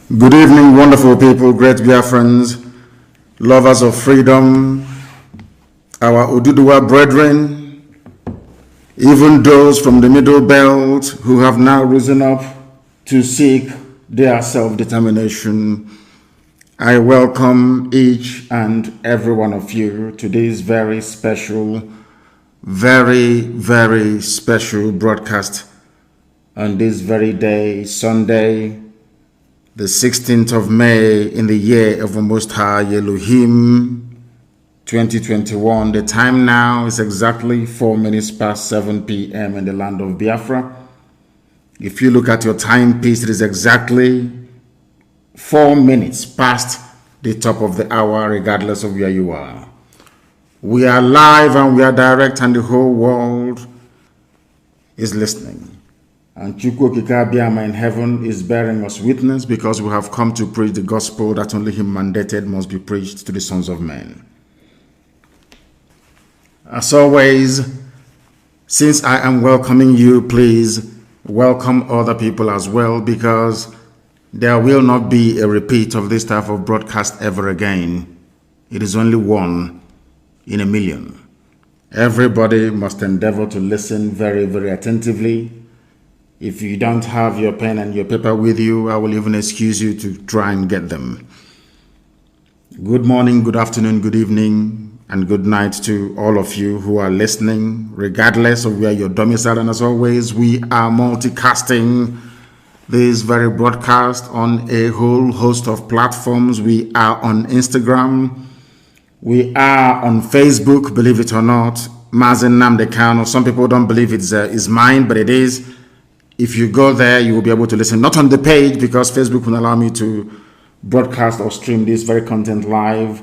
Good evening, wonderful people, great Biafrans, lovers of freedom, our Oduduwa brethren, even those from the Middle Belt who have now risen up to seek their self-determination. I welcome each and every one of you to this very special, very special broadcast on this very day, Sunday, the 16th of May in the year of the Most High Elohim 2021. The time now is exactly 4 minutes past 7 p.m. in the land of Biafra. If you look at your timepiece, it is exactly 4 minutes past the top of the hour, regardless of where you are. We are live and we are direct, and the whole world is listening. And Chukwu Kikabiama in heaven is bearing us witness, because we have come to preach the gospel that only Him mandated must be preached to the sons of men. As always, since I am welcoming you, please welcome other people as well, because there will not be a repeat of this type of broadcast ever again. It is only one in a million. Everybody must endeavor to listen very attentively. If you don't have your pen and your paper with you, I will even excuse you to try and get them. Good morning, good afternoon, good evening, and good night to all of you who are listening, regardless of where you're domiciled. And as always, we are multicasting this very broadcast on a whole host of platforms. We are on Instagram. We are on Facebook, believe it or not. Mazi, Nnamdi, Kanu. Some people don't believe it's mine, but it is. If you go there, you will be able to listen. Not on the page, because Facebook will allow me to broadcast or stream this very content live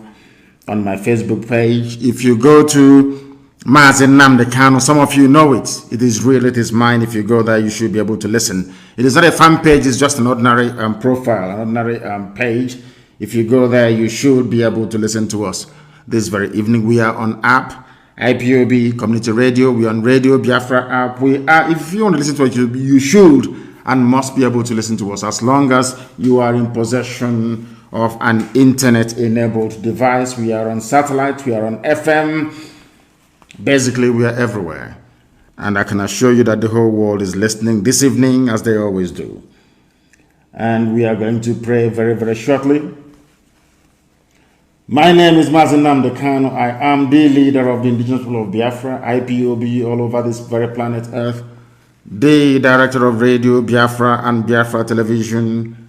on my Facebook page. If you go to Mazi, Nnamdi, Kanu, some of you know it. It is real, it is mine. If you go there, you should be able to listen. It is not a fan page, it's just an ordinary profile, an ordinary page. If you go there, you should be able to listen to us this very evening. We are on app, IPOB Community Radio. We are on Radio Biafra app. We are, if you want to listen to it, you should and must be able to listen to us, as long as you are in possession of an internet-enabled device. We are on satellite, we are on FM. Basically, we are everywhere. And I can assure you that the whole world is listening this evening, as they always do. And we are going to pray very shortly. My name is Mazi, Nnamdi, Kanu. I am the leader of the indigenous people of Biafra, IPOB, all over this very planet Earth, the director of Radio Biafra and Biafra Television,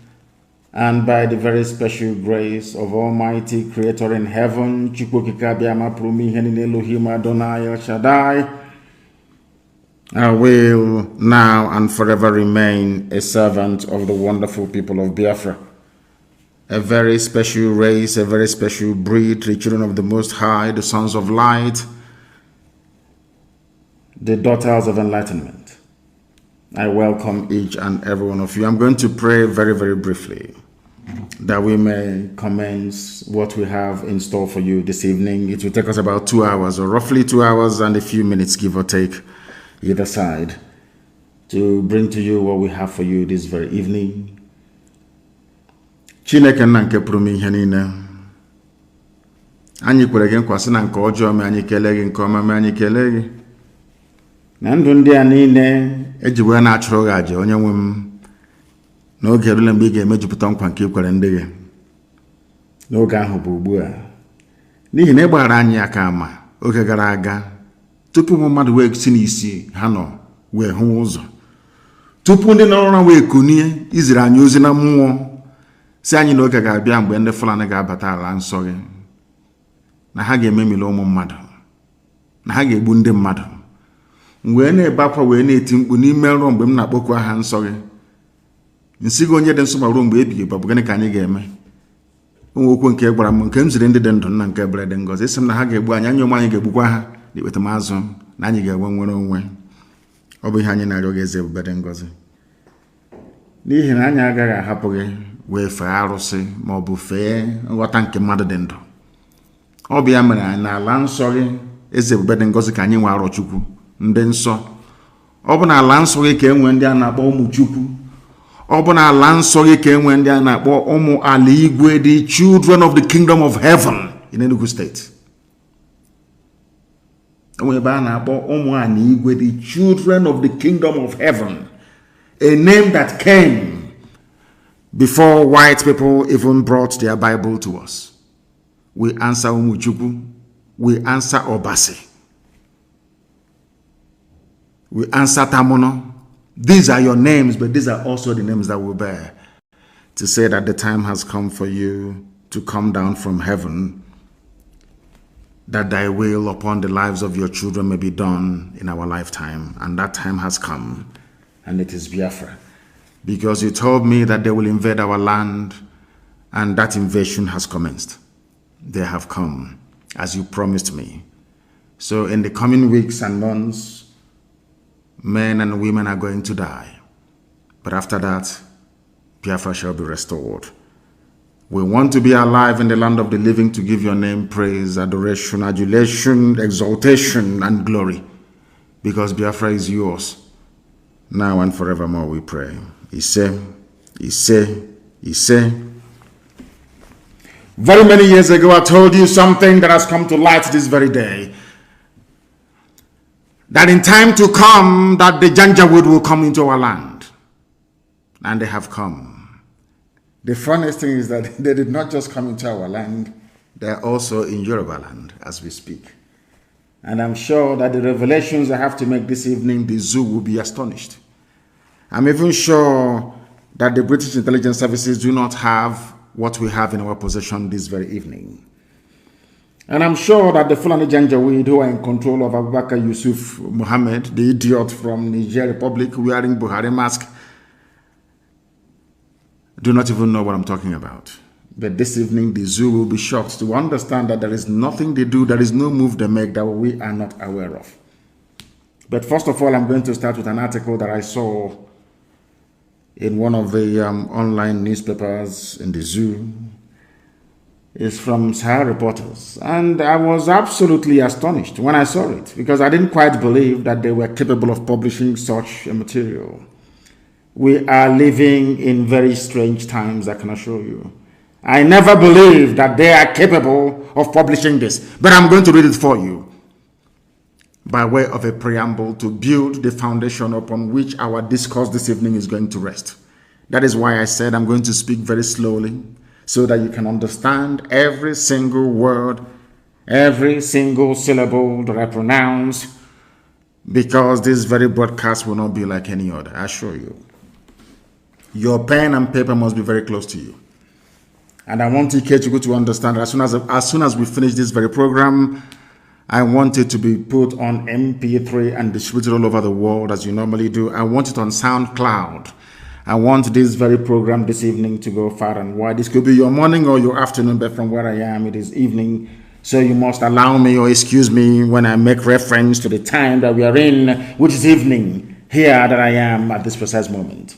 and by the very special grace of Almighty Creator in heaven, Chukwu Kikabiama Prumi Henin Elohim Adonai El Shaddai, I will now and forever remain a servant of the wonderful people of Biafra. A very special race, a very special breed, the children of the Most High, the sons of light, the daughters of enlightenment. I welcome each and every one of you. I'm going to pray very briefly, that we may commence what we have in store for you this evening. It will take us about 2 hours, or roughly 2 hours and a few minutes, give or take, either side, to bring to you what we have for you this very evening. Chineke nna nke pụrụ ihe niile, anyị kwere gị nkwa sị na nke ọjọọ mee anyị kelee gị, nke ọma mee anyị kelee gị. Na ndụ ndị a niile ejiwe na-achụrụ gị aja, onye nwe m, n'oge erule mgbe ị ga-emejupụta nkwa nke ikwere ndị gị. N'oge ahụ bụ ugbu a, n'ihi na ị gbara anyị aka ama oge gara aga, tupu mmadụ wee si n'isi ha nọ wee hụ ụzọ, tupu ndị nọrọ na wee kunie iziri anyị ozi na mmụọ, si anyị n'oge ga-abịa mgbe ndị Fulani ga-abata ala nsọ gị, na ha ga-ememili ụmụ mmadụ, na ha ga-egbu ndị mmadụ. Wee na-ebe akwa wee na-eti mkpu n'ime nrọ mgbe m na-akpọku aha nsọ gị, nsị gị onye dị nsọ ma ruo mgbe ebighị bụ gịnị ka anyị ga-eme? Okwu nke gwara m, nke m ziri ndị dị ndụ na nke ebere dị ngọzi, sị m na ha ga-egbu anyị, anyị onwe anyị ga-egbukwa ha n'ikpeta m azụ, na anyị ga-enwe nwere onwe. Ọ bụ ihe anyị na-arịọ gị, eze ebube dị ngọzi, n'ihi na anyị agaghị ahapụ gị wee fee arụsị ma ọ bụ fee nghọta nke mmadụ dị ndụ. Ọ bụ ya mere anyị n'ala nsọ gị, eze ebube dị ngọzi, ka anyị nwe arọ Chukwu ndị nsọ. Ọ bụ n'ala nsọ gị ka enwe ndị a na-akpọ ụmụ Chukwu. Obona Lansoye Kenwendi Anakbo Omo Aligwe, the children of the kingdom of heaven in Enugu State. The children of the kingdom of heaven, a name that came before white people even brought their Bible to us. We answer Umujugu, we answer Obasi, we answer Tamono. These are your names, but these are also the names that we bear to say that the time has come for you to come down from heaven, that thy will upon the lives of your children may be done in our lifetime. And that time has come, and it is Biafra. Because you told me that they will invade our land, and that invasion has commenced. They have come, as you promised me. So in the coming weeks and months, men and women are going to die. But after that, Biafra shall be restored. We want to be alive in the land of the living to give your name praise, adoration, adulation, exaltation, and glory. Because Biafra is yours. Now and forevermore we pray. Ise. Very many years ago I told you something that has come to light this very day. That in time to come, that the Janjaweed will come into our land. And they have come. The funniest thing is that they did not just come into our land, they are also in Yoruba land as we speak. And I'm sure that the revelations I have to make this evening, the zoo will be astonished. I'm even sure that the British intelligence services do not have what we have in our possession this very evening. And I'm sure that the Fulani Janjaweed who are in control of Abubakar Yusuf Muhammad, the idiot from Niger Republic wearing Buhari mask, do not even know what I'm talking about. But this evening, the zoo will be shocked to understand that there is nothing they do, there is no move they make that we are not aware of. But first of all, I'm going to start with an article that I saw in one of the online newspapers in the zoo. It's from Sahara Reporters. And I was absolutely astonished when I saw it, because I didn't quite believe that they were capable of publishing such a material. We are living in very strange times, I can assure you. I never believed that they are capable of publishing this, but I'm going to read it for you by way of a preamble to build the foundation upon which our discourse this evening is going to rest. That is why I said I'm going to speak very slowly so that you can understand every single word, every single syllable that I pronounce, because this very broadcast will not be like any other, I assure you. Your pen and paper must be very close to you. And I want Ikechukwu to understand that as soon as we finish this very program, I want it to be put on MP3 and distributed all over the world as you normally do. I want it on SoundCloud. I want this very program this evening to go far and wide. This could be your morning or your afternoon, but from where I am, it is evening. So you must allow me or excuse me when I make reference to the time that we are in, which is evening, here that I am at this precise moment.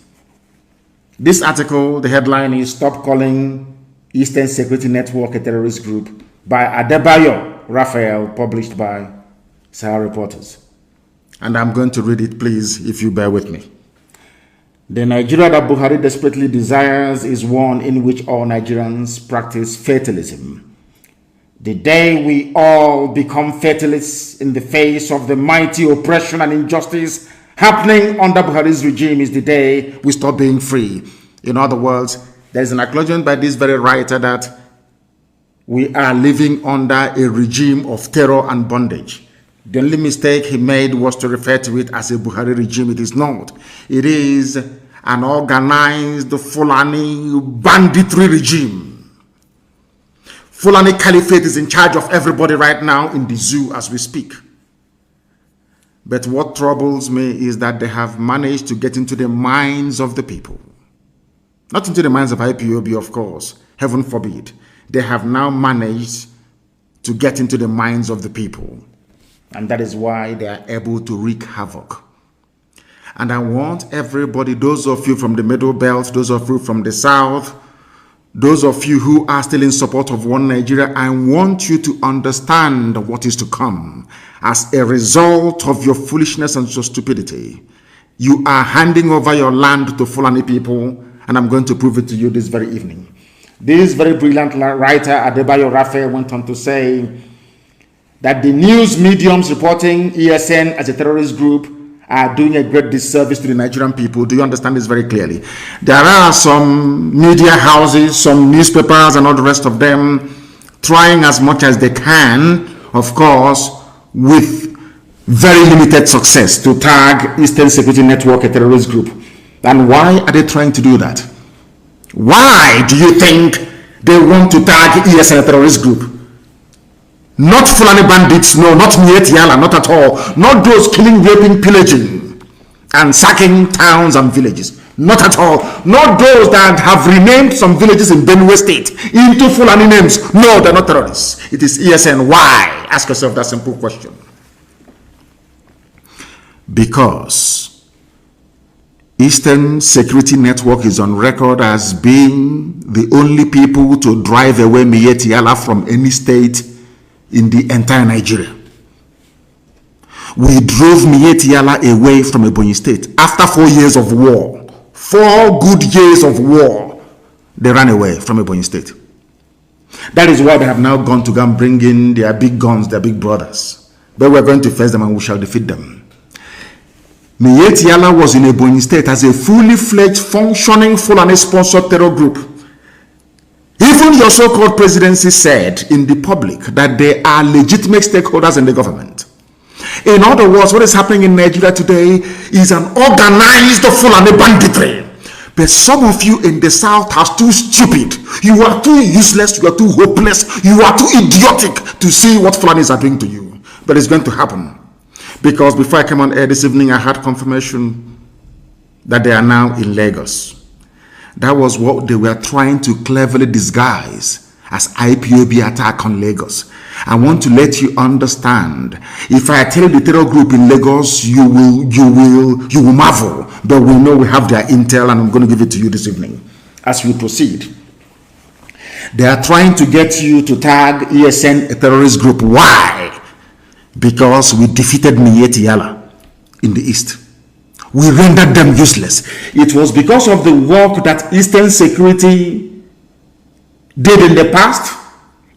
This article, the headline is "Stop Calling Eastern Security Network a Terrorist Group" by Adebayo Raphael, published by Sahara Reporters. And I'm going to read it, please, if you bear with me. The Nigeria that Buhari desperately desires is one in which all Nigerians practice fatalism. The day we all become fatalists in the face of the mighty oppression and injustice happening under Buhari's regime is the day we stop being free. In other words, there is an acknowledgement by this very writer that we are living under a regime of terror and bondage. The only mistake he made was to refer to it as a Buhari regime. It is not. It is an organized Fulani banditry regime. Fulani Caliphate is in charge of everybody right now in the zoo as we speak. But what troubles me is that they have managed to get into the minds of the people. Not into the minds of IPOB, of course. Heaven forbid. They have now managed to get into the minds of the people. And that is why they are able to wreak havoc. And I want everybody, those of you from the Middle Belt, those of you from the South, those of you who are still in support of one Nigeria, I want you to understand what is to come as a result of your foolishness and your stupidity. You are handing over your land to Fulani people, and I'm going to prove it to you this very evening. This very brilliant writer, Adebayo Raphael, went on to say that the news mediums reporting ESN as a terrorist group are doing a great disservice to the Nigerian people. Do you understand this very clearly? There are some media houses, some newspapers, and all the rest of them trying as much as they can, of course, with very limited success, to tag Eastern Security Network a terrorist group. And why are they trying to do that? Why do you think they want to tag ESN a terrorist group? Not Fulani bandits, no, not Mietiala, not at all. Not those killing, raping, pillaging, and sacking towns and villages. Not at all. Not those that have renamed some villages in Benue State into Fulani names. No, they're not terrorists. It is ESN. Why? Ask yourself that simple question. Because Eastern Security Network is on record as being the only people to drive away Mietiala from any state in the entire Nigeria. We drove Mietiala away from Ebonyi State after 4 years of war. 4 good years of war, they ran away from Ebonyi State. That is why they have now gone to go and bring in their big guns, their big brothers. But we're going to face them and we shall defeat them. Mietiala was in Ebonyi State as a fully fledged, functioning, Fulani-sponsored terror group. Even your so-called presidency said in the public that they are legitimate stakeholders in the government. In other words, what is happening in Nigeria today is an organized Fulani banditry. But some of you in the South are too stupid. You are too useless. You are too hopeless. You are too idiotic to see what Fulanis are doing to you. But it's going to happen. Because before I came on air this evening, I had confirmation that they are now in Lagos. That was what they were trying to cleverly disguise as IPOB attack on Lagos. I want to let you understand. If I tell you the terror group in Lagos, you will marvel. But we know we have their intel, and I'm going to give it to you this evening as we proceed. They are trying to get you to tag ESN a terrorist group. Why? Because we defeated Mietiala in the East. We rendered them useless. It was because of the work that Eastern Security did in the past,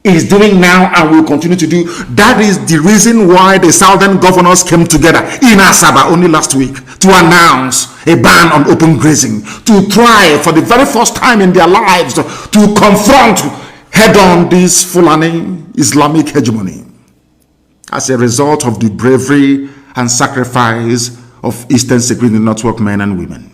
is doing now, and will continue to do. That is the reason why the Southern governors came together in Asaba only last week to announce a ban on open grazing, to try for the very first time in their lives to confront head-on this Fulani Islamic hegemony. As a result of the bravery and sacrifice of Eastern Security Network men and women.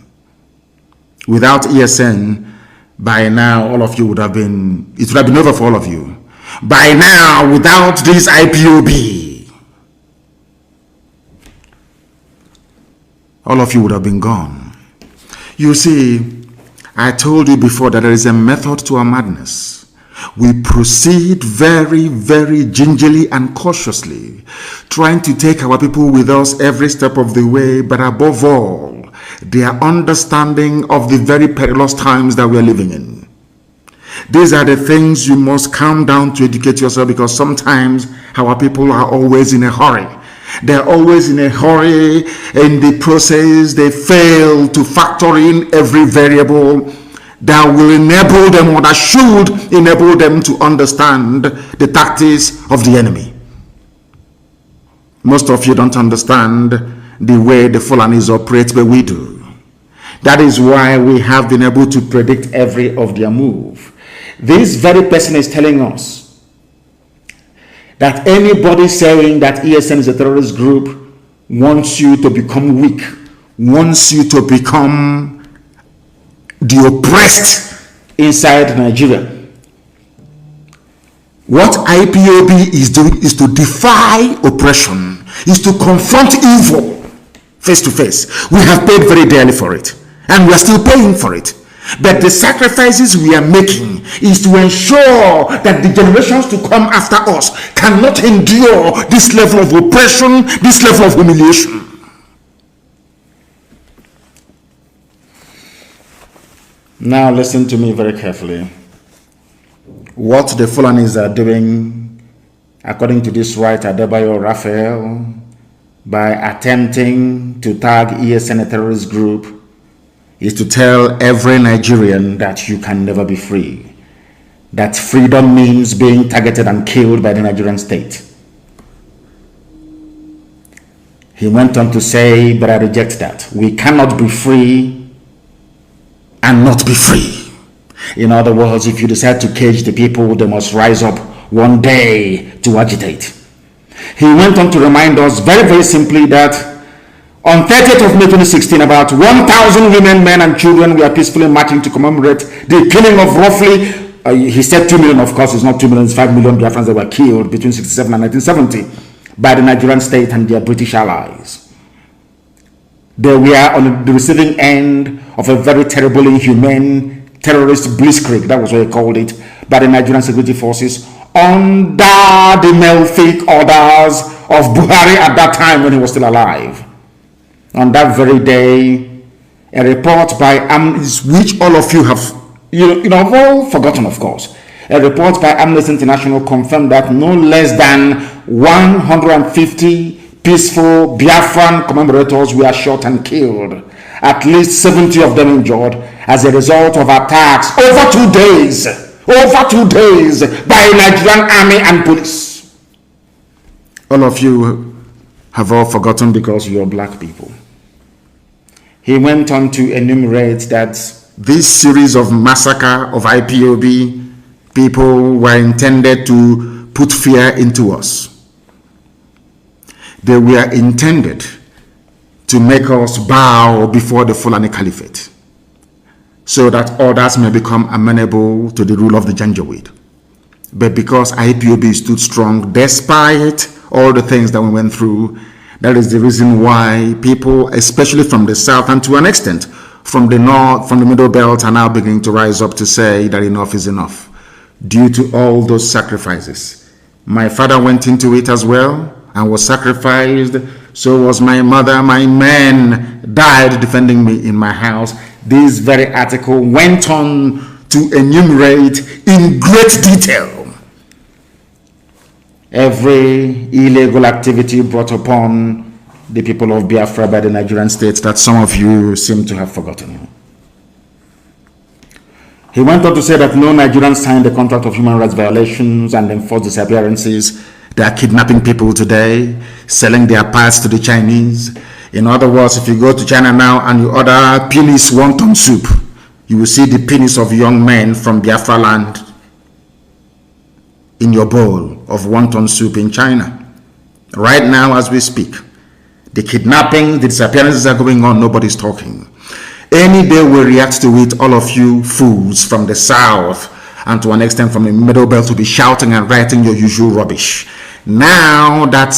Without ESN, by now all of you would have been, it would have been over for all of you. By now, without this IPOB, all of you would have been gone. You see, I told you before that there is a method to our madness. We proceed very, very gingerly and cautiously, trying to take our people with us every step of the way, but above all, their understanding of the very perilous times that we are living in. These are the things you must calm down to educate yourself, because sometimes our people are always in a hurry. They're always in a hurry. In the process, they fail to factor in every variable that will enable them, or that should enable them, to understand the tactics of the enemy. Most of you don't understand the way the Fulanis operate, but we do. That is why we have been able to predict every of their move. This very person is telling us that anybody saying that ESN is a terrorist group wants you to become weak, wants you to become the oppressed inside Nigeria. What IPOB is doing is to defy oppression, is to confront evil face to face. We have paid very dearly for it, and we are still paying for it. But the sacrifices we are making is to ensure that the generations to come after us cannot endure this level of oppression, this level of humiliation. Now listen to me very carefully. What the Fulanis are doing, according to this writer, Adebayo Raphael, by attempting to tag ESN a terrorist group is to tell every Nigerian that you can never be free. That freedom means being targeted and killed by the Nigerian state. He went on to say, but I reject that. We cannot be free and not be free. In other words, if you decide to cage the people, they must rise up one day to agitate. He went on to remind us very, very simply that on 30th of May 2016, about 1,000 women, men, and children were peacefully marching to commemorate the killing of roughly, he said 2 million, of course, it's not 2 million, it's 5 million Biafrans that were killed between 1967 and 1970 by the Nigerian state and their British allies. They were on the receiving end of a very terrible, inhumane terrorist blitzkrieg, that was what he called it, by the Nigerian security forces under the malefic orders of Buhari at that time when he was still alive. On that very day, a report by which all of you have all forgotten, of course. A report by Amnesty International confirmed that no less than 150 peaceful Biafran commemorators were shot and killed. At least 70 of them injured as a result of attacks over 2 days by Nigerian army and police. All of you have all forgotten because you're black people. He went on to enumerate that this series of massacre of IPOB people were intended to put fear into us. They were intended to make us bow before the Fulani Caliphate so that others may become amenable to the rule of the Janjaweed. But because IPOB stood strong despite all the things that we went through, that is the reason why people, especially from the south and to an extent from the north, from the middle belt, are now beginning to rise up to say that enough is enough. Due to all those sacrifices, my father went into it as well and was sacrificed. So was my mother. My men died defending me in my house. This very article went on to enumerate in great detail every illegal activity brought upon the people of Biafra by the Nigerian state that some of you seem to have forgotten. He went on to say that no Nigerians signed the contract of human rights violations and enforced disappearances. They are kidnapping people today, selling their parts to the Chinese. In other words, if you go to China now and you order penis wonton soup, you will see the penis of young men from Biafra land in your bowl of wonton soup in China. Right now as we speak, the kidnapping, the disappearances are going on, nobody's talking. Any day we react to it, all of you fools from the south and to an extent from the middle belt will be shouting and writing your usual rubbish. Now that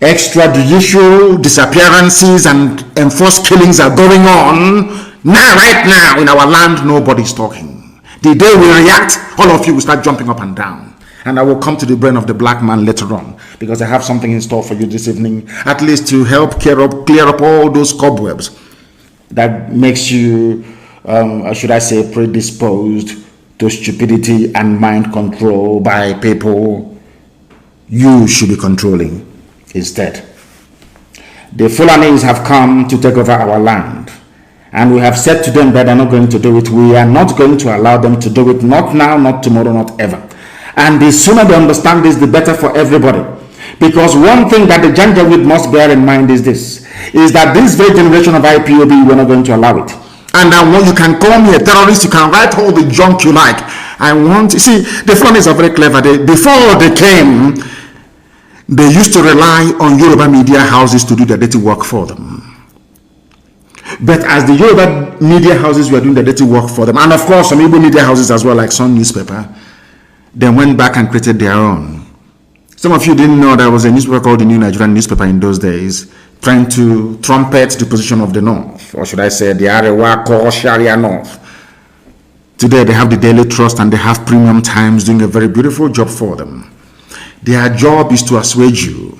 extrajudicial disappearances and enforced killings are going on, right now in our land, nobody's talking. The day we react, all of you will start jumping up and down. And I will come to the brain of the black man later on, because I have something in store for you this evening, at least to help clear up all those cobwebs that makes you, should I say, predisposed to stupidity and mind control by people you should be controlling instead. The Fulanis have come to take over our land, and we have said to them that they're not going to do it. We are not going to allow them to do it, not now, not tomorrow, not ever. And the sooner they understand this, the better for everybody. Because one thing that the Janjaweed must bear in mind is this, is that this very generation of IPOB, we're not going to allow it. And you can call me a terrorist, you can write all the junk you like. You see, the Fulanis are very clever. Before they came, they used to rely on Yoruba media houses to do their dirty work for them. But as the Yoruba media houses were doing the dirty work for them, and of course some Igbo media houses as well, like Sun newspaper, they went back and created their own. Some of you didn't know there was a newspaper called the New Nigerian Newspaper in those days, trying to trumpet the position of the North, or should I say the Arewa Core Sharia North. Today they have the Daily Trust and they have Premium Times doing a very beautiful job for them. Their job is to assuage you.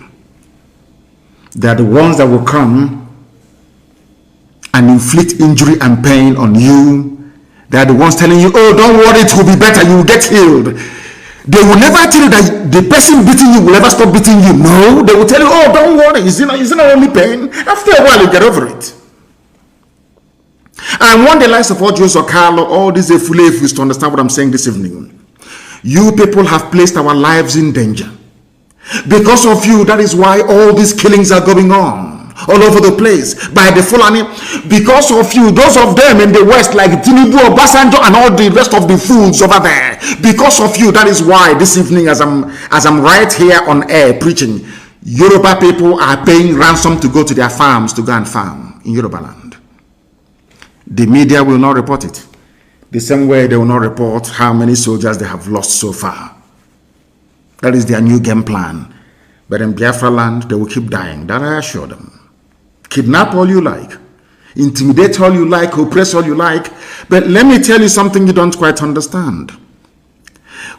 They are the ones that will come and inflict injury and pain on you. They are the ones telling you, oh, don't worry, it will be better, you will get healed. They will never tell you that the person beating you will never stop beating you. No, they will tell you, oh, don't worry, it's not only pain. After a while, you get over it. I want the likes of all Joseph or Carlo, all these Efulefus to understand what I'm saying this evening. You people have placed our lives in danger. Because of you, that is why all these killings are going on all over the place by the Fulani. Because of you, those of them in the West like Tinubu, Obasanjo, and all the rest of the fools over there. Because of you, that is why this evening, as I'm right here on air preaching, Yoruba people are paying ransom to go to their farms to go and farm in Yoruba land. The media will not report it. The same way they will not report how many soldiers they have lost so far. That is their new game plan. But in Biafra land, they will keep dying. That I assure them. Kidnap all you like. Intimidate all you like. Oppress all you like. But let me tell you something you don't quite understand.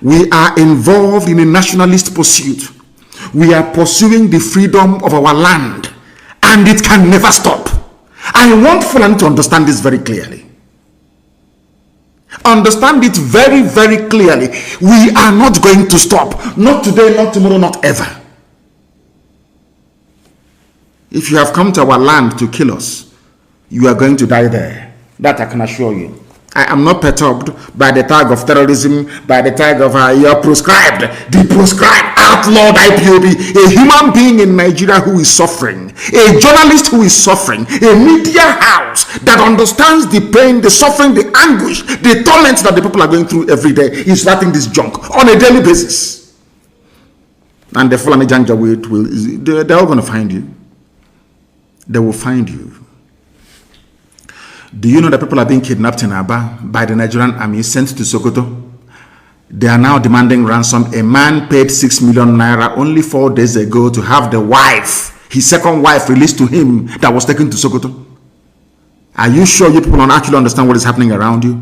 We are involved in a nationalist pursuit. We are pursuing the freedom of our land. And it can never stop. I want Fulani to understand this very clearly. Understand it very, very clearly. We are not going to stop. Not today, not tomorrow, not ever. If you have come to our land to kill us, you are going to die there. That I can assure you. I am not perturbed by the tag of terrorism, by the tag of you are proscribed, the proscribed, outlawed IPOB, a human being in Nigeria who is suffering, a journalist who is suffering, a media house that understands the pain, the suffering, the anguish, the torment that the people are going through every day is writing this junk on a daily basis. And the Fulani Janja they're all going to find you. They will find you. Do you know that people are being kidnapped in Aba by the Nigerian army sent to Sokoto? They are now demanding ransom. A man paid 6 million naira only 4 days ago to have the wife, his second wife, released to him that was taken to Sokoto. Are you sure you people don't actually understand what is happening around you?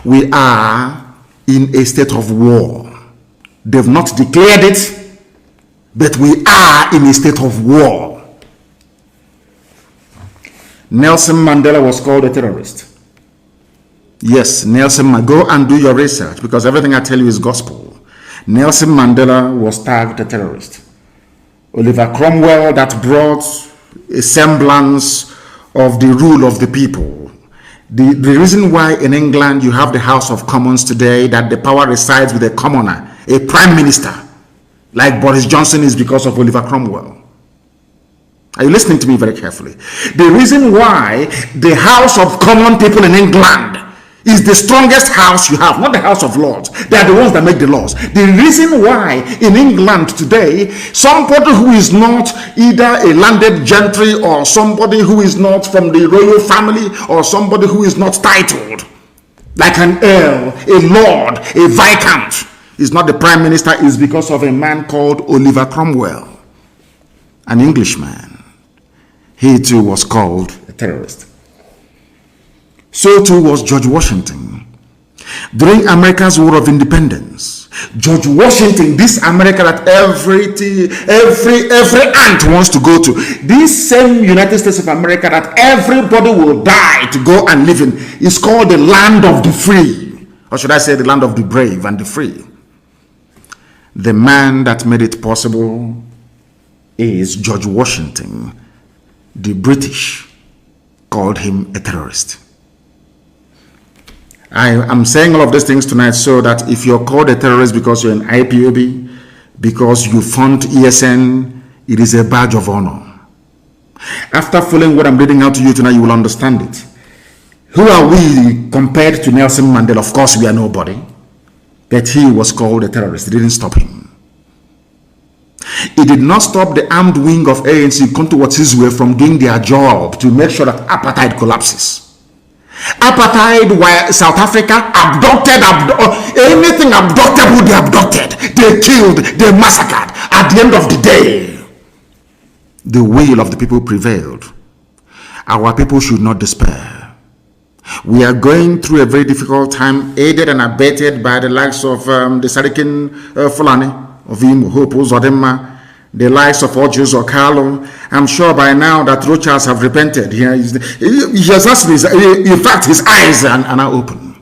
We are in a state of war. They've not declared it, but we are in a state of war. Nelson Mandela was called a terrorist. Yes, go and do your research because everything I tell you is gospel. Nelson Mandela was tagged a terrorist. Oliver Cromwell, that brought a semblance of the rule of the people. The reason why in England you have the House of Commons today, that the power resides with a commoner, a prime minister, like Boris Johnson, is because of Oliver Cromwell. Are you listening to me very carefully? The reason why the House of Common People in England is the strongest house you have, not the House of Lords. They are the ones that make the laws. The reason why in England today, somebody who is not either a landed gentry or somebody who is not from the royal family or somebody who is not titled, like an earl, a lord, a viscount, is not the prime minister, is because of a man called Oliver Cromwell, an Englishman. He too was called a terrorist. So too was George Washington. During America's War of Independence, George Washington, this America that every ant wants to go to, this same United States of America that everybody will die to go and live in, is called the land of the free. Or should I say the land of the brave and the free. The man that made it possible is George Washington. The British called him a terrorist. I am saying all of these things tonight so that if you're called a terrorist because you're an IPOB, because you fund ESN, it is a badge of honor. After following what I'm reading out to you tonight, you will understand it. Who are we compared to Nelson Mandela? Of course, we are nobody. But he was called a terrorist. It didn't stop him. It did not stop the armed wing of ANC, Konto from doing their job to make sure that apartheid collapses. Apartheid, while South Africa abducted, anything abductable, they abducted, they killed, they massacred. At the end of the day, the will of the people prevailed. Our people should not despair. We are going through a very difficult time, aided and abetted by the likes of the Sarikin Fulani, of Imo, Hope, Zodema, the likes of Ojus or Carlo. I'm sure by now that Rochas have repented. He has asked me, in fact, his eyes are now open.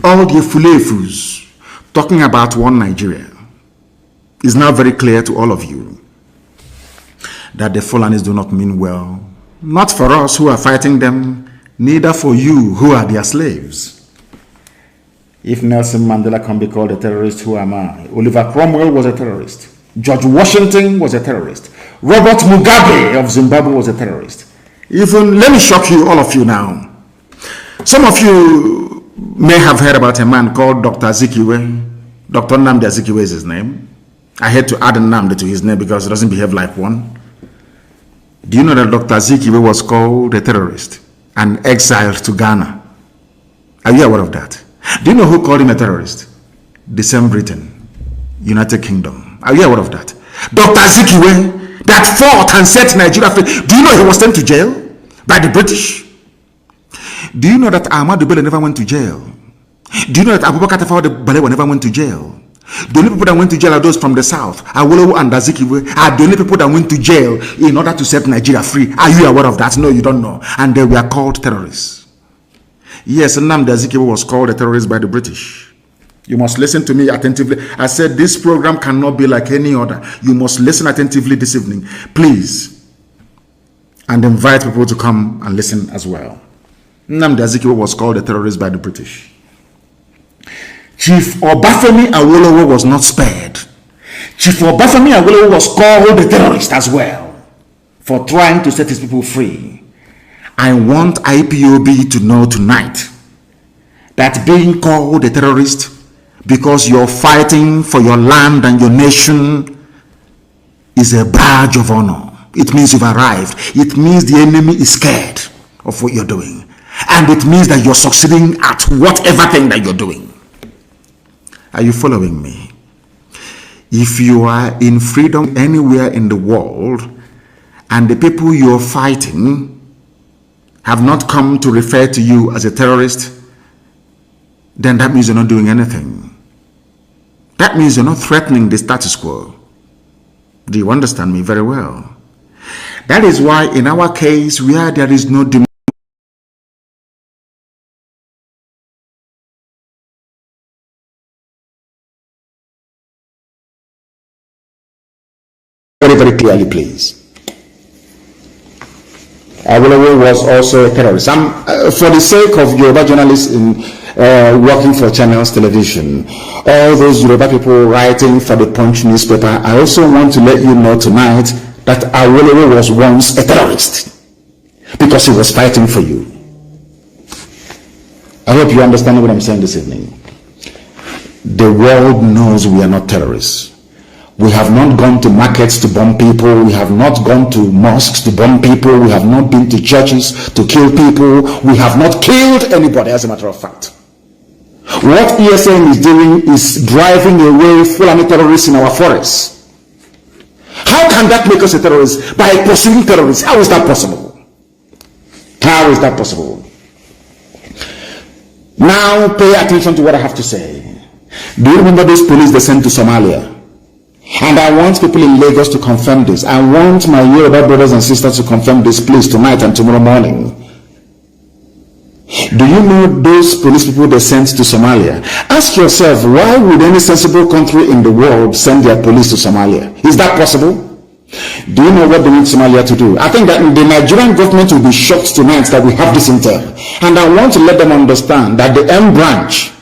all the fulefus talking about one Nigeria, is now very clear to all of you that the Fulanis do not mean well, not for us who are fighting them, neither for you who are their slaves. If Nelson Mandela can be called a terrorist, who am I? Oliver Cromwell was a terrorist. George Washington was a terrorist. Robert Mugabe of Zimbabwe was a terrorist. Even, let me shock you, all of you now. Some of you may have heard about a man called Dr. Azikiwe. Dr. Nnamdi Azikiwe is his name. I had to add Nnamdi to his name because he doesn't behave like one. Do you know that Dr. Azikiwe was called a terrorist and exiled to Ghana? Are you aware of that? Do you know who called him a terrorist? The same Britain, United Kingdom. Are you aware of that? Dr. Azikiwe, that fought and set Nigeria free. Do you know he was sent to jail by the British? Do you know that Ahmadu Bello never went to jail? Do you know that Abubakar Tafawa Balewa never went to jail? The only people that went to jail are those from the south. Awolowo and Azikiwe are the only people that went to jail in order to set Nigeria free. Are you aware of that? No, you don't know. And they were called terrorists. Yes, Nnamdi Azikiwe was called a terrorist by the British. You must listen to me attentively. I said this program cannot be like any other. You must listen attentively this evening, please. And invite people to come and listen as well. Nnamdi Azikiwe was called a terrorist by the British. Chief Obafemi Awolowo was not spared. Chief Obafemi Awolowo was called a terrorist as well for trying to set his people free. I want IPOB to know tonight that being called a terrorist because you're fighting for your land and your nation is a badge of honor. It means you've arrived. It means the enemy is scared of what you're doing. And it means that you're succeeding at whatever thing that you're doing. Are you following me? If you are in freedom anywhere in the world and the people you're fighting have not come to refer to you as a terrorist, then that means you're not doing anything. That means you're not threatening the status quo. Do you understand me very well? That is why in our case, where there is no democracy, very clearly, please. Awolowo was also a terrorist. For the sake of Yoruba journalists working for Channels Television, all those Yoruba people writing for the Punch newspaper, I also want to let you know tonight that Awolowo was once a terrorist because he was fighting for you. I hope you understand what I'm saying this evening. The world knows we are not terrorists. We have not gone to markets to bomb people. We have not gone to mosques to bomb people. We have not been to churches to kill people. We have not killed anybody, as a matter of fact. What ESN is doing is driving away Fulani terrorists in our forests. How can that make us a terrorist? By pursuing terrorists. How is that possible? How is that possible? Now pay attention to what I have to say. Do you remember those police they sent to Somalia? And I want people in Lagos to confirm this. I want my Yoruba brothers and sisters to confirm this, please, tonight and tomorrow morning. Do you know those police people they sent to Somalia? Ask yourself, why would any sensible country in the world send their police to Somalia? Is that possible? Do you know what they need Somalia to do? I think that the Nigerian government will be shocked tonight that we have this intel. And I want to let them understand that the M branch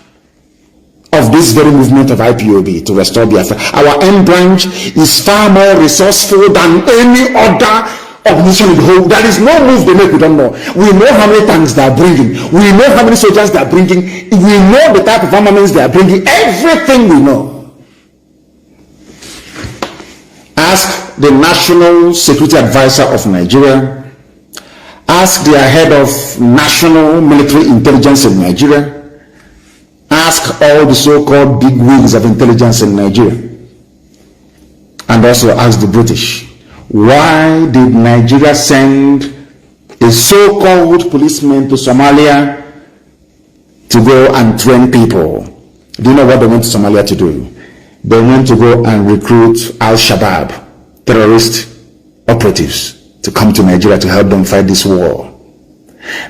of this very movement of IPOB to restore Biafra, our M branch is far more resourceful than any other organization in the whole. There is no move they make we don't know. We know how many tanks they are bringing. We know how many soldiers they are bringing. We know the type of armaments they are bringing. Everything we know. Ask the National Security Advisor of Nigeria. Ask their head of National Military Intelligence in Nigeria. Ask all the so-called big wigs of intelligence in Nigeria. And also ask the British. Why did Nigeria send a so-called policeman to Somalia to go and train people? Do you know what they went to Somalia to do? They went to go and recruit Al-Shabaab, terrorist operatives, to come to Nigeria to help them fight this war.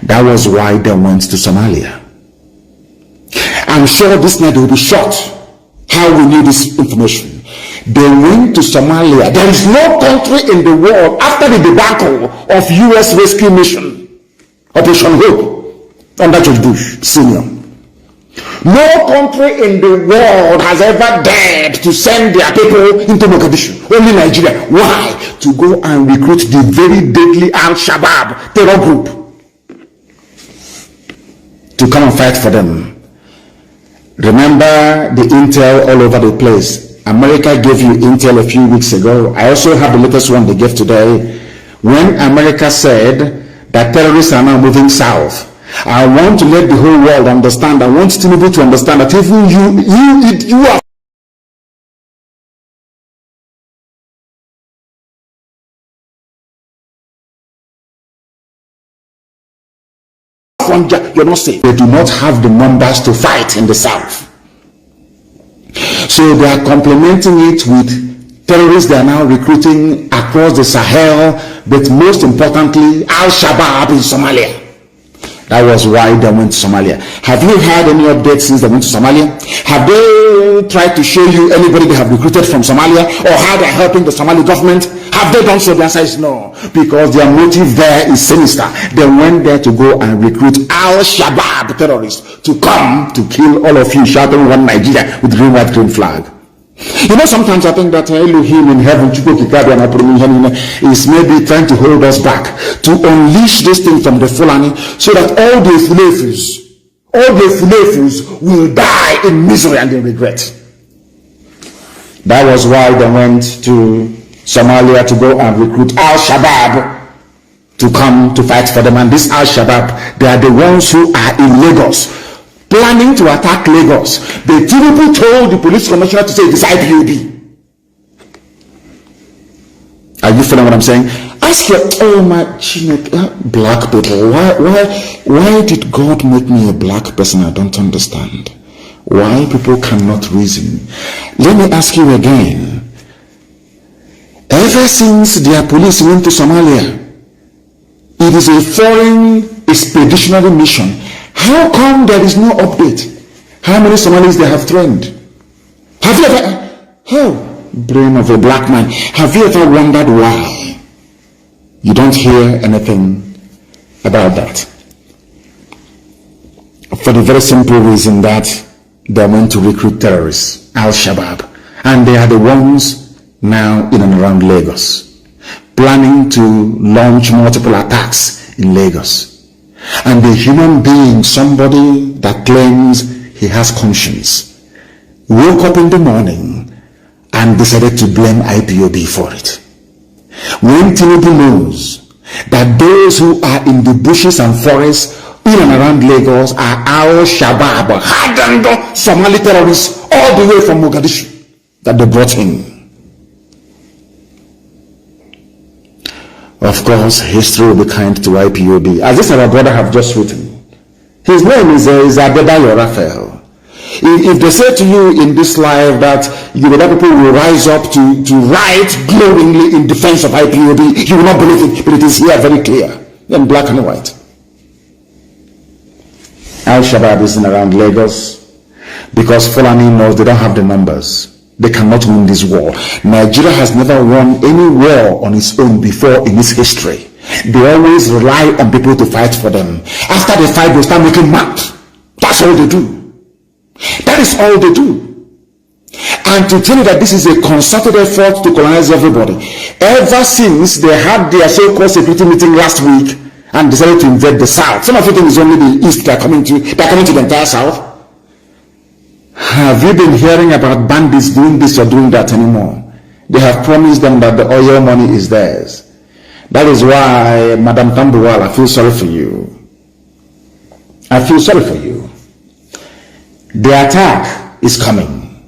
That was why they went to Somalia. I'm sure this night they will be shocked how we knew this information. They went to Somalia. There is no country in the world after the debacle of U.S. rescue mission, Operation Hope, under George Bush Sr. No country in the world has ever dared to send their people into Mogadishu. Only Nigeria. Why? To go and recruit the very deadly Al-Shabaab terror group to come and fight for them. Remember the intel all over the place. America gave you intel a few weeks ago. I also have the latest one they gave today. When America said that terrorists are now moving south, I want to let the whole world understand. I want Tinubu to understand that even you are you're not safe. They do not have the numbers to fight in the south. So they are complementing it with terrorists they are now recruiting across the Sahel, but most importantly, Al-Shabaab in Somalia. That was why they went to Somalia. Have you had any updates since they went to Somalia? Have they tried to show you anybody they have recruited from Somalia, or how they're helping the Somali government? Have they done so? The answer is no, because their motive there is sinister. They went there to go and recruit Al-Shabaab terrorists to come to kill all of you, shouting one Nigeria with green, white, green flag. You know, sometimes I think that Elohim in heaven is maybe trying to hold us back, to unleash this thing from the Fulani, so that all the Fulefus will die in misery and in regret. That was why they went to Somalia to go and recruit Al-Shabaab to come to fight for them. And this Al-Shabaab, they are the ones who are in Lagos, planning to attack Lagos. The Tinubu told the police commissioner to say it is IPOB. Are you feeling what I'm saying? Ask your black people, why did God make me a black person? I don't understand. Why people cannot reason? Let me ask you again. Ever since their police went to Somalia, it is a foreign expeditionary mission. How come there is no update? How many Somalis they have trained? Have you ever, brain of a black man, have you ever wondered why you don't hear anything about that? For the very simple reason that they went to recruit terrorists, Al-Shabaab, and they are the ones now in and around Lagos, planning to launch multiple attacks in Lagos. And the human being, somebody that claims he has conscience, woke up in the morning and decided to blame IPOB for it. When Tinubu knows that those who are in the bushes and forests in and around Lagos are Al-Shabaab, hardened Somali terrorists all the way from Mogadishu that they brought in. Of course, history will be kind to IPOB. As this our brother have just written, his name is Adebayo Raphael. If they say to you in this life that the other people will rise up to write glowingly in defense of IPOB, you will not believe it, but it is here very clear, in black and white. Al-Shabaab is in around Lagos because Fulani knows they don't have the numbers. They cannot win this war. Nigeria has never won any war on its own before in its history. They always rely on people to fight for them. After they fight, they start making maps. That's all they do. That is all they do. And to tell you that this is a concerted effort to colonize everybody. Ever since they had their so-called security meeting last week and decided to invade the South. Some of you think it's only the East they are coming to the entire South. Have you been hearing about bandits doing this or doing that anymore? They have promised them that the oil money is theirs. That is why, Madam Tambuwal, I feel sorry for you. I feel sorry for you. The attack is coming.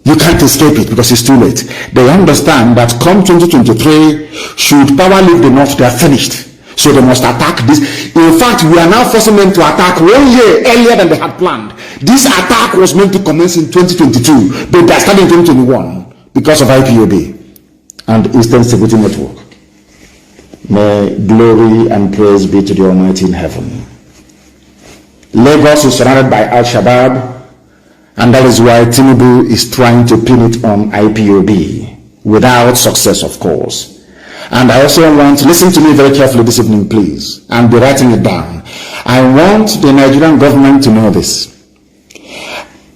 You can't escape it because it's too late. They understand that come 2023, should power leave the north, they are finished. So they must attack this. In fact, we are now forcing them to attack 1 year earlier than they had planned. This attack was meant to commence in 2022, but they are starting in 2021 because of IPOB and Eastern Security Network. May glory and praise be to the Almighty in heaven. Lagos is surrounded by Al-Shabaab. And that is why Tinubu is trying to pin it on IPOB, without success, of course. And I also want, listen to me very carefully this evening, please, and be writing it down. I want the Nigerian government to know this.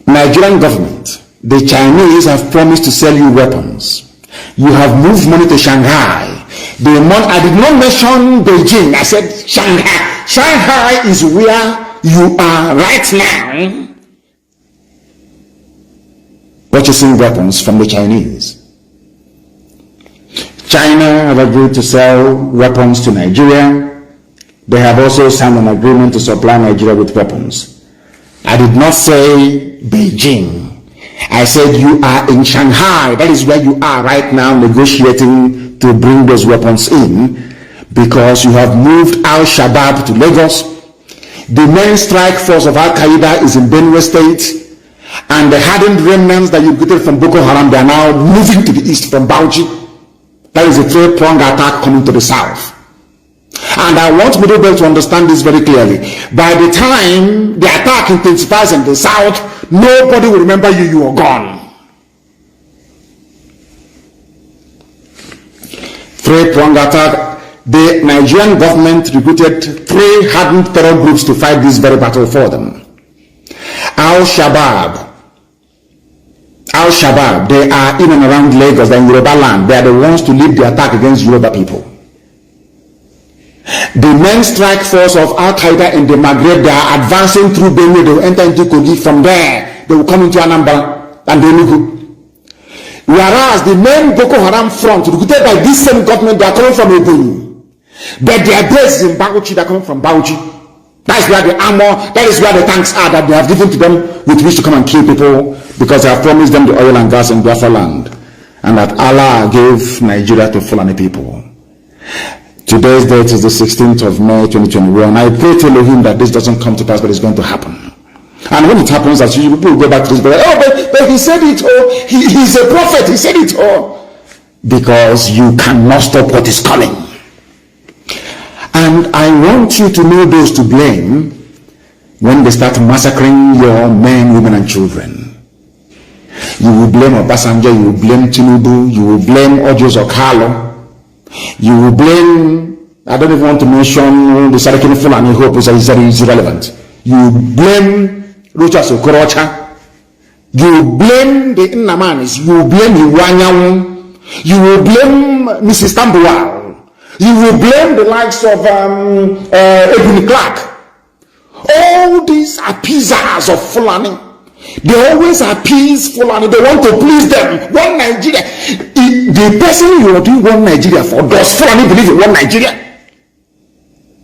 Nigerian government, the Chinese have promised to sell you weapons. You have moved money to Shanghai. I did not mention Beijing. I said Shanghai. Shanghai is where you are right now, purchasing weapons from the Chinese. China have agreed to sell weapons to Nigeria. They have also signed an agreement to supply Nigeria with weapons. I did not say Beijing. I said you are in Shanghai. That is where you are right now, negotiating to bring those weapons in, because you have moved Al-Shabaab to Lagos. The main strike force of Al-Qaeda is in Benue State, and the hardened remnants that you recruited from Boko Haram, they are now moving to the east from Bauchi. That is a three-pronged attack coming to the south. And I want Middle Belt to understand this very clearly. By the time the attack intensifies in the south, nobody will remember you, you are gone. Three-pronged attack. The Nigerian government recruited 3 hardened terror groups to fight this very battle for them. Al-Shabaab, they are in and around Lagos, they're in Yoruba land. They are the ones to lead the attack against Yoruba people. The main strike force of Al-Qaeda in the Maghreb, they are advancing through Benue. They will enter into Kogi. From there, they will come into Anambra and Enugu. Whereas the main Boko Haram front, recruited by this same government, they are coming from Ebonyi. But their base is in Bauchi. They are coming from Bauchi. That is where the armor, that is where the tanks are that they have given to them with which to come and kill people, because they have promised them the oil and gas in Biafra land, and that Allah gave Nigeria to Fulani people. Today's date is the 16th of May 2021. I pray to Elohim that this doesn't come to pass, but it's going to happen. And when it happens, as usual, people will go back to this, but he said it, he's a prophet, he said it, because you cannot stop what is coming. And I want you to know those to blame when they start massacring your men, women, and children. You will blame Obasanjo, you will blame Tinubu, you will blame Odios Okalo, you will blame, I don't even want to mention the Sarakin Fulani Hope is irrelevant. You will blame Rochas Okorocha, you will blame the Nnamdi, you will blame Iwanyawu, you will blame Mrs. Tambuwal. You will blame the likes of Ebony Clark. All these appeasers of Fulani. They always appease Fulani. They want to please them. One Nigeria. The person you are doing one Nigeria for, does Fulani believe in one Nigeria?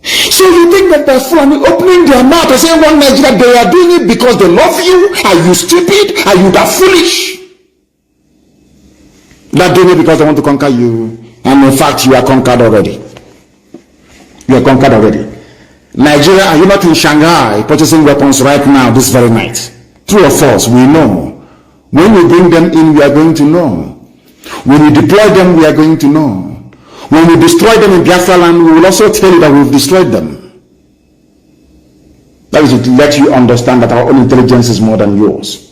So you think that the Fulani opening their mouth and saying one Nigeria, they are doing it because they love you? Are you stupid? Are you that foolish? They're doing it because they want to conquer you. And in fact, you are conquered already. You are conquered already. Nigeria, are you not in Shanghai purchasing weapons right now, this very night? True or false, we know. When we bring them in, we are going to know. When we deploy them, we are going to know. When we destroy them in Biafra land, we will also tell you that we've destroyed them. That is to let you understand that our own intelligence is more than yours.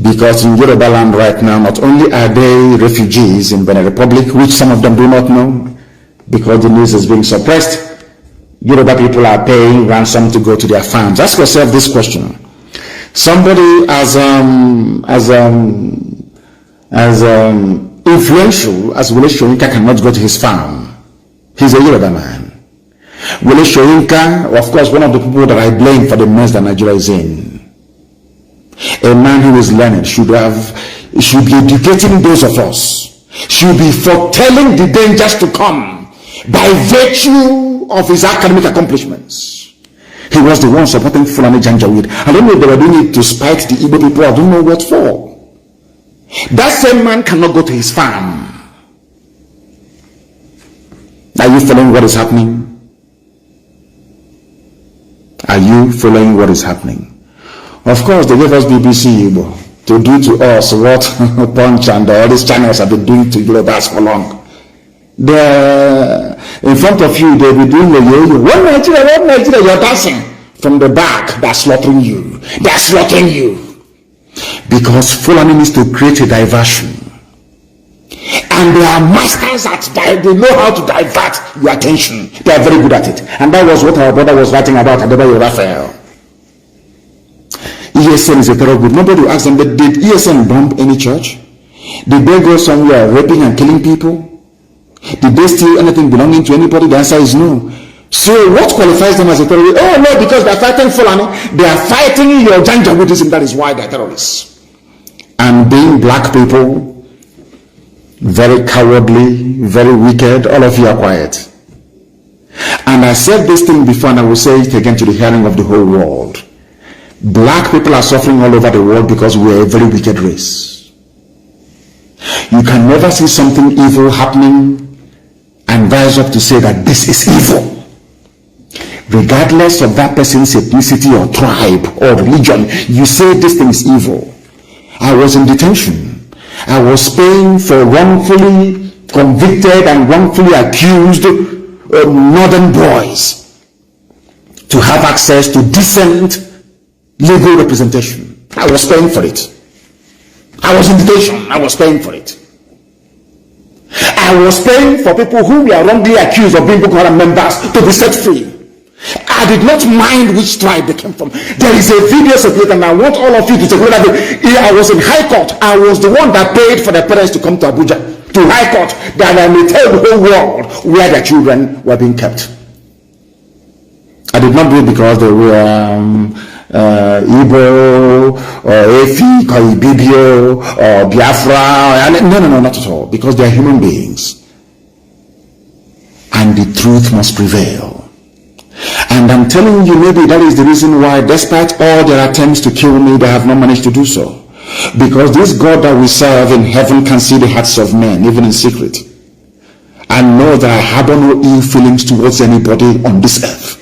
Because in Yoruba land right now, not only are they refugees in Benin Republic, which some of them do not know, because the news is being suppressed, Yoruba people are paying ransom to go to their farms. Ask yourself this question. Somebody as influential as Wole Soyinka cannot go to his farm. He's a Yoruba man. Wole Soyinka, of course, one of the people that I blame for the mess that Nigeria is in. A man who is learned should be educating those of us, should be foretelling the dangers to come by virtue of his academic accomplishments. He was the one supporting Fulani Janjaweed. I don't know if they were doing it to spite the Igbo people. I don't know what for. That same man cannot go to his farm. Are you following what is happening? Are you following what is happening? Of course, they gave us BBC Igbo to do to us what Punch and all these channels have been doing to Yorubas for long. They're in front of you, they'll be doing the yo-yo. One Nigeria, you're dancing. from the back, they're slaughtering you. They're slaughtering you. Because Fulani needs to create a diversion. And they are masters at that. They know how to divert your attention. They are very good at it. And that was what our brother was writing about at the Raphael. ESN is a terror group. Nobody asked them, but did ESN bomb any church? Did they go somewhere raping and killing people? Did they steal anything belonging to anybody? The answer is no. So what qualifies them as a terrorist? Oh no, because they're fighting Fulani. They are fighting your Janjaweedism. That is why they're terrorists. And being black people, very cowardly, very wicked, all of you are quiet. And I said this thing before, and I will say it again to the hearing of the whole world. Black people are suffering all over the world because we are a very wicked race. You can never see something evil happening and rise up to say that this is evil. Regardless of that person's ethnicity or tribe or religion, you say this thing is evil. I was in detention. I was paying for wrongfully convicted and wrongfully accused northern boys to have access to decent legal representation. I was paying for it. I was in detention. I was paying for it. I was paying for people who were wrongly accused of being Boko Haram members to be set free. I did not mind which tribe they came from. There is a video circulating, and I want all of you to take a look at it. I was in High Court. I was the one that paid for the parents to come to Abuja, to High Court, that I may tell the whole world where their children were being kept. I did not do it because they were Igbo or Efik or Ibibio or Biafra. No, not at all. Because they are human beings. And the truth must prevail. And I'm telling you, maybe that is the reason why, despite all their attempts to kill me, they have not managed to do so. Because this God that we serve in heaven can see the hearts of men, even in secret. And know that I harbor no ill feelings towards anybody on this earth.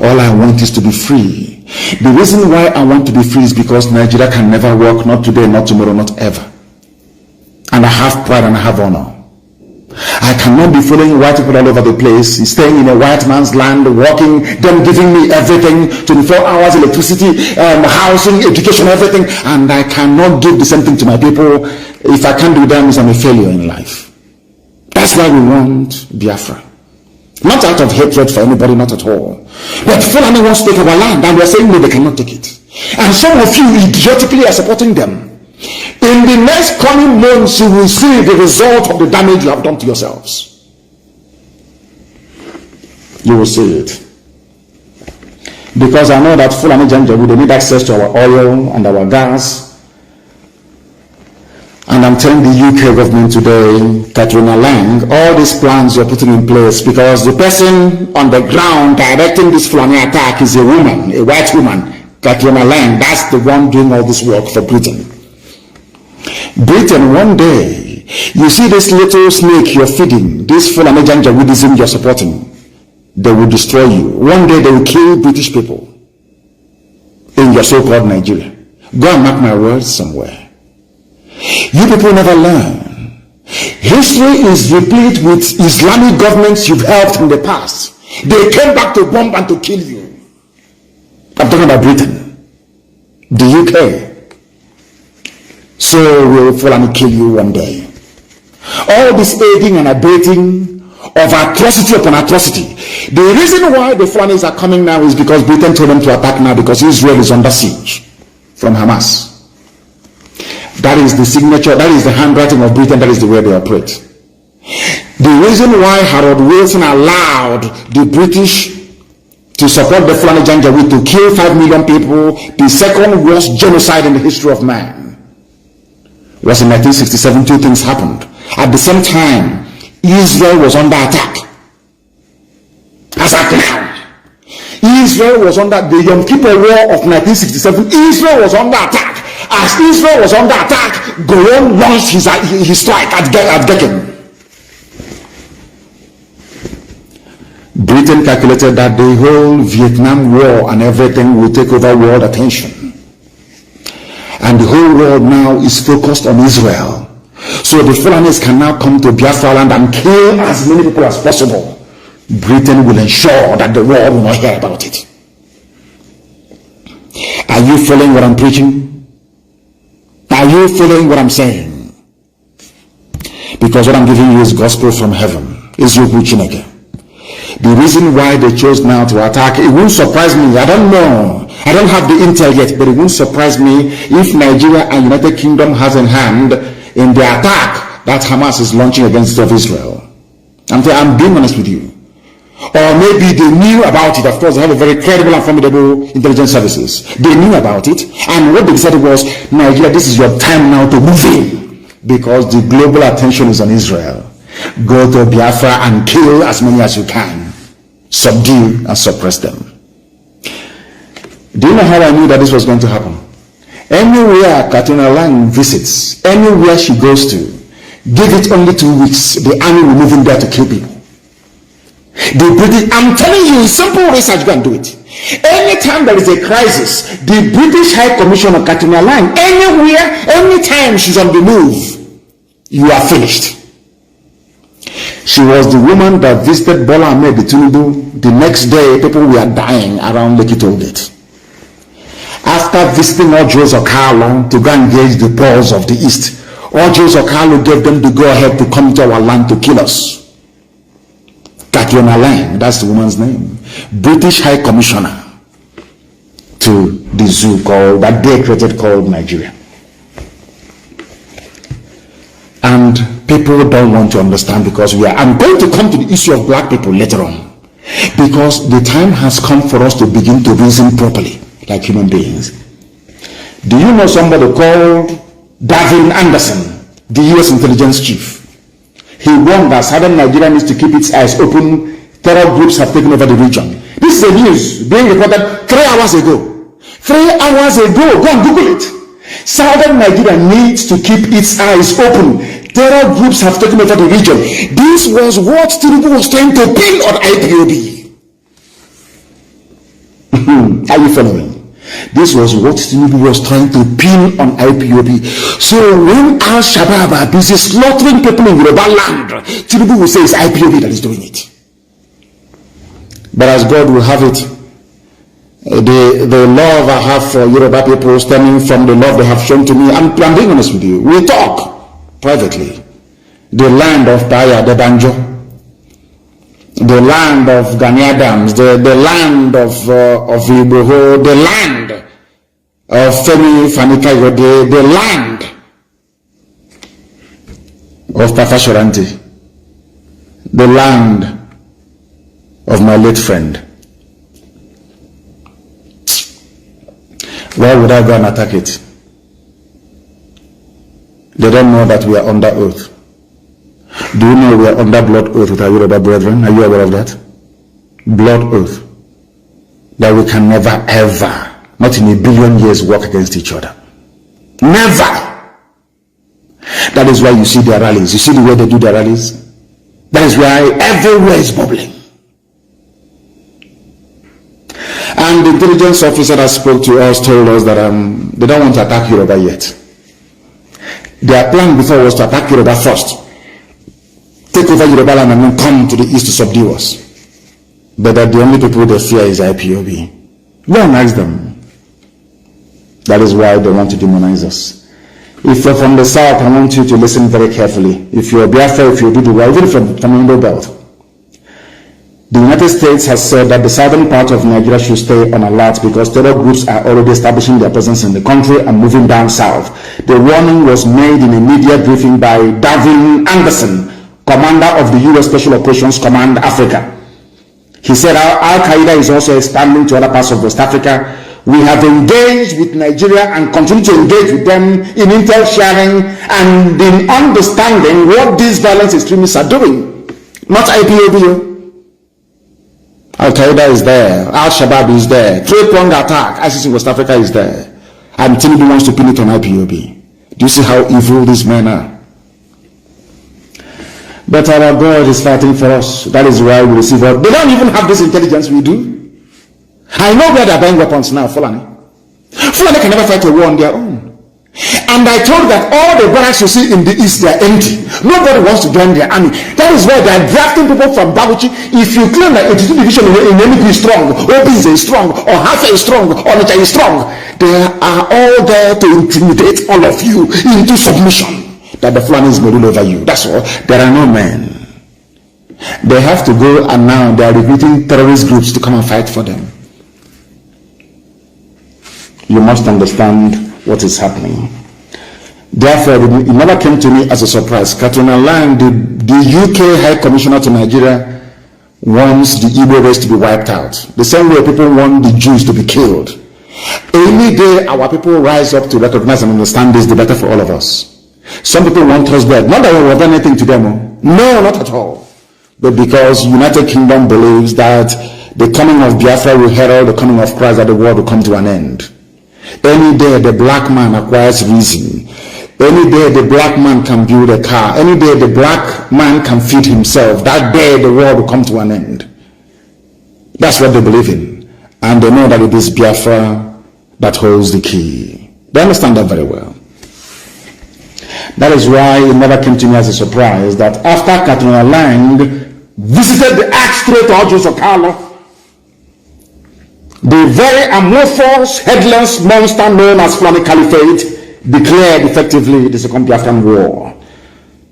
All I want is to be free. The reason why I want to be free is because Nigeria can never work, not today, not tomorrow, not ever. And I have pride and I have honor. I cannot be following white people all over the place, staying in a white man's land, working, them giving me everything, 24 hours, electricity, housing, education, everything, and I cannot give the same thing to my people. If I can't do that, means I'm a failure in life. That's why we want Biafra. Not out of hatred for anybody, not at all. But Fulani wants to take our land, and we're saying no, they cannot take it. And some of you idiotically are supporting them. In the next coming months, you will see the result of the damage you have done to yourselves. You will see it. Because I know that Fulani Janjaweed, they need access to our oil and our gas. And I'm telling the UK government today, Katrina Lang, all these plans you're putting in place, because the person on the ground directing this Fulani attack is a woman, a white woman, Katrina Lang. That's the one doing all this work for Britain. Britain, one day, you see this little snake you're feeding, this Fulani Janjaweedism you're supporting, they will destroy you. One day they will kill British people in your so-called Nigeria. Go and mark my words somewhere. You people never learn. History is replete with Islamic governments you've helped in the past. They came back to bomb and to kill you. I'm talking about Britain, the UK. So will Fulani kill you one day. All this aiding and abetting of atrocity upon atrocity. The reason why the Fulanis are coming now is because Britain told them to attack now, because Israel is under siege from Hamas. That is the signature, that is the handwriting of Britain, that is the way they operate. The reason why Harold Wilson allowed the British to support the Fulani Janjaweed to kill 5 million people, the second worst genocide in the history of man, was in 1967. Two things happened. At the same time, Israel was under attack. As at now, Israel was under the Yom Kippur War of 1967. Israel was under attack. As Israel was under attack, Goron launched his strike at Gekken. Britain calculated that the whole Vietnam War and everything will take over world attention. And the whole world now is focused on Israel. So the Fulanis can now come to Biafra land and kill as many people as possible. Britain will ensure that the world will not hear about it. Are you following what I'm preaching? Are you following what I'm saying? Because what I'm giving you is gospel from heaven. Is your preaching again? The reason why they chose now to attack, it won't surprise me. I don't know. I don't have the intel yet, but it won't surprise me if Nigeria and United Kingdom has in hand in the attack that Hamas is launching against the state of Israel. I'm being honest with you. Or maybe they knew about it. Of course, they have a very credible and formidable intelligence services. They knew about it, and what they decided was, Nigeria, this is your time now to move in, because the global attention is on Israel. Go to Biafra and kill as many as you can. Subdue and suppress them. Do you know how I knew that this was going to happen? Anywhere Katrina Lang visits, anywhere she goes to, give it only 2 weeks, the army will move in there to kill people. The British, I'm telling you, simple research, go and do it. Anytime there is a crisis, the British High Commissioner Katrina Lang, anywhere, anytime she's on the move, you are finished. She was the woman that visited Bola Ahmed Tinubu. The next day, people were dying around Lekki Tollgate. After visiting Ojos Okalo to go engage the poors of the East, Ojos Okalo gave them the go-ahead to come to our land to kill us. Katrina Lang, that's the woman's name. British High Commissioner to the zoo called, that they created, called Nigeria. And people don't want to understand, because I'm going to come to the issue of black people later on, because the time has come for us to begin to reason properly like human beings. Do you know somebody called Davin Anderson, the US intelligence chief? He warned that southern Nigeria needs to keep its eyes open. Terror groups have taken over the region. This is a news being reported 3 hours ago. 3 hours ago, go and Google it. Southern Nigeria needs to keep its eyes open. Terror groups have taken over the region. This was what Tinubu was trying to pin on IPOB. Are you following? This was what Tinubu was trying to pin on IPOB. So when Al-Shabaab are busy slaughtering people in Yoruba land, Tinubu will say it's IPOB that is doing it. But as God will have it, the love I have for Yoruba people stemming from the love they have shown to me, I'm being honest with you, we talk privately. The land of Baya de Banjo, the land of Gani Adams, the land of Iboho, the land of Femi Fanikayode, the land of Papa Shoranti, the land of my late friend. Why would I go and attack it? They don't know that we are under oath. Do you know we are under blood oath with our Yoruba brethren? Are you aware of that? Blood oath. That we can never ever, not in a billion years, work against each other. Never! That is why you see their rallies. You see the way they do their rallies? That is why everywhere is bubbling. And the intelligence officer that spoke to us told us that they don't want to attack Yoruba yet. Their plan before was to attack Yoruba first, take over Yoruba land, and then come to the east to subdue us. But that the only people they fear is IPOB. Go and ask them. That is why they want to demonize us. If you're from the south, I want you to listen very carefully. If you're Biafra, if you're Dudu, even from the Indo Belt, the United States has said that the southern part of Nigeria should stay on alert because terror groups are already establishing their presence in the country and moving down south. The warning was made in a media briefing by Davin Anderson, commander of the U.S. Special Operations Command Africa. He said Al-Qaeda is also expanding to other parts of West Africa. We have engaged with Nigeria and continue to engage with them in intel sharing and in understanding what these violent extremists are doing. Not IPOB. Al-Qaeda is there, Al-Shabaab is there, three-pronged attack, ISIS in West Africa is there, and Tinubu wants to pin it on IPOB. Do you see how evil these men are? But our God is fighting for us. That is why we receive help. They don't even have this intelligence we do. I know where they're buying weapons now, Fulani. Fulani can never fight a war on their own. And I told that all the barracks you see in the east, they are empty. Nobody wants to join their army. That is why they are drafting people from Babuchi. If you claim that 82 division in Enugu is strong, Obis is strong, or Hafa is strong, or Onitsha is strong, they are all there to intimidate all of you into submission, that the Fulanis will rule over you. That's all. There are no men. They have to go, and now they are recruiting terrorist groups to come and fight for them. You must understand what is happening. Therefore, it never came to me as a surprise. Katrina Lang, the UK High Commissioner to Nigeria, wants the Igbo race to be wiped out. The same way people want the Jews to be killed. Any day our people rise up to recognize and understand this, the better for all of us. Some people want us dead. Not that we have done anything to them. No, not at all. But because United Kingdom believes that the coming of Biafra will herald the coming of Christ, that the world will come to an end. Any day the black man acquires reason. Any day the black man can build a car. Any day the black man can feed himself. That day the world will come to an end. That's what they believe in. And they know that it is Biafra that holds the key. They understand that very well. That is why it never came to me as a surprise that after Katrina Lang visited the arch-traitor Ojo Sokalo, the very amorphous, headless monster known as Fulani Caliphate declared effectively the Second Biafran War.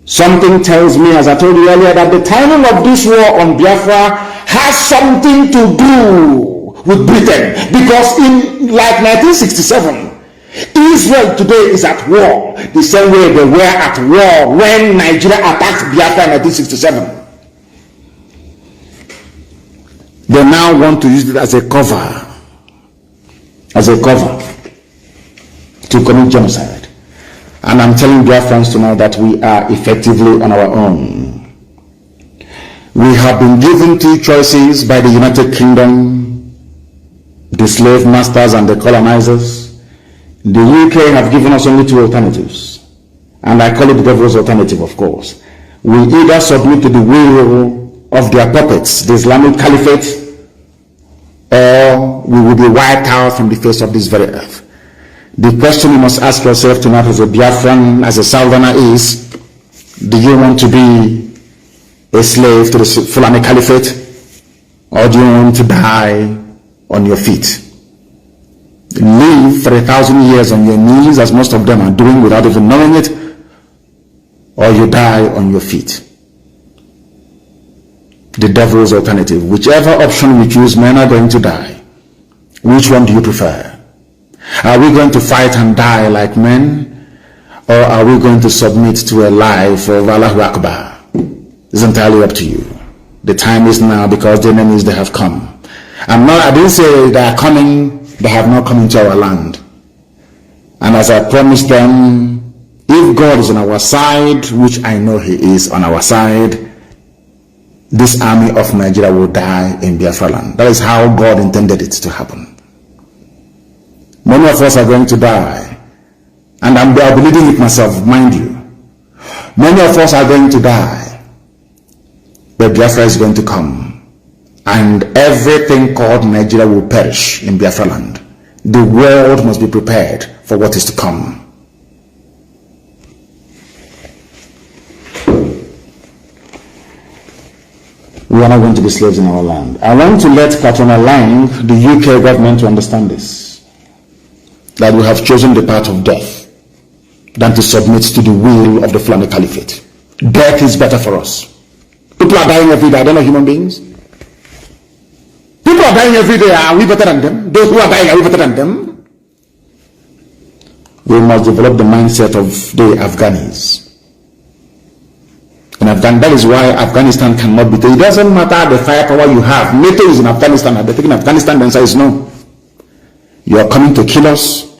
Something tells me, as I told you earlier, that the timing of this war on Biafra has something to do with Britain. Because in like 1967, Israel today is at war the same way they were at war when Nigeria attacked Biafra in 1967. They now want to use it as a cover to commit genocide. And I'm telling Biafrans tonight that we are effectively on our own. We have been given two choices by the United Kingdom, the slave masters and the colonizers. The UK have given us only two alternatives. And I call it the devil's alternative, of course. We either submit to the will of their puppets, the Islamic Caliphate, or we will be wiped out from the face of this very earth. The question you must ask yourself tonight as a Biafran, as a Southerner is, do you want to be a slave to the Fulani Caliphate, or do you want to die on your feet? Live for 1,000 years on your knees, as most of them are doing without even knowing it, or you die on your feet. The devil's alternative. Whichever option we choose, men are going to die. Which one do you prefer? Are we going to fight and die like men, or are we going to submit to a life of Allahu Akbar? It's entirely up to you. The time is now, because the enemies, they have come. I didn't say they are coming, they have not come into our land. And as I promised them, if God is on our side, which I know He is on our side, this army of Nigeria will die in Biafra land. That is how God intended it to happen. Many of us are going to die. And I'm believing it myself, mind you. Many of us are going to die. But Biafra is going to come. And everything called Nigeria will perish in Biafra land. The world must be prepared for what is to come. We are not going to be slaves in our land. I want to let Katrina Lang, the UK government, to understand this. That we have chosen the path of death than to submit to the will of the Fulani Caliphate. Death is better for us. People are dying every day. Are they not human beings? People are dying every day. Are we better than them? Those who are dying, are we better than them? We must develop the mindset of the Afghanis. That is why Afghanistan cannot be taken. It doesn't matter the firepower you have. NATO is in Afghanistan. Are they taking Afghanistan? The answer is no. You are coming to kill us,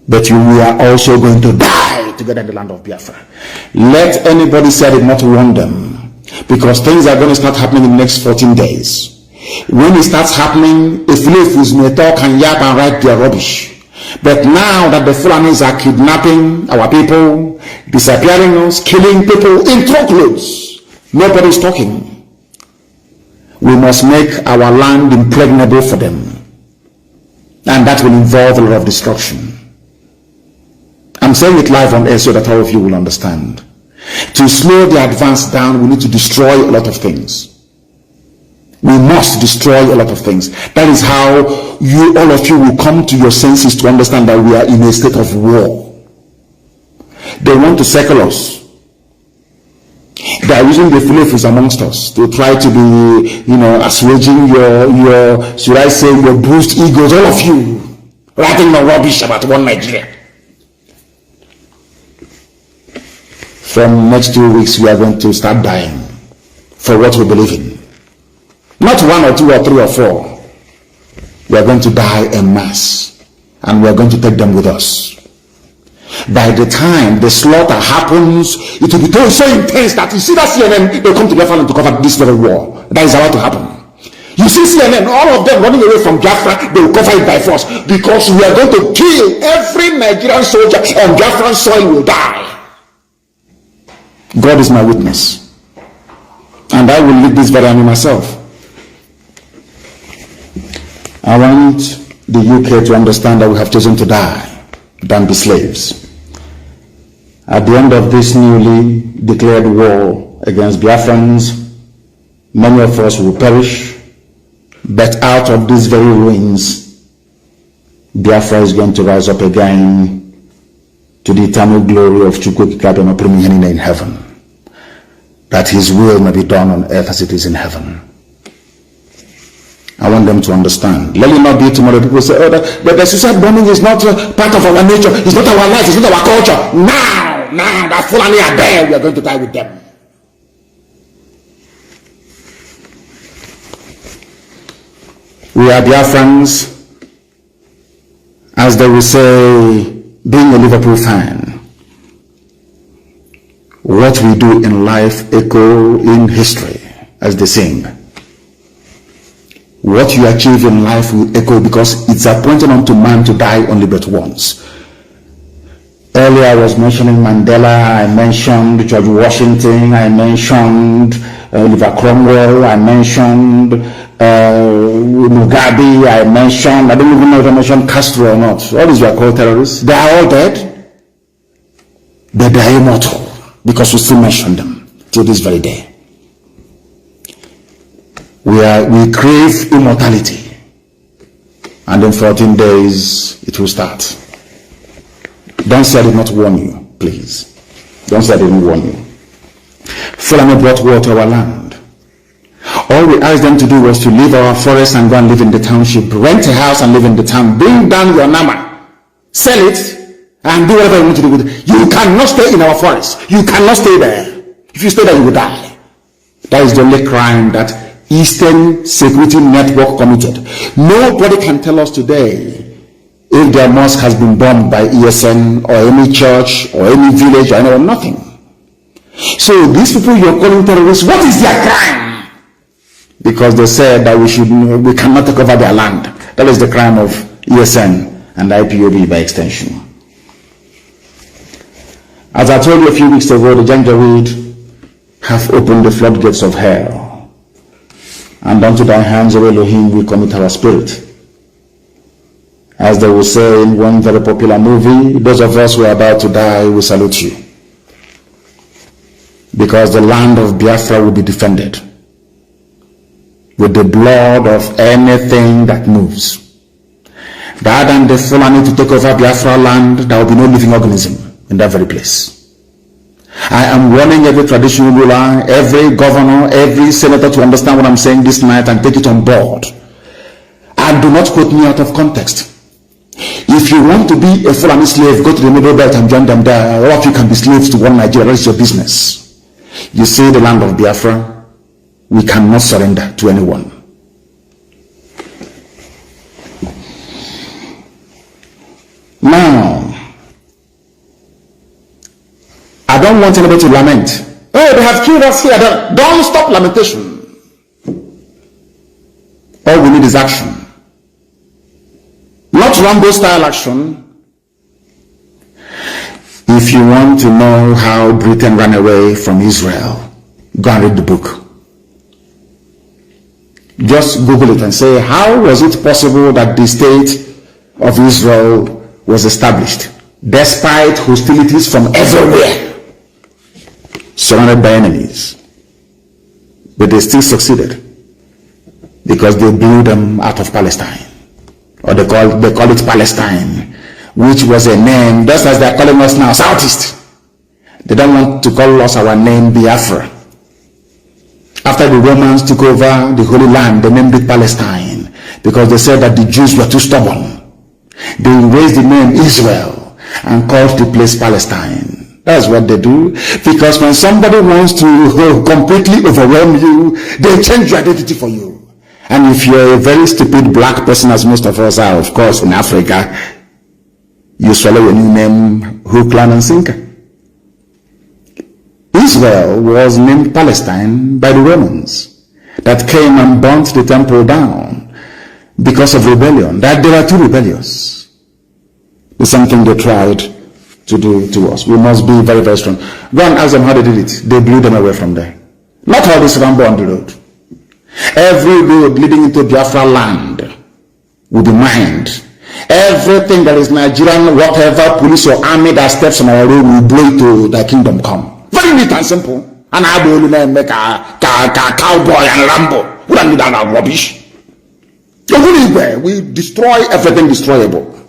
but we are also going to die together in the land of Biafra. Let anybody say it not warn them, because things are going to start happening in the next 14 days. When it starts happening, if Fulani may talk and yap and write their rubbish. But now that the Fulanis are kidnapping our people, disappearing us, killing people in truckloads, nobody is talking. We must make our land impregnable for them. And that will involve a lot of destruction. I'm saying it live on air so that all of you will understand. To slow the advance down, we need to destroy a lot of things. We must destroy a lot of things. That is how all of you will come to your senses to understand that we are in a state of war. They want to circle us. They are using the flavors amongst us to try to be, assuaging your, should I say, your bruised egos, all of you, writing no rubbish about one Nigeria. From next 2 weeks, we are going to start dying for what we believe in. Not 1 or 2 or 3 or 4. We are going to die en masse, and we are going to take them with us. By the time the slaughter happens, it will be so intense that you see that CNN, they'll come to Biafra to cover this very war. That is about to happen. You see CNN, all of them running away from Biafra, they will cover it by force, because we are going to kill every Nigerian soldier on Biafran soil will die. God is my witness, and I will lead this very army myself. I want the UK to understand that we have chosen to die than be slaves. At the end of this newly declared war against Biafrans, many of us will perish, but out of these very ruins, Biafra is going to rise up again to the eternal glory of Chukwu in heaven, that his will may be done on earth as it is in heaven. I want them to understand. Let it not be tomorrow people say, the suicide bombing is not part of our nature, it's not our life, it's not our culture. Now that Fulani are there, we are going to die with them. We are Biafrans, as they will say, being a Liverpool fan. What we do in life echo in history, as they sing. What you achieve in life will echo, because it's appointed unto man to die only but once. Earlier I was mentioning Mandela, I mentioned George Washington, I mentioned Oliver Cromwell, I mentioned Mugabe, I don't even know if I mentioned Castro or not. All these were called terrorists. They are all dead, but they are immortal, because we still mention them till this very day. We crave immortality, and in 14 days it will start. Don't say I did not warn you, please. Don't say I didn't warn you. Fulani brought war to our land. All we asked them to do was to leave our forest and go and live in the township. Rent a house and live in the town. Bring down your nama. Sell it and do whatever you want to do with it. You cannot stay in our forest. You cannot stay there. If you stay there, you will die. That is the only crime that Eastern Security Network committed. Nobody can tell us today if their mosque has been bombed by ESN or any church or any village or anyone, nothing. So these people you're calling terrorists, what is their crime? Because they said that we cannot take over their land. That is the crime of ESN and IPOB by extension. As I told you a few weeks ago, the Janjaweed have opened the floodgates of hell. And unto thy hands, O Elohim, we commit our spirit. As they will say in one very popular movie, those of us who are about to die, we salute you. Because the land of Biafra will be defended with the blood of anything that moves. Rather than the Fulani to take over Biafra land, there will be no living organism in that very place. I am warning every traditional ruler, every governor, every senator to understand what I'm saying this night and take it on board. And do not quote me out of context. If you want to be a Fulani slave, go to the Middle Belt and join them there. All of you can be slaves to one Nigeria. That is your business. You see, the land of Biafra, we cannot surrender to anyone. Now, I don't want anybody to lament. Oh, they have killed us here. Don't stop lamentation. All we need is action. Not Rambo style action. If you want to know how Britain ran away from Israel, go and read the book. Just Google it and say, how was it possible that the state of Israel was established? despite hostilities from everywhere, surrounded by enemies. But they still succeeded because they blew them out of Palestine. Or they call it Palestine, which was a name, just as they're calling us now, Southeast. They don't want to call us our name Biafra. After the Romans took over the Holy Land, they named it Palestine because they said that the Jews were too stubborn. They raised the name Israel and called the place Palestine. That's what they do. Because when somebody wants to completely overwhelm you, they change your identity for you. And if you're a very stupid black person, as most of us are, of course, in Africa, you swallow your new name, hook, line, and sinker. Israel was named Palestine by the Romans that came and burnt the temple down because of rebellion. That they were too rebellious. The same thing they tried to do to us. We must be very, very strong. Go and ask them how they did it. They blew them away from there. Not all this Rambo on the road. Every road leading into Biafra land will be mined. Everything that is Nigerian, whatever police or army that steps on our road will blow to the kingdom come. Very neat and simple. And I will make a cowboy and Rambo. We don't need that rubbish. We destroy everything destroyable.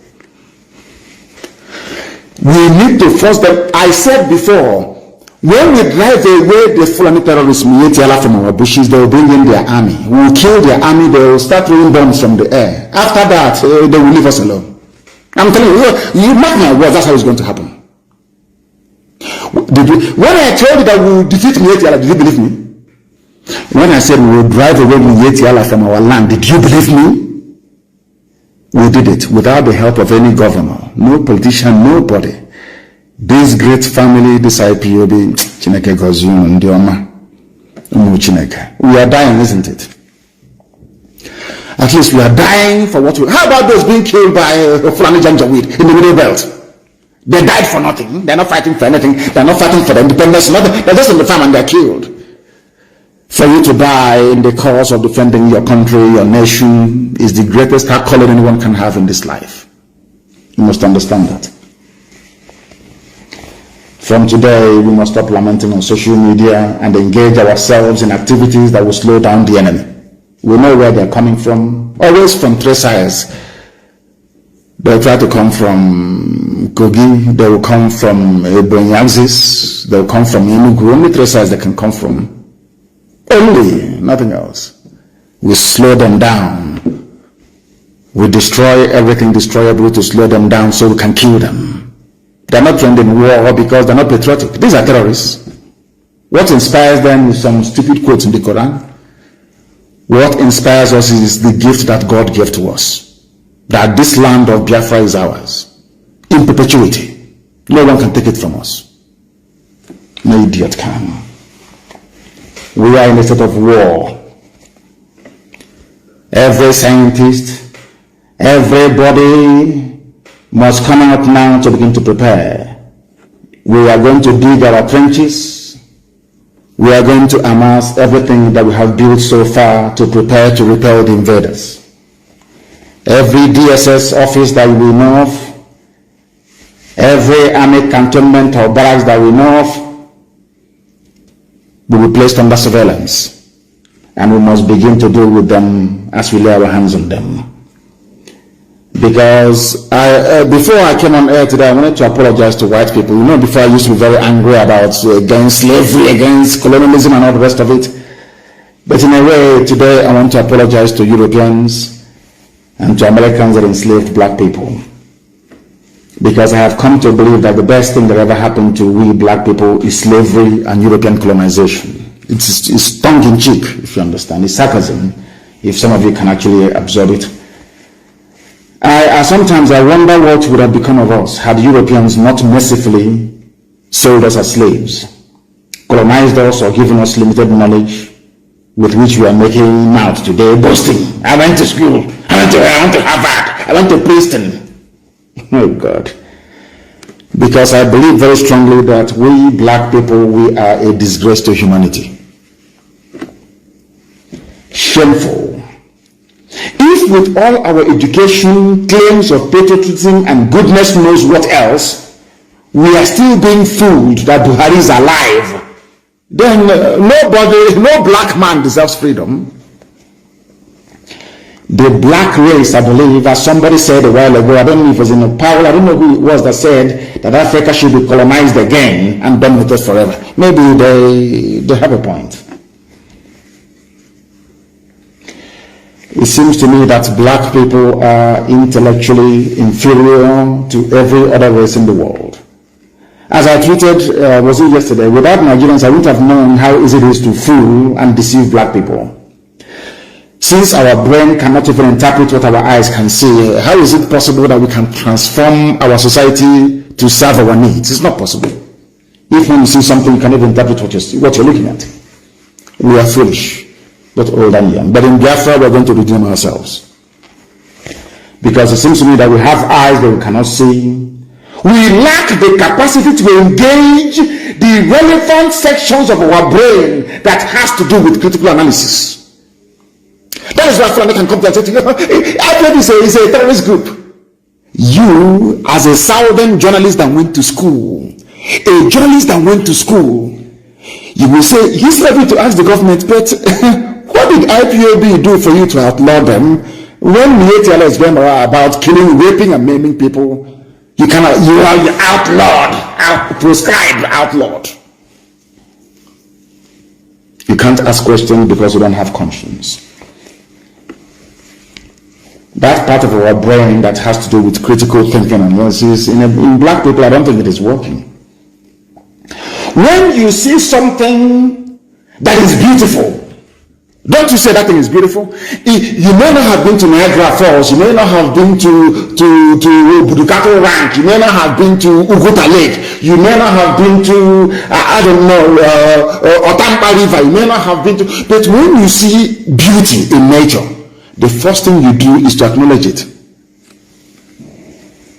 We need to force them. I said before, when we drive away the Fulani terrorists from our bushes, they will bring in their army. We will kill their army, they will start throwing bombs from the air. After that, they will leave us alone. I'm telling you, you mark my words, that's how it's going to happen. When I told you that we will defeat Mietiala, did you believe me? When I said we will drive away Mietiala from our land, did you believe me? We did it without the help of any governor, no politician, nobody. This great family, this IPOB, Chineke Gozun, Ndioma, Chineke. We are dying, isn't it? At least we are dying for what we... How about those being killed by Fulani Janjaweed in the Middle Belt? They died for nothing. They're not fighting for anything. They're not fighting for the independence. Nothing. They're just in the farm and they're killed. For you to die in the cause of defending your country, your nation, is the greatest accolade anyone can have in this life. You must understand that. From today, we must stop lamenting on social media and engage ourselves in activities that will slow down the enemy. We know where they're coming from, always from three sides. They'll try to come from Kogi, they will come from Ebonyi, they'll come from Enugu. Only three sides they can come from. Only, nothing else. We slow them down. We destroy everything destroyable to slow them down so we can kill them. They're not trained in war because they're not patriotic. These are terrorists. What inspires them is some stupid quotes in the Quran. What inspires us is the gift that God gave to us. That this land of Biafra is ours. In perpetuity. No one can take it from us. No idiot can. We are in a state of war. Every scientist, everybody must come out now to begin to prepare. We are going to dig our trenches. We are going to amass everything that we have built so far to prepare to repel the invaders. Every DSS office that we know of, every army cantonment or barracks that we know of, will be placed under surveillance. And we must begin to deal with them as we lay our hands on them. Because before I came on air today, I wanted to apologize to white people. You know, before I used to be very angry about against slavery, against colonialism and all the rest of it. But in a way, today I want to apologize to Europeans and to Americans that enslaved black people. Because I have come to believe that the best thing that ever happened to we black people is slavery and European colonization. It's tongue-in-cheek, if you understand. It's sarcasm, if some of you can actually absorb it. Sometimes I wonder what would have become of us had Europeans not mercifully sold us as slaves, colonized us, or given us limited knowledge with which we are making out today, boasting. I went to school, I went to Harvard, I went to Princeton. Oh God. Because I believe very strongly that we black people, we are a disgrace to humanity. Shameful. If if with all our education, claims of patriotism, and goodness knows what else, we are still being fooled that Buhari is alive, then no black man deserves freedom. The black race, I believe, as somebody said a while ago, I don't know if it was in a power, I don't know who it was that said that Africa should be colonized again and dominated forever. Maybe they have a point. It seems to me that black people are intellectually inferior to every other race in the world. As I tweeted, was it yesterday, without Nigerians, I wouldn't have known how easy it is to fool and deceive black people. Since our brain cannot even interpret what our eyes can see, how is it possible that we can transform our society to serve our needs? It's not possible. If when you see something, you can even interpret what you're looking at. We are foolish, but old and young. But in Biafra, we're going to redeem ourselves. Because it seems to me that we have eyes that we cannot see. We lack the capacity to engage the relevant sections of our brain that has to do with critical analysis. That is why Fulani can come to and say to you, IPOB is a terrorist group. You, as a southern journalist that went to school, a journalist that went to school, you will say, he's ready to ask the government, but what did IPOB do for you to outlaw them? When Mietiala is going about killing, raping, and maiming people, you are outlawed, proscribed, outlawed. You can't ask questions because you don't have conscience. That part of our brain that has to do with critical thinking and analysis, in black people, I don't think it is working. When you see something that is beautiful, don't you say that thing is beautiful? You may not have been to Niagara Falls, you may not have been to Budukato Ranch, you may not have been to Uguta Lake, you may not have been to, Otampa River, you may not have been to, but when you see beauty in nature, the first thing you do is to acknowledge it.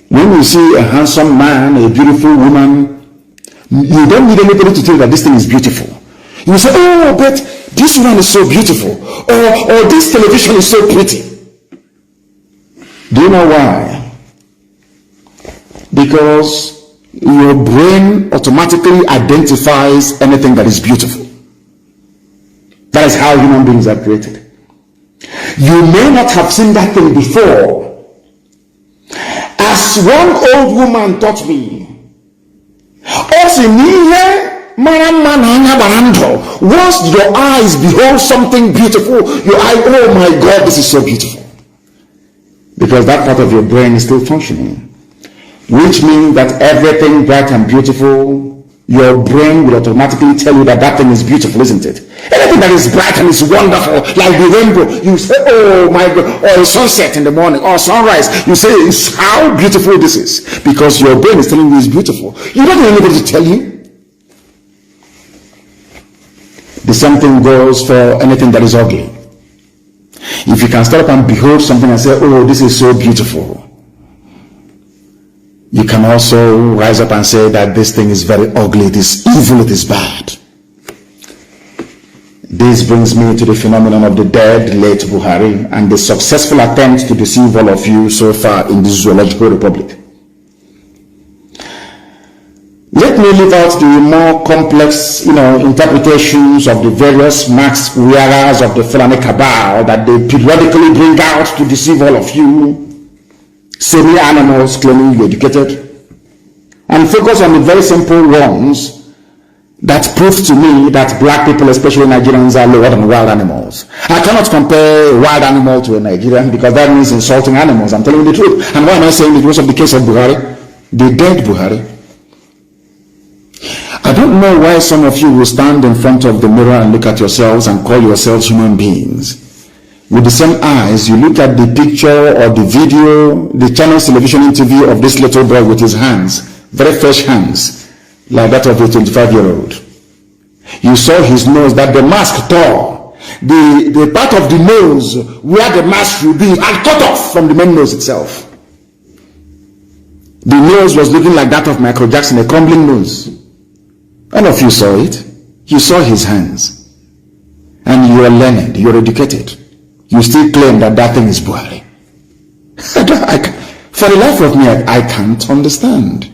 When you see a handsome man, a beautiful woman, you don't need anybody to tell you that this thing is beautiful. You say, oh, but this one is so beautiful, or this television is so pretty. Do you know why? Because your brain automatically identifies anything that is beautiful. That is how human beings are created. You may not have seen that thing before. As one old woman taught me, once your eyes behold something beautiful, your eye, oh my God, this is so beautiful. Because that part of your brain is still functioning. Which means that everything bright and beautiful, your brain will automatically tell you that that thing is beautiful, isn't it? Anything that is bright and is wonderful, like the rainbow, you say, oh my God, or a sunset in the morning, or sunrise, you say, how beautiful this is. Because your brain is telling you it's beautiful. You don't need anybody to tell you. The same thing goes for anything that is ugly. If you can stand up and behold something and say, oh, this is so beautiful, you can also rise up and say that this thing is very ugly, it is evil, it is bad. This brings me to the phenomenon of the dead, late Buhari, and the successful attempt to deceive all of you so far in this zoological republic. Let me leave out the more complex, interpretations of the various mask wearers of the Fulani cabal that they periodically bring out to deceive all of you, semi-animals claiming you're educated, and focus on the very simple ones that prove to me that black people, especially Nigerians, are lower than wild animals. I cannot compare a wild animal to a Nigerian because that means insulting animals. I'm telling you the truth. And why am I saying it? Because of the case of Buhari, the dead Buhari. I don't know why some of you will stand in front of the mirror and look at yourselves and call yourselves human beings. With the same eyes, you look at the picture or the video, the channel's television interview of this little boy with his hands, very fresh hands, like that of a 25-year-old. You saw his nose that the mask tore. The part of the nose where the mask should be had cut off from the main nose itself. The nose was looking like that of Michael Jackson, a crumbling nose. None of you saw it. You saw his hands. And you are learned, you are educated. you still claim that that thing is Buhari. For the life of me, I can't understand.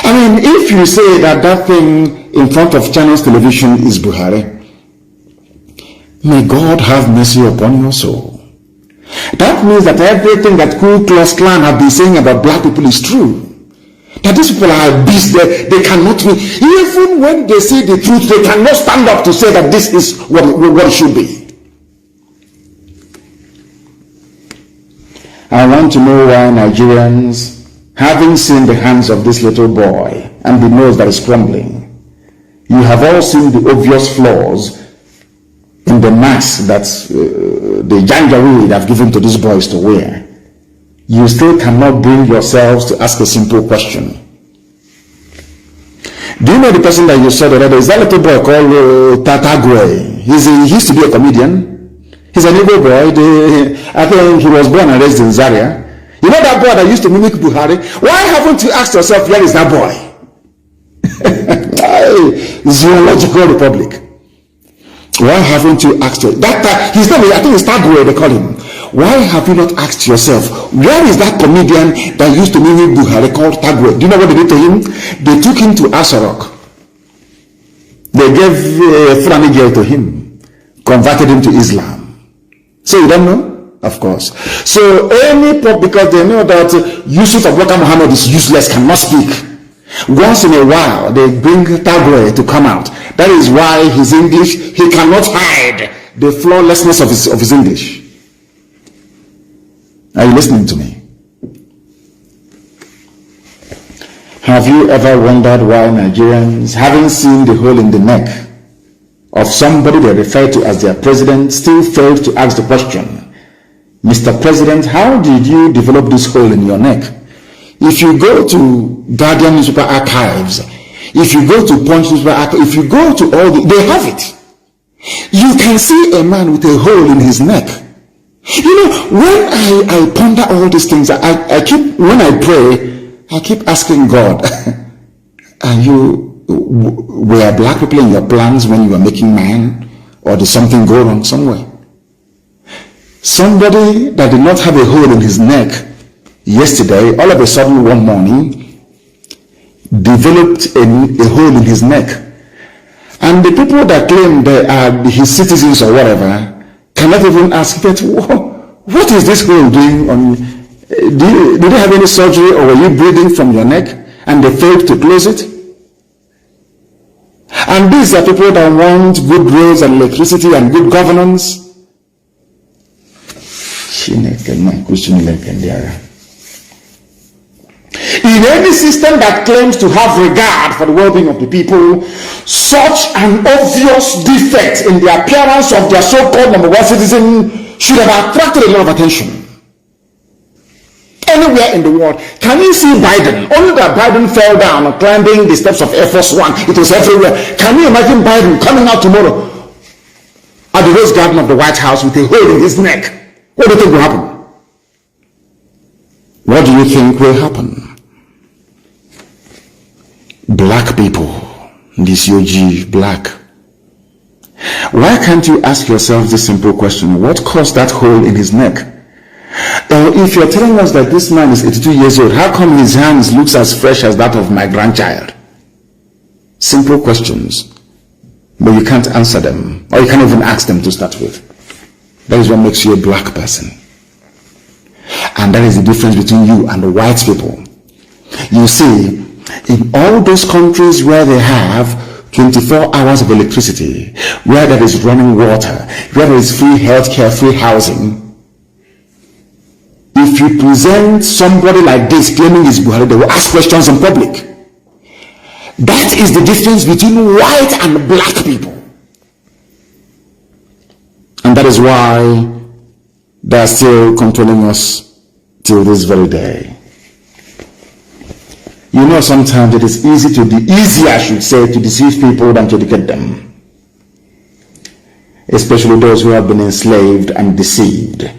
I mean, if you say that that thing in front of Channels Television is Buhari, may God have mercy upon your soul. That means that everything that Ku Klux Klan have been saying about black people is true. That these people are beasts, they cannot win. Even when they say the truth, they cannot stand up to say that this is what it should be. I want to know why Nigerians, having seen the hands of this little boy and the nose that is crumbling, you have all seen the obvious flaws in the mask that the Janjaweed have given to these boys to wear. You still cannot bring yourselves to ask a simple question. Do you know the person that you saw the other day? Is that little boy called Tatagwe? He used to be a comedian. He's an Igbo boy. I think he was born and raised in Zaria. You know that boy that used to mimic Buhari? Why haven't you asked yourself, where is that boy? Zoological Republic. Why haven't you asked yourself? His name is, I think it's Tagwe, they call him. Why have you not asked yourself, where is that comedian that used to mimic Buhari called Tagwe? Do you know what they did to him? They took him to Asarok. They gave a Fulani girl to him, converted him to Islam. So you don't know? Of course. So because they know that Yusuf Abubakar Muhammad is useless, cannot speak. Once in a while, they bring Tagwe to come out. That is why his English, he cannot hide the flawlessness of his English. Are you listening to me? Have you ever wondered why Nigerians, having seen the hole in the neck of somebody they refer to as their president, still failed to ask the question, Mr. President, how did you develop this hole in your neck? If you go to Guardian newspaper archives, if you go to Punch newspaper archives, if you go to they have it. You can see a man with a hole in his neck. You know, when I ponder all these things, when I pray, I keep asking God, were black people in your plans when you were making mine? Or did something go wrong somewhere? Somebody that did not have a hole in his neck yesterday, all of a sudden one morning, developed a hole in his neck. And the people that claim they are his citizens or whatever cannot even ask, but what is this hole doing on? Did you have any surgery, or were you bleeding from your neck and they failed to close it? And these are people that want good roads and electricity and good governance. In any system that claims to have regard for the well-being of the people, such an obvious defect in the appearance of their so-called number one citizen should have attracted a lot of attention. Anywhere in the world, can you see Biden? Only that Biden fell down climbing the steps of Air Force One. It was everywhere. Can you imagine Biden coming out tomorrow at the Rose Garden of the White House with a hole in his neck? What do you think will happen? What do you think will happen? Black people, this UG, black. Why can't you ask yourself this simple question? What caused that hole in his neck? If you're telling us that this man is 82 years old, how come his hands looks as fresh as that of my grandchild? Simple questions, but you can't answer them, or you can't even ask them to start with. That is what makes you a black person. And that is the difference between you and the white people. You see, in all those countries where they have 24 hours of electricity, where there is running water, where there is free healthcare, free housing, if you present somebody like this claiming he's Buhari, they will ask questions in public. That is the difference between white and black people. And that is why they are still controlling us till this very day. You know, sometimes it is easier, I should say, to deceive people than to educate them. Especially those who have been enslaved and deceived.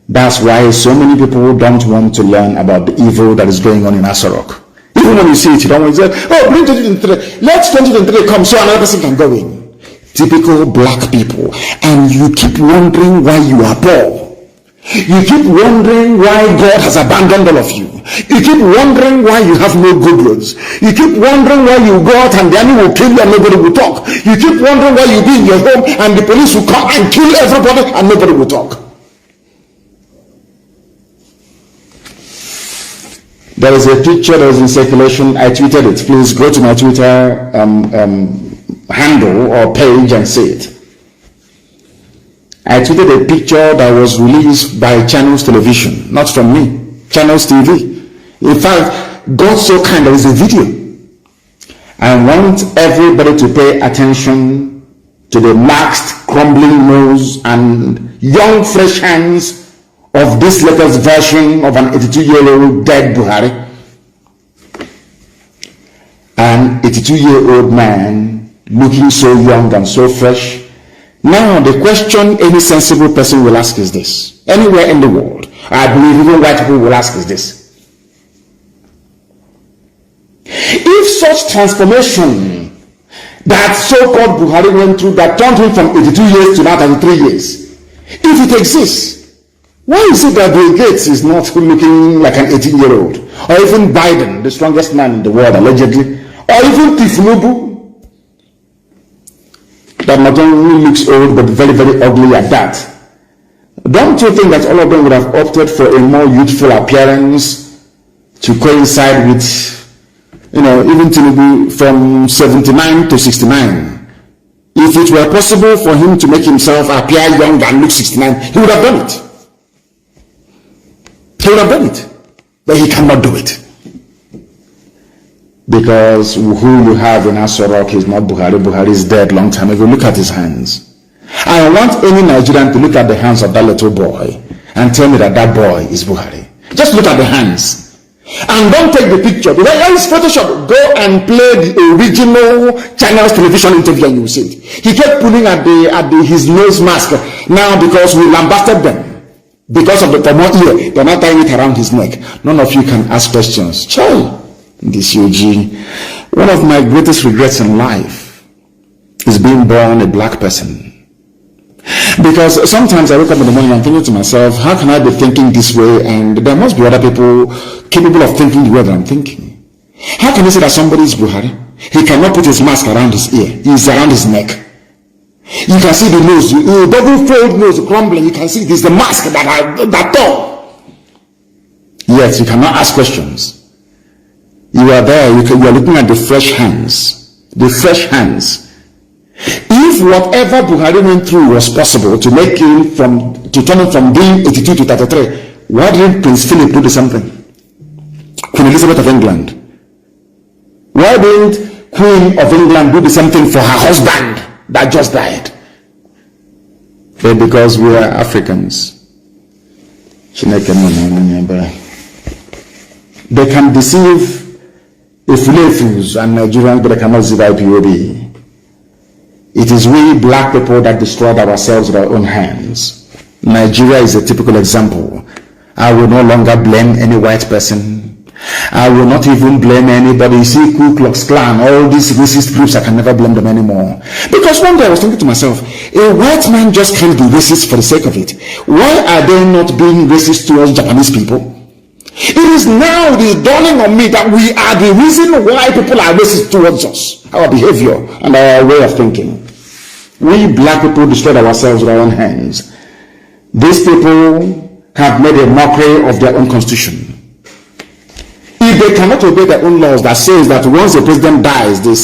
That's why so many people don't want to learn about the evil that is going on in Asarok. Even when you see it, you don't want to say, oh, bring 2023. Let 2023 come so another person can go in. Typical black people. And you keep wondering why you are poor. You keep wondering why God has abandoned all of you. You keep wondering why you have no good roads. You keep wondering why you go out and the enemy will kill you and nobody will talk. You keep wondering why you be in your home and the police will come and kill everybody and nobody will talk. There is a picture that is in circulation. I tweeted it. Please go to my Twitter handle or page and see it. I tweeted a picture that was released by Channels Television, not from me, Channels TV. In fact, God so kind, there is a video. I want everybody to pay attention to the maxed, crumbling nose and young, fresh hands of this latest version of an 82-year-old dead Buhari. An 82-year-old man looking so young and so fresh. Now, the question any sensible person will ask is this. Anywhere in the world, I believe even white people will ask is this. If such transformation that so-called Buhari went through that turned him from 82 years to now 33 years, if it exists, why is it that Bill Gates is not looking like an 18-year-old? Or even Biden, the strongest man in the world allegedly, or even Tinubu, that not only looks old but very, very ugly at that. Don't you think that all of them would have opted for a more youthful appearance to coincide with, even Tinubu from 79 to 69? If it were possible for him to make himself appear young and look 69, he would have done it. He would have done it. But he cannot do it. Because who you have in Asorok is not Buhari. Buhari is dead long time ago. Look at his hands. I want any Nigerian to look at the hands of that little boy and tell me that that boy is Buhari. Just look at the hands. And don't take the picture. Because that is Photoshop. Go and play the original Channels Television interview and you will see it. He kept pulling at his nose mask. Now because we lambasted them. Because of the pomo ear, they're not tying it around his neck. None of you can ask questions. Child. This UG, one of my greatest regrets in life is being born a black person. Because sometimes I wake up in the morning and I'm thinking to myself, how can I be thinking this way and there must be other people capable of thinking the way that I'm thinking? How can you say that somebody is Buhari? He cannot put his mask around his ear. It's around his neck. You can see the nose, the double fold nose crumbling. You can see it is the mask that tore. Yet you cannot ask questions. You are there, you are looking at the fresh hands. The fresh hands. If whatever Buhari went through was possible to make him to turn him from being 82 to 33, why didn't Prince Philip do the same thing? Queen Elizabeth of England. Why didn't Queen of England do the same thing for her husband that just died? But because we are Africans. They can deceive Ifulefus and Nigerians, but they cannot deceive IPOB. It is we black people that destroyed ourselves with our own hands. Nigeria is a typical example. I will no longer blame any white person. I will not even blame anybody. You see, Ku Klux Klan, all these racist groups, I can never blame them anymore. Because one day I was thinking to myself, a white man just can't be racist for the sake of it. Why are they not being racist towards Japanese people? It is now dawning on me that we are the reason why people are racist towards us. Our behavior and our way of thinking. We black people destroyed ourselves with our own hands. These people have made a mockery of their own constitution. If they cannot obey their own laws that says that once the president dies, the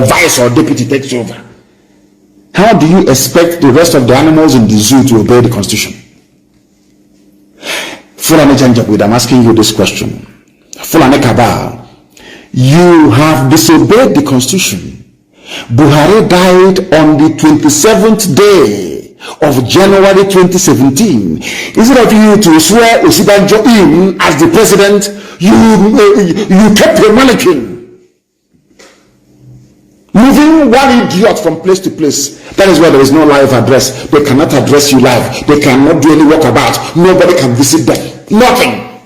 vice or deputy takes over, how do you expect the rest of the animals in the zoo to obey the constitution? Fulani Janjaweed, I'm asking you this question. Fulani Kabal, you have disobeyed the constitution. Buhari died on the 27th day of January 2017. Instead of you to swear Osibanjo in as the president, you kept a mannequin. Moving one idiot from place to place. That is why there is no live address. They cannot address you live. They cannot do any walkabout. Nobody can visit them. Nothing.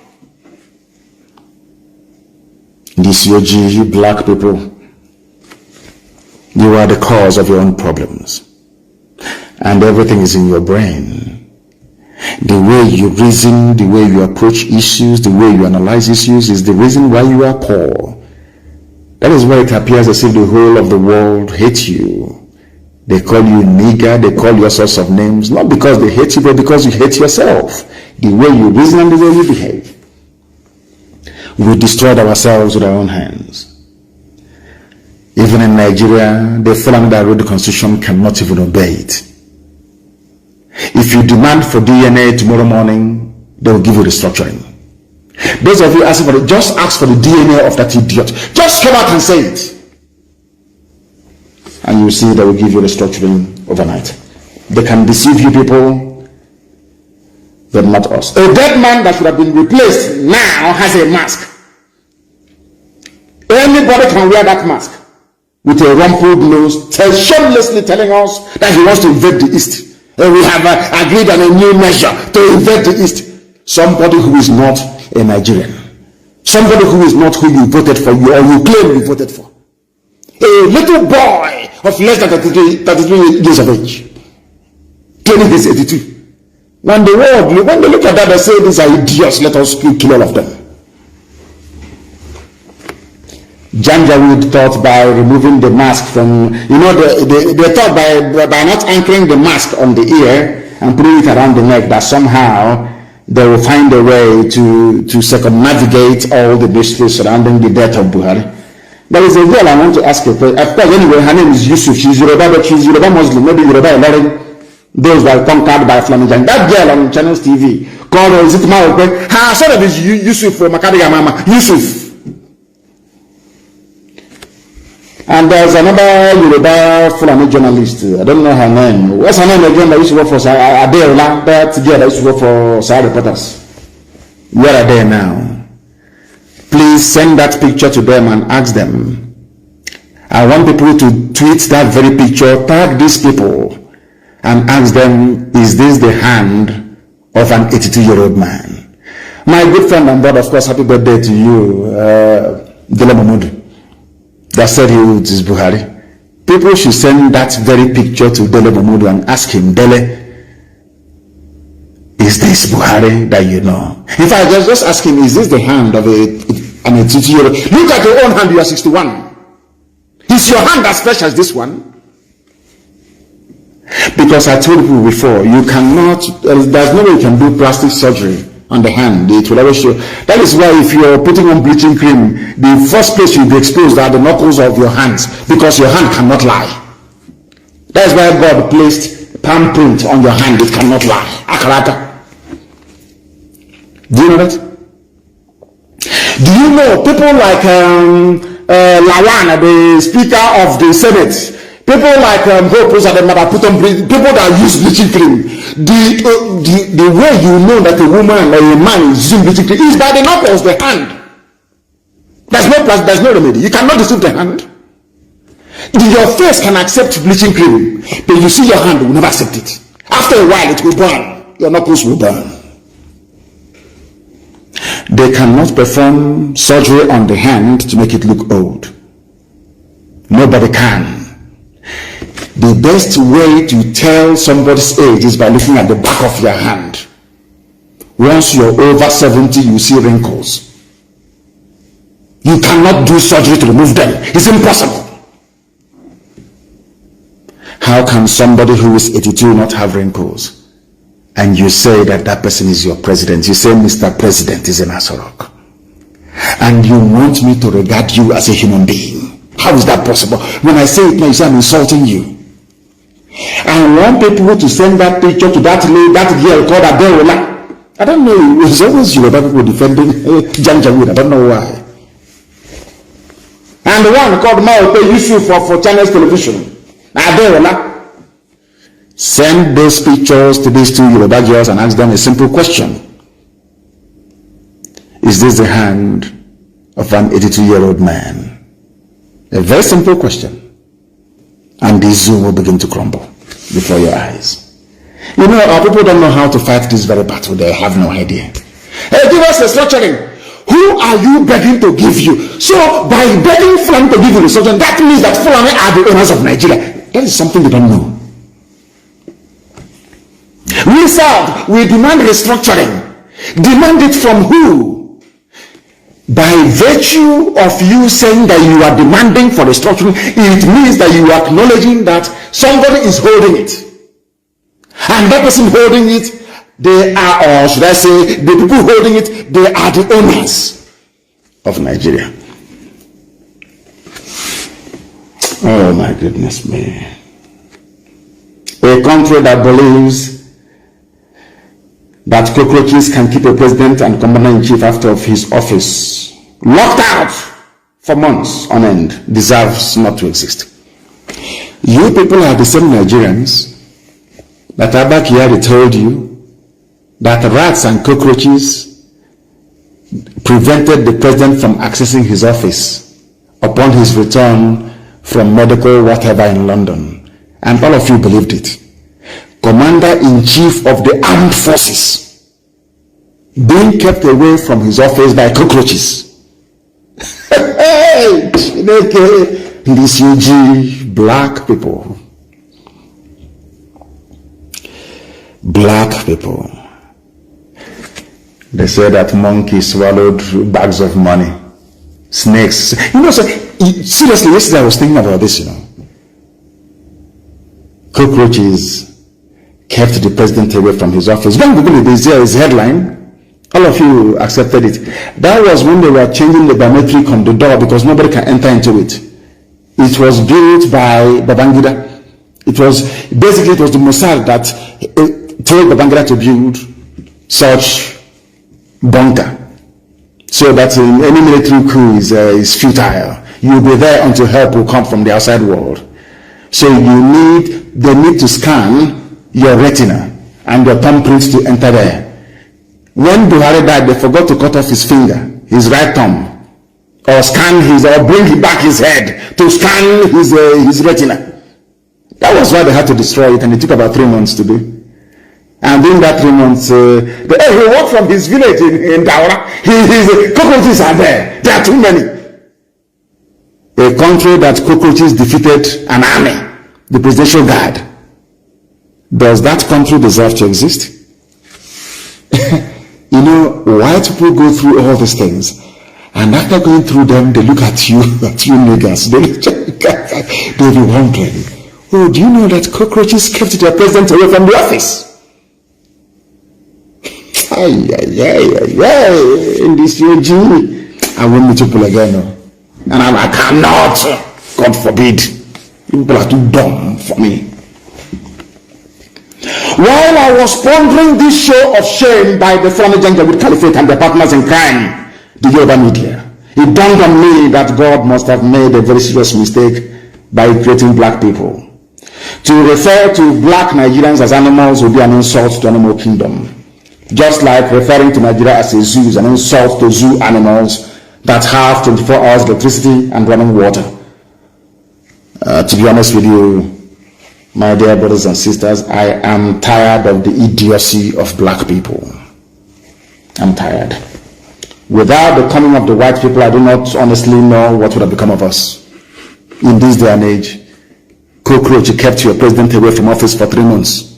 This UG, you black people. The You are the cause of your own problems. And everything is in your brain. The way you reason, the way you approach issues, the way you analyze issues is the reason why you are poor. That is why it appears as if the whole of the world hates you. They call you nigger, they call you all sorts of names, not because they hate you, but because you hate yourself. The way you reason and the way you behave. We destroyed ourselves with our own hands. Even in Nigeria, the Fulani that wrote the constitution cannot even obey it. If you demand for DNA tomorrow morning, they will give you restructuring. Those of you asking for it, just ask for the DNA of that idiot. Just come out and say it. And you see they will give you restructuring overnight. They can deceive you people, but not us. A dead man that should have been replaced now has a mask. Anybody can wear that mask with a rumpled nose, shamelessly telling us that he wants to invade the East. And we have agreed on a new measure to invade the East. Somebody who is not a Nigerian. Somebody who is not who you voted for, or you claim you voted for. A little boy of less than 33 years of age. Claiming he's 82. When the world, when they look at that, they say these are idiots, let us kill all of them. Janjaweed thought by removing the mask from, they thought by not anchoring the mask on the ear and putting it around the neck that somehow they will find a way to circumnavigate all the mysteries surrounding the death of Buhari. There is a girl I want to ask you. Of course, anyway, her name is Yusuf. She's Yoruba, but she's Yoruba Muslim. Maybe Yoruba Ilorin. Those that are conquered by Flanagan. That girl on Channels TV called her son is Yusuf from Makadiga Mama. Yusuf. And there's another Yoruba Fulani journalist. I don't know her name. What's her name again? That used to work for Adeola. That girl that used to work for Sahara Reporters. Where are they now? Please send that picture to them and ask them. I want people to tweet that very picture, tag these people, and ask them, is this the hand of an 82-year-old man? My good friend and brother, of course, happy birthday to you, Dele Mahmoud, that said he is Buhari. People should send that very picture to Dele Mahmoud and ask him, Dele, is this Buhari that you know? In fact, just ask him, is this the hand of an 82-year-old? Look at your own hand, you are 61. Is your hand as fresh as this one? Because I told you before, you cannot, there's no way you can do plastic surgery on the hand. It will always show. That is why if you're putting on bleaching cream, the first place you'll be exposed are the knuckles of your hands, because your hand cannot lie. That is why God placed palm print on your hand. It cannot lie. Akaraka. Do you know that? Do you know people like Lawan, the Speaker of the Senate, people like people that use bleaching cream, the way you know that a woman or a man is using bleaching cream is by the knuckles, the hand. There's no remedy. You cannot deceive the hand. Your face can accept bleaching cream, but you see your hand will never accept it. After a while, it will burn. Your knuckles will burn. They cannot perform surgery on the hand to make it look old. Nobody can. The best way to tell somebody's age is by looking at the back of your hand. Once you're over 70, you see wrinkles. You cannot do surgery to remove them. It's impossible. How can somebody who is 82 not have wrinkles? And you say that that person is your president. You say Mr. President is an Asorok. And you want me to regard you as a human being. How is that possible? When I say it now, you say I'm insulting you. I want people to send that picture to that lady, that girl called Adeola. I don't know. It's always Yoruba people defending Janjaweed. I don't know why. And the one called Maope Yusuf for Channels Television. Adeola. Send those pictures to these two Yoruba girls and ask them a simple question. Is this the hand of an 82-year-old man? A very simple question. And the zoo will begin to crumble before your eyes. You know, our people don't know how to fight this very battle. They have no idea. Hey, give us a structuring. Who are you begging to give you? So by begging Fulani to give you restructuring, that means that Fulani are the owners of Nigeria. That is something you don't know. We serve, we demand restructuring. Demand it from who? By virtue of you saying that you are demanding for restructuring, it means that you are acknowledging that somebody is holding it. And that person holding it, they are, or should I say, the people holding it, they are the owners of Nigeria. Oh my goodness me. A country that believes that cockroaches can keep a president and commander-in-chief after of his office locked out for months on end deserves not to exist. You people are the same Nigerians that Abba Kyari told you that rats and cockroaches prevented the president from accessing his office upon his return from medical whatever in London. And all of you believed it. Commander-in-chief of the armed forces being kept away from his office by cockroaches. Hey, this UG, black people. Black people. They say that monkeys swallowed bags of money. Snakes. You know, so, seriously, yesterday I was thinking about this, you know. Cockroaches kept the president away from his office. When Google it, there is headline. All of you accepted it. That was when they were changing the biometric on the door because nobody can enter into it. It was built by Babangida. It was the Mossad that told Babangida to build such bunker, so that any military coup is futile. You'll be there until help will come from the outside world. So they need to scan your retina and your thumbprints to enter there. When Buhari died, they forgot to cut off his finger, his right thumb, or bring back his head to scan his retina. That was why they had to destroy it, and it took about 3 months to do. And in that 3 months, he walked from his village in Daura. His cockroaches are there. There are too many. A country that cockroaches defeated an army, the presidential guard. Does that country deserve to exist? You know, white people go through all these things, and after going through them, they look at you niggas. They'll be wondering, oh, do you know that cockroaches kept their president away from the office? In this UG, I won't meet people again, no. And I cannot, God forbid. People are too dumb for me. While I was pondering this show of shame by the Fulani Janjaweed Caliphate and their partners in crime, the Yoruba media, it dawned on me that God must have made a very serious mistake by creating black people. To refer to black Nigerians as animals would be an insult to animal kingdom. Just like referring to Nigeria as a zoo is an insult to zoo animals that have 24 hours electricity and running water. To be honest with you, my dear brothers and sisters, I am tired of the idiocy of black people. I'm tired. Without the coming of the white people, I do not honestly know what would have become of us. In this day and age, cockroach kept your president away from office for 3 months.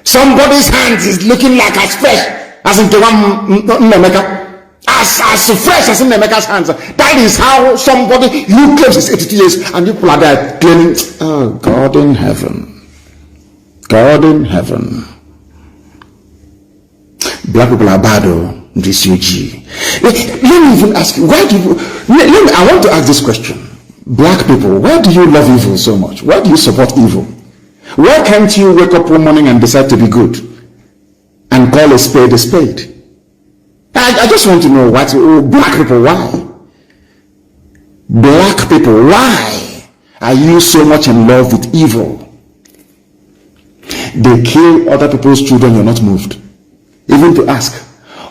Somebody's hands is looking like as fresh as in Nnamdi. As fresh as in Nnamdi's hands. That is how somebody you claims is 82 years and people are there claiming, oh, God in heaven. God in heaven. Black people are bad, oh, this UG. Let me even ask you, why do you, I want to ask this question. Black people, why do you love evil so much? Why do you support evil? Why can't you wake up one morning and decide to be good and call a spade a spade? I just want to know what, black people, why? Black people, why are you so much in love with evil? They kill other people's children, you're not moved. Even to ask,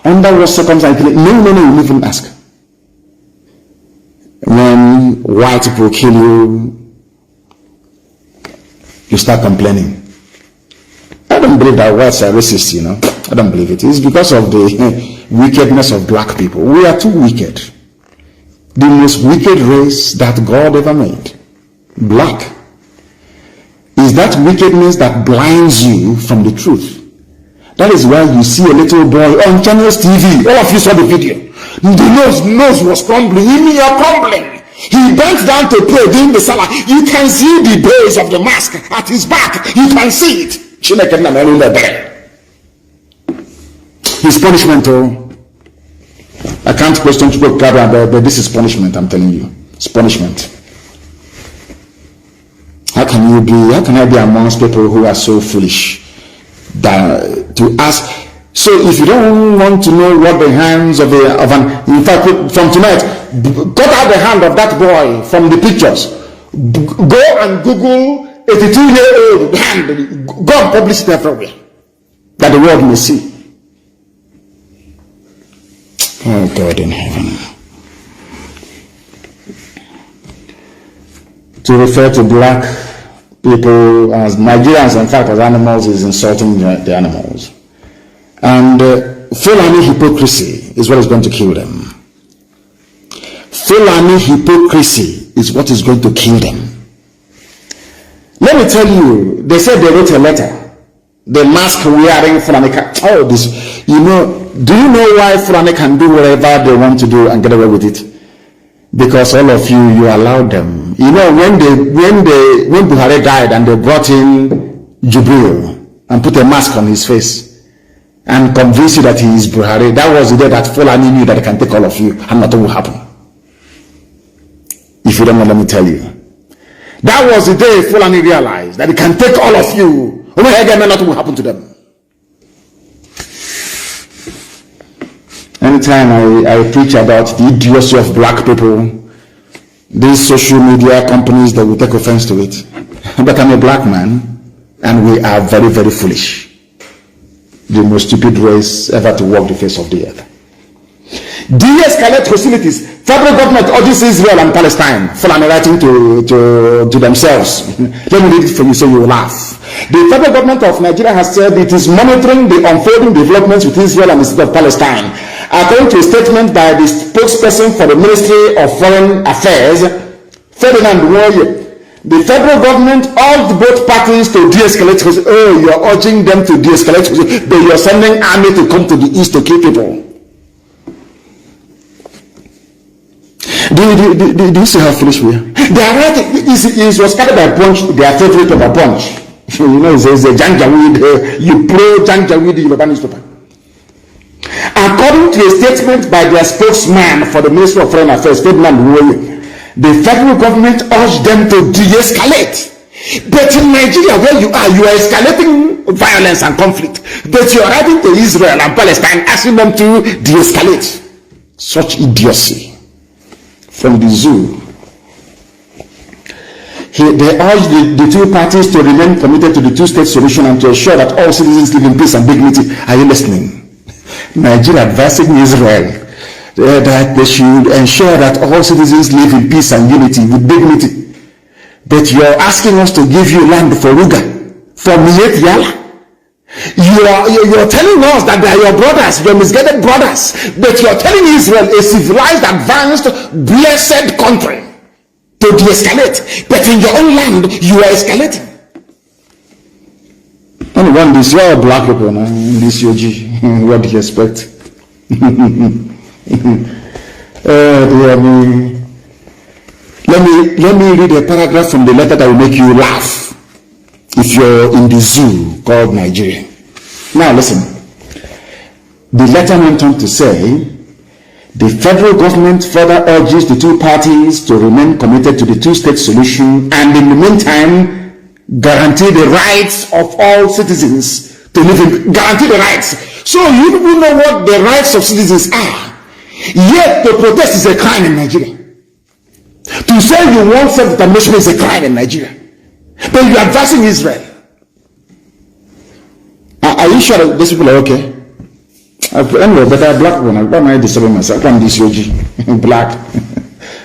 under what circumstances? No, you won't even ask. When white people kill you, you start complaining. I don't believe that whites are racist, you know. I don't believe it. It's because of the wickedness of black people. We are too wicked. The most wicked race that God ever made. Black. Is that wickedness that blinds you from the truth. That is why you see a little boy on Channels TV. All of you saw the video. The nose was crumbling. Even you're crumbling. He bent down to pray during the salah. You can see the base of the mask at his back. You can see it. His punishment, I can't question to go, but this is punishment, I'm telling you. It's punishment. How can I be amongst people who are so foolish that to ask? So if you don't want to know what the hands of an, in fact, from tonight, cut out the hand of that boy from the pictures. Go and Google 82-year-old hand. Go and publish it everywhere, that the world may see. Oh God in heaven. To refer to black people as Nigerians, in fact, as animals, is insulting the animals. And Fulani hypocrisy is what is going to kill them. Fulani hypocrisy is what is going to kill them. Let me tell you, they said they wrote a letter. The mask wearing Fulani, this, you know, do you know why Fulani can do whatever they want to do and get away with it? Because all of you allowed them. You know, when Buhari died and they brought in Jubril and put a mask on his face and convinced you that he is Buhari, that was the day that Fulani knew that they can take all of you and nothing will happen. If you don't know, let me tell you. That was the day Fulani realized that they can take all of you. Nothing will happen to them. Anytime I preach about the idiocy of black people, these social media companies, that will take offense to it. But I'm a black man, and we are very, very foolish. The most stupid race ever to walk the face of the earth. De-escalate hostilities. Federal government urges Israel and Palestine. Fulani writing to themselves. Let me read it for you so you will laugh. The federal government of Nigeria has said it is monitoring the unfolding developments with Israel and the state of Palestine. According to a statement by the spokesperson for the Ministry of Foreign Affairs, Ferdinand Warrior, the federal government urged both parties to de-escalate. Oh, you're urging them to de-escalate, but you're sending army to come to the east to kill people. Do you see how foolish we are? They are right. It was started by Punch, their favorite paper, Punch. You know, it's a Janjaweed, you pro Janjaweed Yoruba newspaper. According to a statement by their spokesman for the Ministry of Foreign Affairs, Ferdinand Warrior, the federal government urged them to de-escalate. But in Nigeria, where you are escalating violence and conflict. But you are writing to Israel and Palestine, asking them to de-escalate. Such idiocy. From the zoo. They urged the two parties to remain committed to the two-state solution and to ensure that all citizens live in peace and dignity. Are you listening? Nigeria advising Israel that they should ensure that all citizens live in peace and unity with dignity. But you're asking us to give you land for Ruga, for Miyet Yala. You're telling us that they are your brothers, your misguided brothers, but you're telling Israel, a civilized, advanced, blessed country, to de-escalate. But in your own land, you are escalating. Anyone, this you are black people now, in this UG. What do you expect? Let me read a paragraph from the letter that will make you laugh. If you're in the zoo called Nigeria. Now listen. The letter went on to say, the federal government further urges the two parties to remain committed to the two-state solution and in the meantime guarantee the rights of all citizens to live in, guarantee the rights. So you people know what the rights of citizens are. Yet to protest is a crime in Nigeria. To say you want self-determination is a crime in Nigeria. But you're advising Israel. Are you sure that these people are okay? Anyway, but I'm black woman. Why am I disturbing myself? I'm this UG. Black.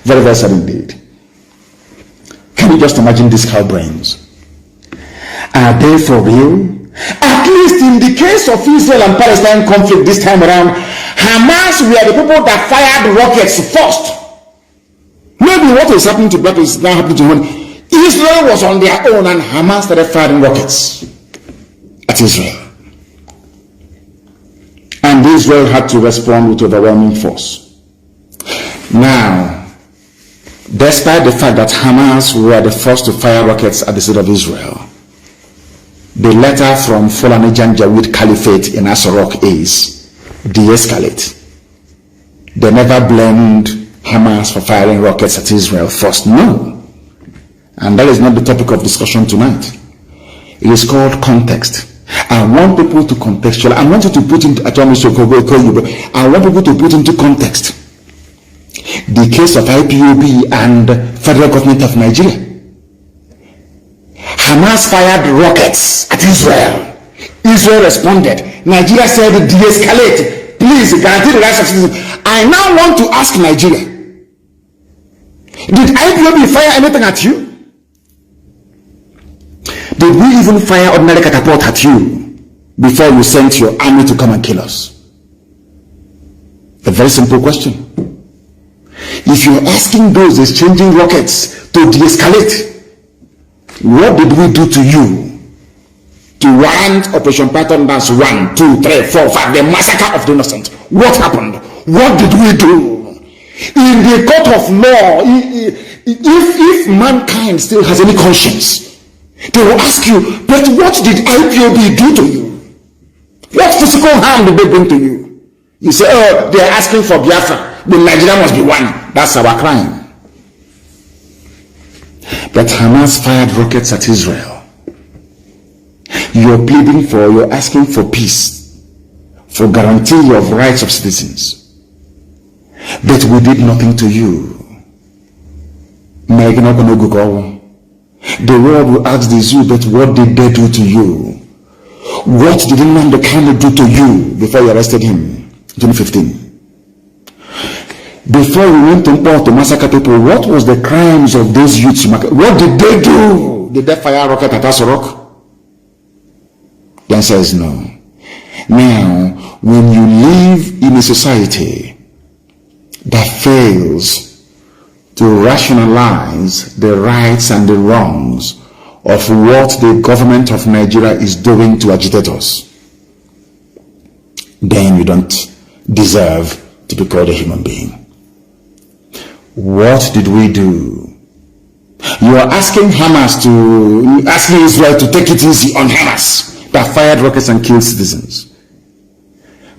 Very, very sad indeed. Can you just imagine these cow brains? Are they for real? At least in the case of Israel and Palestine conflict this time around, Hamas were the people that fired rockets first. Maybe what is happening to black is now happening to women. Israel was on their own and Hamas started firing rockets at Israel. And Israel had to respond with overwhelming force. Now, despite the fact that Hamas were the first to fire rockets at the state of Israel, the letter from Fulani Janjaweed Caliphate in Asarok is de-escalate. They never blamed Hamas for firing rockets at Israel first. No. And that is not the topic of discussion tonight. It is called context. I want people to contextualize. I want you to put into I want people to put into context the case of IPOB and federal government of Nigeria. Hamas fired rockets at Israel. Israel responded. Nigeria said de-escalate. Please guarantee the rights of citizens. I now want to ask Nigeria, did IPOB fire anything at you? Did we even fire ordinary catapult at you before you sent your army to come and kill us? A very simple question. If you're asking those exchanging rockets to de-escalate, what did we do to you to warrant Operation Python Dance 1, 2, 3, 4, 5, the massacre of the innocent? What happened? What did we do? In the court of law, if mankind still has any conscience, they will ask you, but what did IPOB do to you? What physical harm did they bring to you? You say, oh, they are asking for Biafra. The Nigeria must be one. That's our crime. But Hamas fired rockets at Israel. You're pleading for, you're asking for peace, for guarantee of rights of citizens. But we did nothing to you. The world will ask the zoo, but what did they do to you? What did Nnamdi Kanu do to you before you arrested him in 2015? Before we went to Mpong to massacre people, what was the crimes of those youths? What did they do? Did they fire a rocket at Asorok? The answer is no. Now, when you live in a society that fails to rationalize the rights and the wrongs of what the government of Nigeria is doing to agitators, then you don't deserve to be called a human being. What did we do? You are asking Israel to take it easy on Hamas that fired rockets and killed citizens.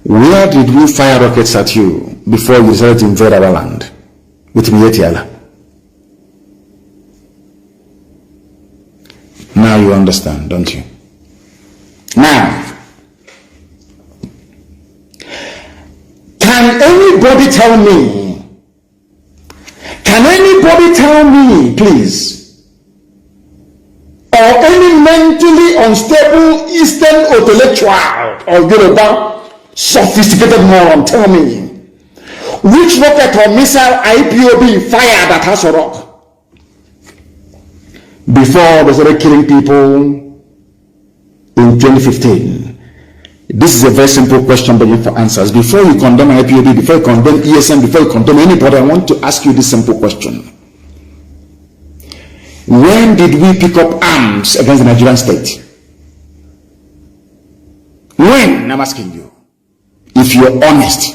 Where did we fire rockets at you before you decided to invade our land with Mietiala? Now you understand, don't you? Now, can anybody tell me, please, or any mentally unstable Eastern intellectual or Yoruba sophisticated moron, tell me, which rocket or missile IPOB fired at Asorok before they started killing people in 2015? This is a very simple question begging for answers. Before you condemn IPOB, before you condemn ESM, before you condemn anybody, I want to ask you this simple question. When did we pick up arms against the Nigerian state? When? I'm asking you. If you're honest.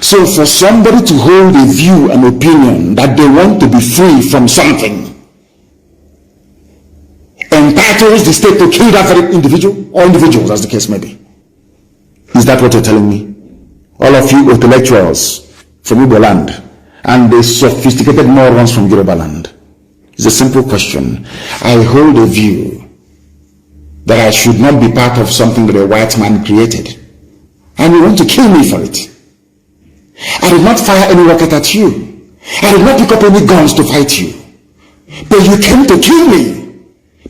So for somebody to hold a view, an opinion that they want to be free from something, entitles the state to kill that very individual or individuals, as the case may be. Is that what you're telling me? All of you intellectuals from Igbo land and the sophisticated morons from Yoruba land. It's a simple question. I hold a view that I should not be part of something that a white man created, and you want to kill me for it. I did not fire any rocket at you. I did not pick up any guns to fight you. But you came to kill me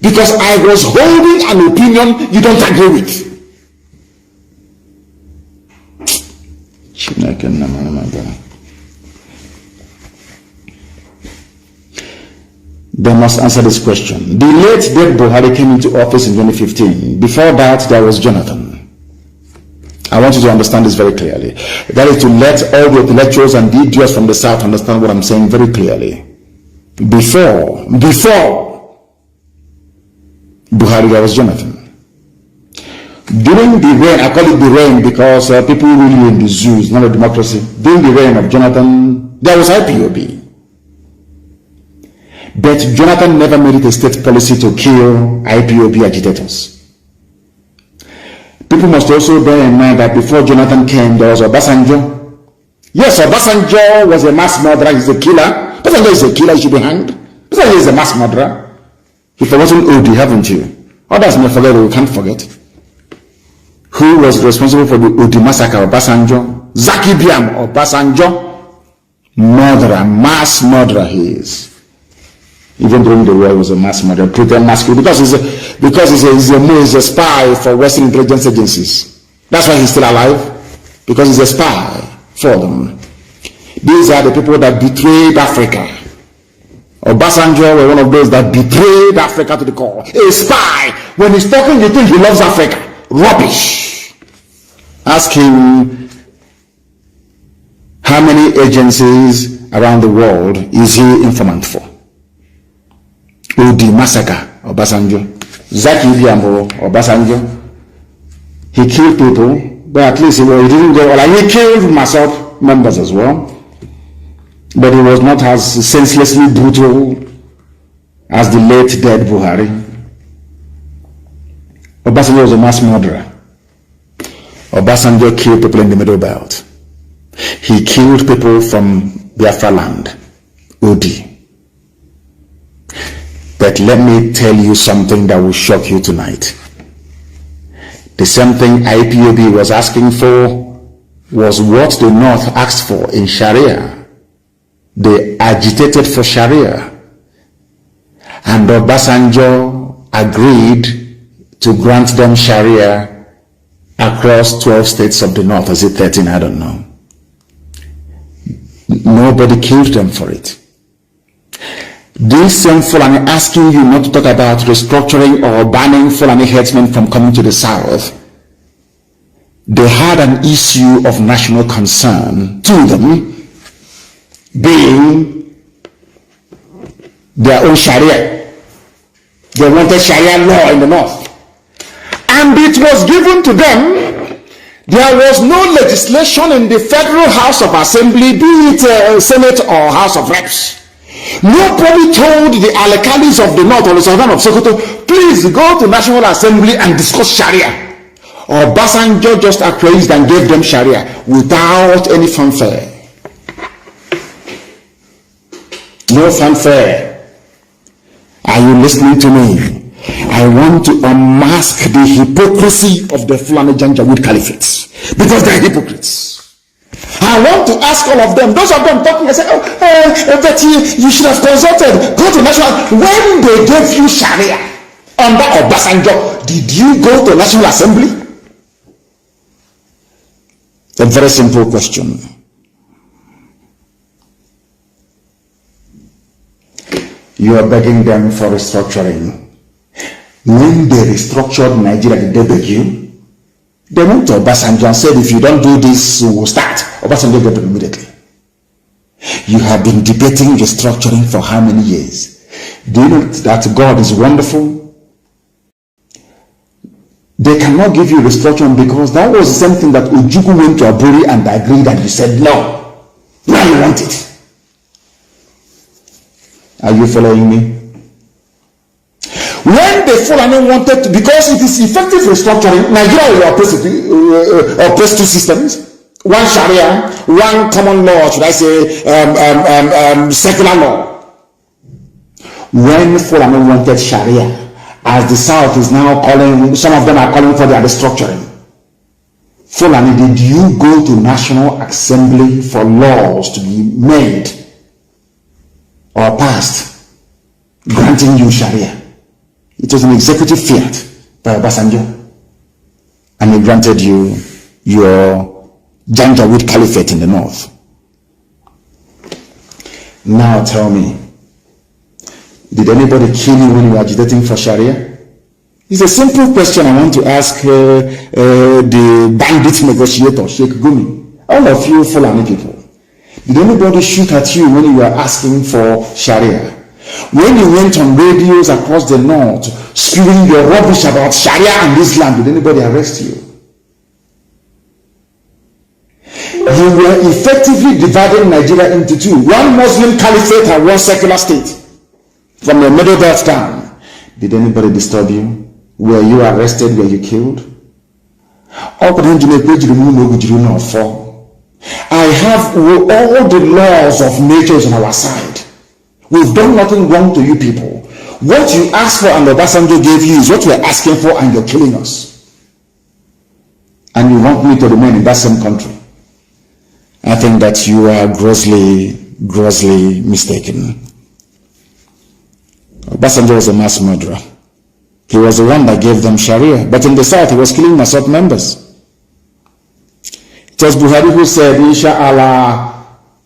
because I was holding an opinion you don't agree with. They must answer this question. The late dead Buhari came into office in 2015. Before that, there was Jonathan. I want you to understand this very clearly. That is to let all the intellectuals and the idiots from the South understand what I'm saying very clearly. Before Buhari, there was Jonathan. During the reign, I call it the reign because people really in the zoo, it's not a democracy. During the reign of Jonathan, there was IPOB. But Jonathan never made it a state policy to kill IPOB agitators. People must also bear in mind that before Jonathan came, there was Obasanjo. Yes, Obasanjo was a mass murderer, he's a killer. Obasanjo is a killer, he should be hanged. Obasanjo is a mass murderer. You've forgotten OD, haven't you? Others may forget, but we can't forget. Who was responsible for the OD massacre? Obasanjo. Zaki Biam, Obasanjo. Murderer, mass murderer he is. Even during the war, he was a mass murderer, pretend mass killer, because he's a spy for Western intelligence agencies. That's why he's still alive, because he's a spy for them. These are the people that betrayed Africa. Obasanjo was one of those that betrayed Africa to the core. A spy. When he's talking, you think he loves Africa. Rubbish. Ask him how many agencies around the world is he informant for. OD massacre, Obasanjo. Zaki Biambo, Obasanjo. He killed people, but at least he didn't go all out. He killed Masop members as well. But he was not as senselessly brutal as the late dead Buhari. Obasanjo was a mass murderer. Obasanjo killed people in the Middle Belt. He killed people from Biafra land, OD. But let me tell you something that will shock you tonight. The same thing IPOB was asking for was what the North asked for in Sharia. They agitated for Sharia. And Obasanjo agreed to grant them Sharia across 12 states of the North. Is it 13? I don't know. Nobody killed them for it. This same Fulani asking you not to talk about restructuring or banning Fulani herdsmen from coming to the South. They had an issue of national concern to them, being their own Sharia. They wanted Sharia law in the North. And it was given to them. There was no legislation in the Federal House of Assembly, be it Senate or House of Reps. Nobody told the Alekalis of the North or the Sultan of Sokoto, please go to National Assembly and discuss Sharia. Or Obasanjo just appraised and gave them Sharia without any fanfare. No fanfare. Are you listening to me? I want to unmask the hypocrisy of the Fulani Janjaweed Caliphates, because they are hypocrites. I want to ask all of them, those of them talking, I say, but you should have consulted, go to national. When they gave you Sharia under Obasanjo, did you go to National Assembly? A very simple question. You are begging them for restructuring. When they restructured Nigeria, did they beg you? They went to Obasanjo and said, if you don't do this, we will start. Obasanjo gave them immediately. You have been debating restructuring for how many years? Do you know that God is wonderful? They cannot give you restructuring because that was the same thing that Ojukwu went to Aburi and agreed, and you said no. Now you want it. Are you following me? When the Fulani wanted to, because it is effective restructuring, Nigeria will oppress two systems. One Sharia, one common law, should I say, secular law. When Fulani wanted Sharia, as the South is now calling, some of them are calling for their restructuring. Fulani, did you go to National Assembly for laws to be made or passed granting you Sharia? It was an executive fiat by Obasanjo, and he granted you your Janjaweed Caliphate in the North. Now tell me, Did anybody kill you when you were agitating for Sharia? It's a simple question I want to ask the bandit negotiator, Sheikh Gumi. All of you Fulani people. Did anybody shoot at you when you were asking for Sharia? When you went on radios across the north, spewing your rubbish about Sharia and Islam, did anybody arrest you? You were effectively dividing Nigeria into two. One Muslim caliphate and one secular state. From the middle belt down. Did anybody disturb you? Were you arrested? Were you killed? I have all the laws of nature on our side. We've done nothing wrong to you people. What you asked for and the Obasanjo gave you is what we're asking for, and you're killing us. And you want me to remain in that same country. I think that you are grossly mistaken. Obasanjo was a mass murderer. He was the one that gave them Sharia. But in the south, he was killing Masop members. It was Buhari who said, Inshallah,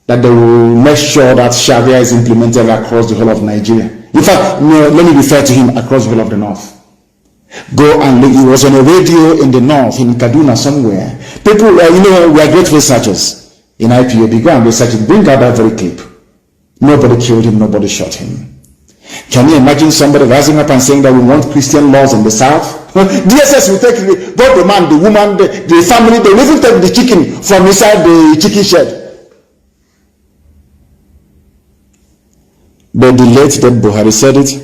that they will make sure that Sharia is implemented across the whole of Nigeria. In fact, no, let me refer to him across the whole of the north. Go and look. He was on a radio in the north, in Kaduna somewhere. People, we are great researchers in IPOB. Go and research it. Bring out that very clip. Nobody killed him. Nobody shot him. Can you imagine somebody rising up and saying that we want Christian laws in the south? DSS will take both the man, the woman, the family. They will even take the chicken from inside the chicken shed. But the late dead Buhari said it,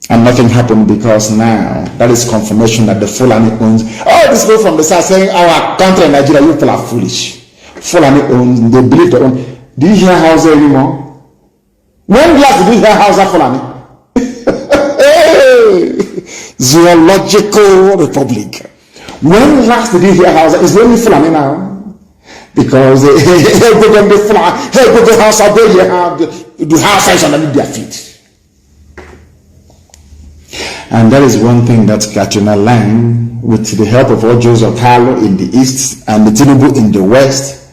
and nothing happened, because now that is confirmation that the Fulani owns. All these people from the south saying our country in Nigeria, you people are foolish. Fulani owns, they believe they own. Do you hear Hausa anymore? When last did you hear Hausa Fulani? Zoological Republic. When last did you hear Hausa? It's only Fulani now. Because the house is underneath their feet. And that is one thing that Katrina Lang, with the help of Ojo Okalo in the east and the Tinubu in the west,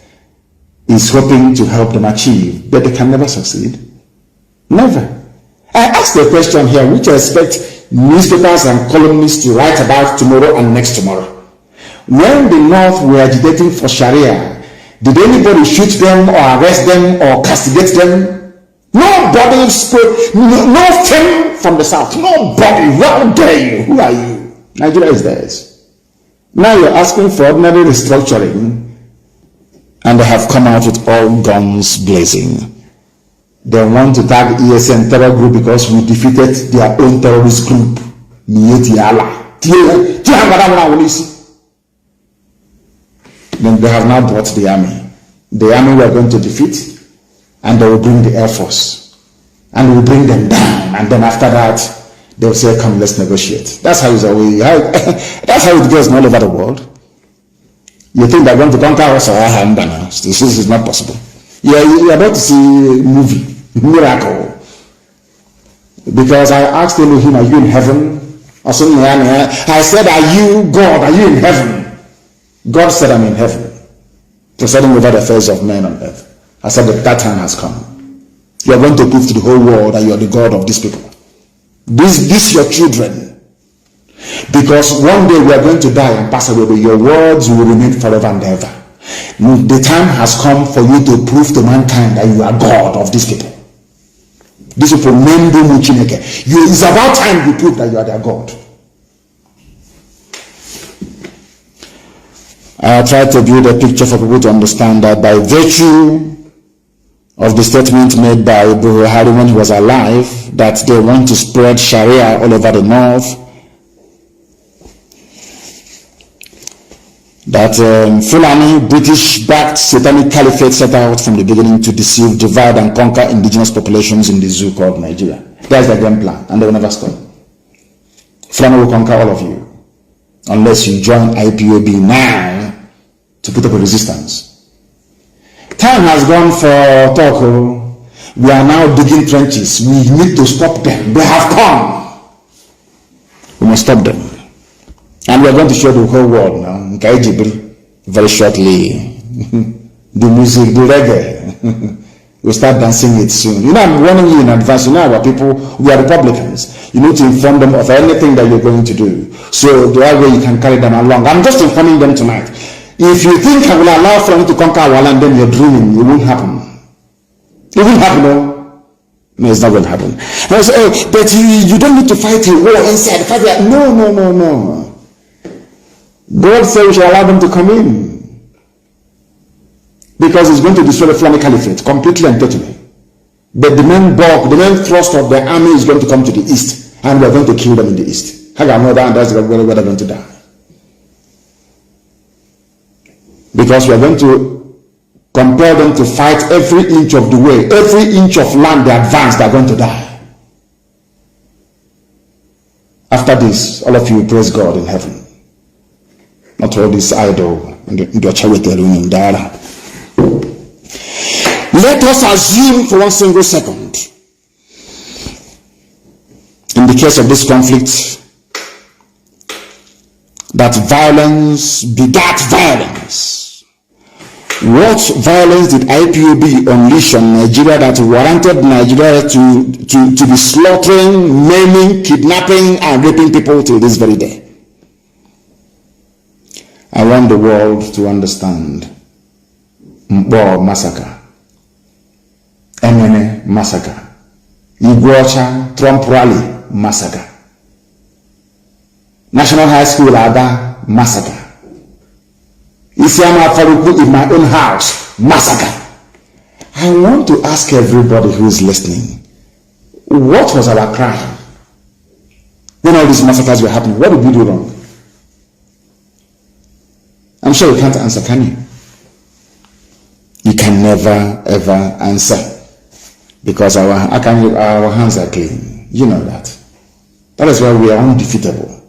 is hoping to help them achieve, but they can never succeed. Never. I asked a question here which I expect newspapers and columnists to write about tomorrow and next tomorrow. When the North were agitating for Sharia, did anybody shoot them or arrest them or castigate them? Nobody spoke. Nothing from the South. Nobody. How dare you? Who are you? Nigeria is theirs. Now you're asking for ordinary restructuring, and they have come out with all guns blazing. They want to tag ESN terror group because we defeated their own terrorist group. Then they have now brought the army. The army we are going to defeat, and they will bring the Air Force. And we will bring them down. And then after that, they will say, come, let's negotiate. That's how that's how it goes all over the world. You think they're going to conquer us or this is not possible. You're about to see a movie, miracle. Because I asked Elohim, are you in heaven? I said, are you God? Are you in heaven? God said, I'm in heaven, presiding over the affairs of men on earth. I said, that time has come. You are going to prove to the whole world that you are the God of these people. These your children. Because one day we are going to die and pass away, but your words will remain forever and ever. The time has come for you to prove to mankind that you are God of these people. These people, it's about time you prove that you are their God. I try to build a picture for people to understand that by virtue of the statement made by Buhari when he was alive, that they want to spread Sharia all over the north, that Fulani, British-backed satanic caliphate set out from the beginning to deceive, divide, and conquer indigenous populations in the zoo called Nigeria. That's their game plan, and they will never stop. Fulani will conquer all of you, unless you join IPOB now to put up a resistance. Time has gone for talk. We are now digging trenches. We need to stop them. They have come. We must stop them. And we are going to show the whole world now, very shortly, the music, the reggae, We'll start dancing it soon. You know, I'm warning you in advance. You know, our people, we are Republicans. You need to inform them of anything that you're going to do. So the other way you can carry them along. I'm just informing them tonight. If you think I will allow Fulani to conquer our land, then you're dreaming. It won't happen. It won't happen, no. No, it's not going to happen. I say, oh, but you don't need to fight a war inside. Fight that. No. God said we shall allow them to come in. Because it's going to destroy the Fulani Caliphate completely and totally. But the main bulk, the main thrust of the army is going to come to the east. And we're going to kill them in the east. How can I know that? And that's where they're going to die. Because we are going to compel them to fight every inch of the way. Every inch of land they advance, they are going to die. After this, all of you praise God in heaven. Not all this idol in your charity room in Dara. Let us assume for one single second, in the case of this conflict, that violence begat violence. What violence did IPOB unleash on Nigeria that warranted Nigeria to be slaughtering, maiming, kidnapping, and raping people till this very day? I want the world to understand. Mbo massacre, Emene massacre, Iguacha Trump rally massacre, National High School Ada massacre, Isiama Faruku in my own house massacre. I want to ask everybody who is listening, what was our crime when all these massacres were happening? What did we do wrong? I'm sure you can't answer, can you? You can never ever answer, because our hands are clean. You know that. That is why we are undefeatable.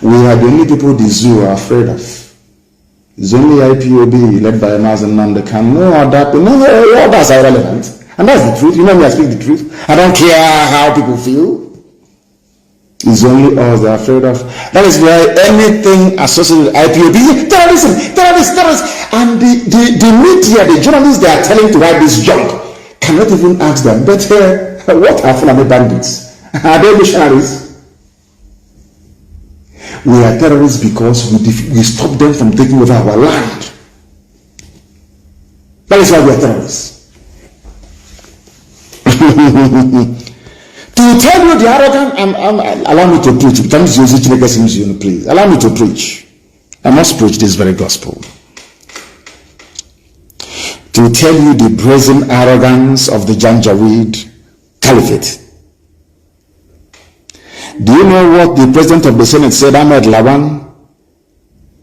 We are the only people the zoo are afraid of. It's only IPOB led by Mazi and Nnamdi Kanu. No others are irrelevant. And that's the truth. You know me, I speak the truth. I don't care how people feel. It's only us they're afraid of. That is why anything associated with IPOB, terrorism. And the media, the journalists they are telling to write this junk, cannot even ask them, but what are Fulani bandits? Are they missionaries? We are terrorists because we stop them from taking over our land. That is why we are terrorists. To tell you the arrogant, allow me to preach. Please allow me to preach. I must preach this very gospel. To tell you the brazen arrogance of the Janjaweed Caliphate. Do you know what the president of the Senate said, Ahmed Lawan?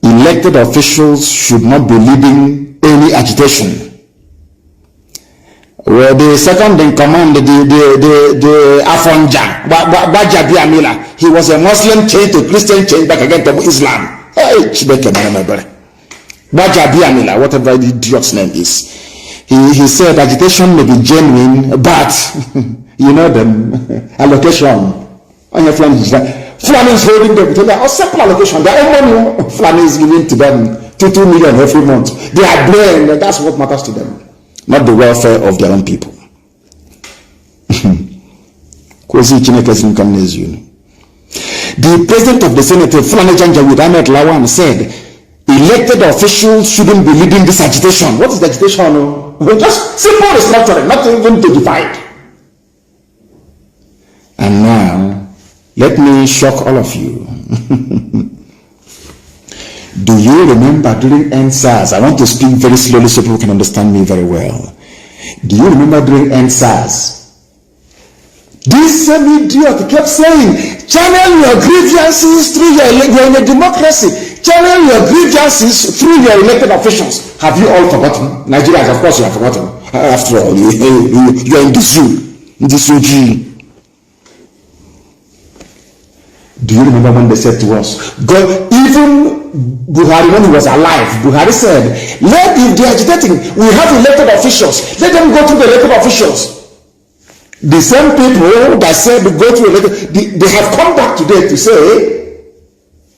Elected officials should not be leading any agitation. Well, the second in command, the Afonja, Bajabi Amila, he was a Muslim changed to Christian, changed back again to Islam. Hey, Bajabi Amila, whatever the idiot's name is. He said agitation may be genuine, but you know them, allocation. On your Fulani is holding them to their simple allocation. Their own money, Fulani is giving to them 2 million every month. They are brain, that's what matters to them. Not the welfare of their own people. The president of the Senate, Fulani Janjaweed Ahmed Lawan, said elected officials shouldn't be leading this agitation. What is the agitation? Just simple restructuring, not even to divide. And now, let me shock all of you. Do you remember during NSAS? I want to speak very slowly so people can understand me very well. Do you remember during NSAS? This same idiot kept saying, channel your grievances through you're in a democracy. Channel your grievances through your elected officials. Have you all forgotten? Nigerians, of course you have forgotten. After all, you're in the zoo. In the zoo. Do you remember when they said to us, God, even Buhari, when he was alive, Buhari said, if they're agitating, we have elected officials, let them go through the elected officials. The same people that said go through elected, they have come back today to say,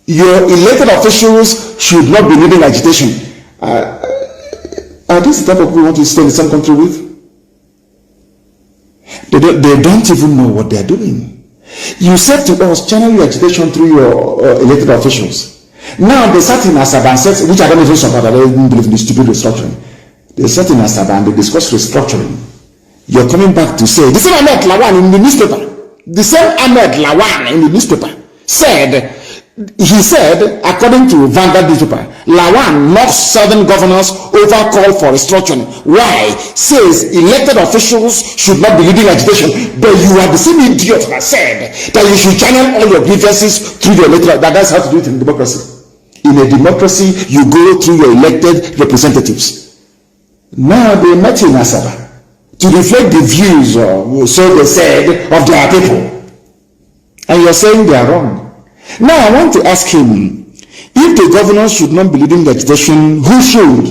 your elected officials should not be leading agitation. I Are these the type of people we want to stay in the same country with? They don't even know what they're doing. You said to us, channel your agitation through your elected officials. Now they sat in Asaba and said, which I don't even support, I don't even believe in the stupid restructuring. They sat in Asaba and they discussed restructuring. You're coming back to say, the same Ahmed Lawan in the newspaper, the same Ahmed Lawan in the newspaper said, he said, according to Vanguard newspaper, Lawan knocks southern governors over call for restructuring. Why? Says elected officials should not be leading agitation. But you are the same idiot that said that you should channel all your grievances through your elected. That's how to do it in democracy. In a democracy, you go through your elected representatives. Now they met in Asaba to reflect the views, so they said, of their people. And you're saying they are wrong. Now I want to ask him, if the governor should not be leading the agitation, who should?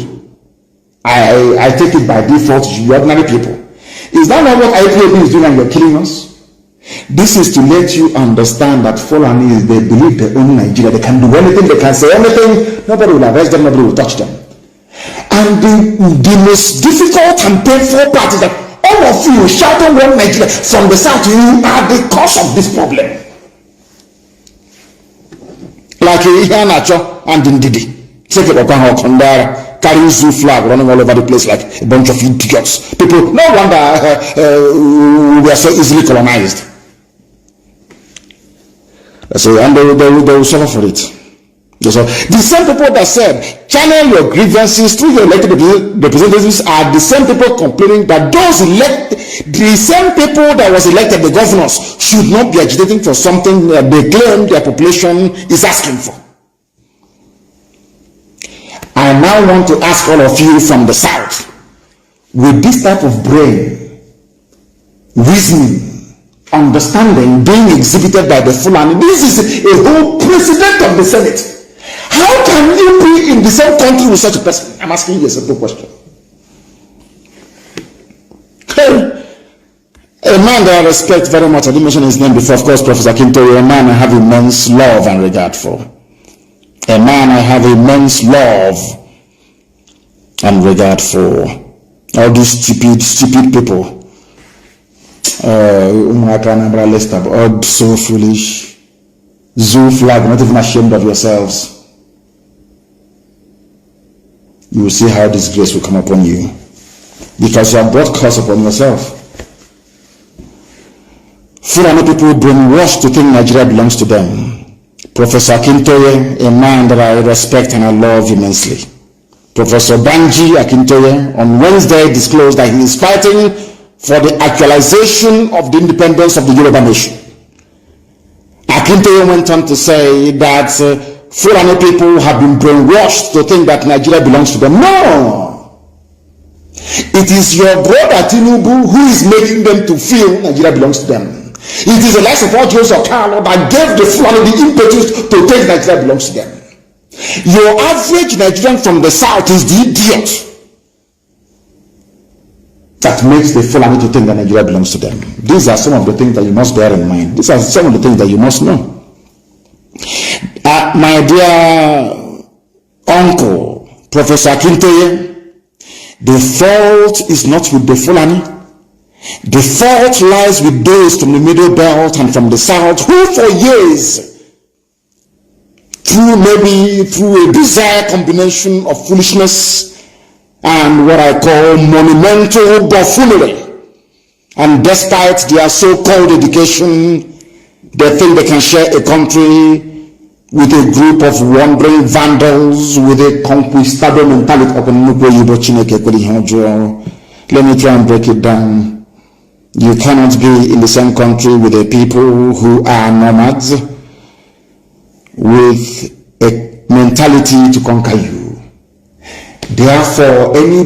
I take it by default, you ordinary people. Is that not what IPOB is doing and you're killing us? This is to let you understand that Fulani, they believe they own Nigeria. They can do anything, they can say anything. Nobody will arrest them, nobody will touch them. And the most difficult and painful part is that all of you shouting one Nigeria from the south, you are the cause of this problem. Like Ihanacho and Ndidi. Take it up on Kondara, carrying zoo flag running all over the place like a bunch of idiots. People, no wonder we are so easily colonized. So, and they will suffer for it. So, the same people that said, channel your grievances through your elected representatives are the same people complaining that those elected, the same people that was elected, the governors, should not be agitating for something that they claim their population is asking for. I now want to ask all of you from the south, with this type of brain, reasoning, understanding being exhibited by the Fulani, this is a whole president of the Senate. How can you be in the same country with such a person? I'm asking you a simple question. A man that I respect very much, I didn't mention his name before, of course, Professor Akintoye, a man I have immense love and regard for. A man I have immense love and regard for. All these stupid people. Oh, so foolish. Zoo flag, not even ashamed of yourselves. You will see how disgrace will come upon you, because you have brought curse upon yourself. Fulani people brainwashed to think Nigeria belongs to them. Professor Akintoye, a man that I respect and I love immensely. Professor Banji Akintoye on Wednesday disclosed that he is fighting for the actualization of the independence of the Yoruba nation. Akintoye went on to say that Fulani people have been brainwashed to think that Nigeria belongs to them. No! It is your brother Tinubu who is making them to feel Nigeria belongs to them. It is the likes of all Joseph Kanu that gave the Fulani the impetus to think Nigeria belongs to them. Your average Nigerian from the south is the idiot that makes the Fulani to think that Nigeria belongs to them. These are some of the things that you must bear in mind. These are some of the things that you must know. My dear uncle, Professor Akintoye, the fault is not with the Fulani. The fault lies with those from the Middle Belt and from the South who for years, through a bizarre combination of foolishness and what I call monumental buffoonery, and despite their so-called education, they think they can share a country with a group of wandering vandals with a conquistador mentality. Let me try and break it down. You cannot be in the same country with a people who are nomads with a mentality to conquer you. Therefore, any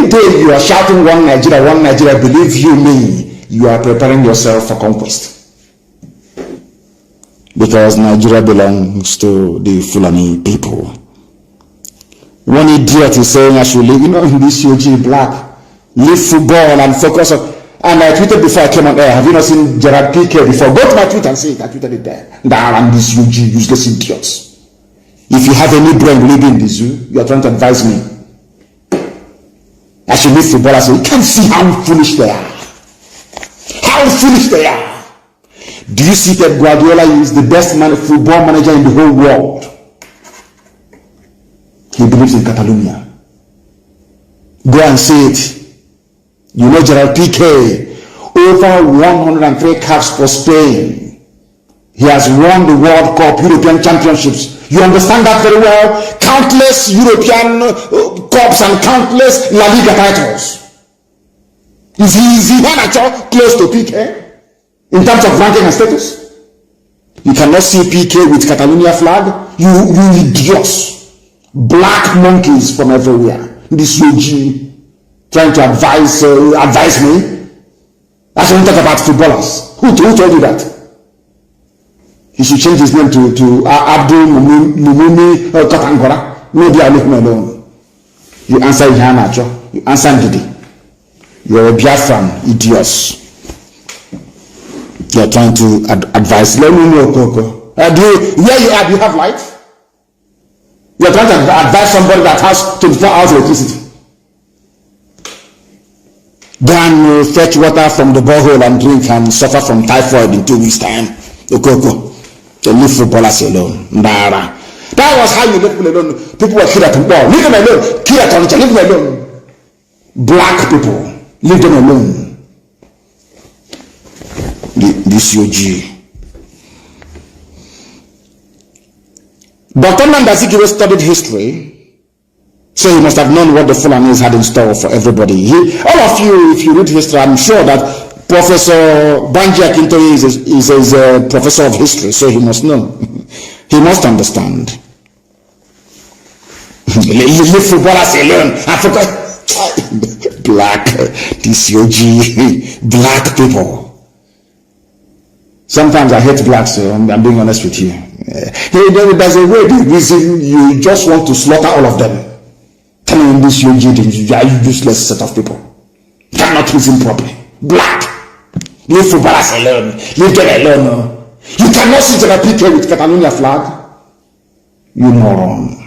day you are shouting one Nigeria, believe you me, you are preparing yourself for conquest. Because Nigeria belongs to the Fulani people. One idiot is saying I should leave, this UG black, leave football and focus on. And I tweeted before I came on air, have you not seen Gerard Piqué before? Go to my tweet and say it. I tweeted it there. And these UG useless idiots. If you have any brain, will you be in the zoo? You are trying to advise me. As you meet footballers, you can't see how foolish they are. How foolish they are. Do you see Pep Guardiola is the best football manager in the whole world? He believes in Catalonia. Go and see it. You know Gerald Piqué, over 103 caps for Spain. He has won the World Cup, European Championships. You understand that very well. Countless European Cups and countless La Liga titles. Is he close to Piqué in terms of ranking and status? You cannot see Piqué with Catalonia flag. You idiots. Black monkeys from everywhere. This UG trying to advise me. That's when we talk about footballers. Who told you that? He should change his name to Abdul Mumuni Katangora. Maybe I'll leave him alone. You answer Ihanacho. You answer Ndidi. You're a Biafran, idiots. You're trying to advise. Let me know, Coco. Where you are, do you have light? You're trying to advise somebody that has 24 hours of electricity. Go and fetch water from the borehole and drink and suffer from typhoid in 2 weeks' time. Coco. To leave footballers alone. Ndara. That was how you let people alone. People were killed at football. Leave them alone. Kill at Onitsha. Leave them alone. Black people. Leave them alone. This UG. Dr. Nnamdi studied history, so he must have known what the Fulanis had in store for everybody. All of you, if you read history, I'm sure that Professor Banji Akintoye is a professor of history, so he must know. He must understand. Leave footballers alone. I forgot. Black, DCOG, black people. Sometimes I hate blacks, so I'm being honest with you. There's a way, the reason you just want to slaughter all of them. Telling this UG, you are a useless set of people. You cannot reason properly. Black. Leave footballers alone. Leave them alone. You cannot sit in a picture with Catalonia flag. You moron.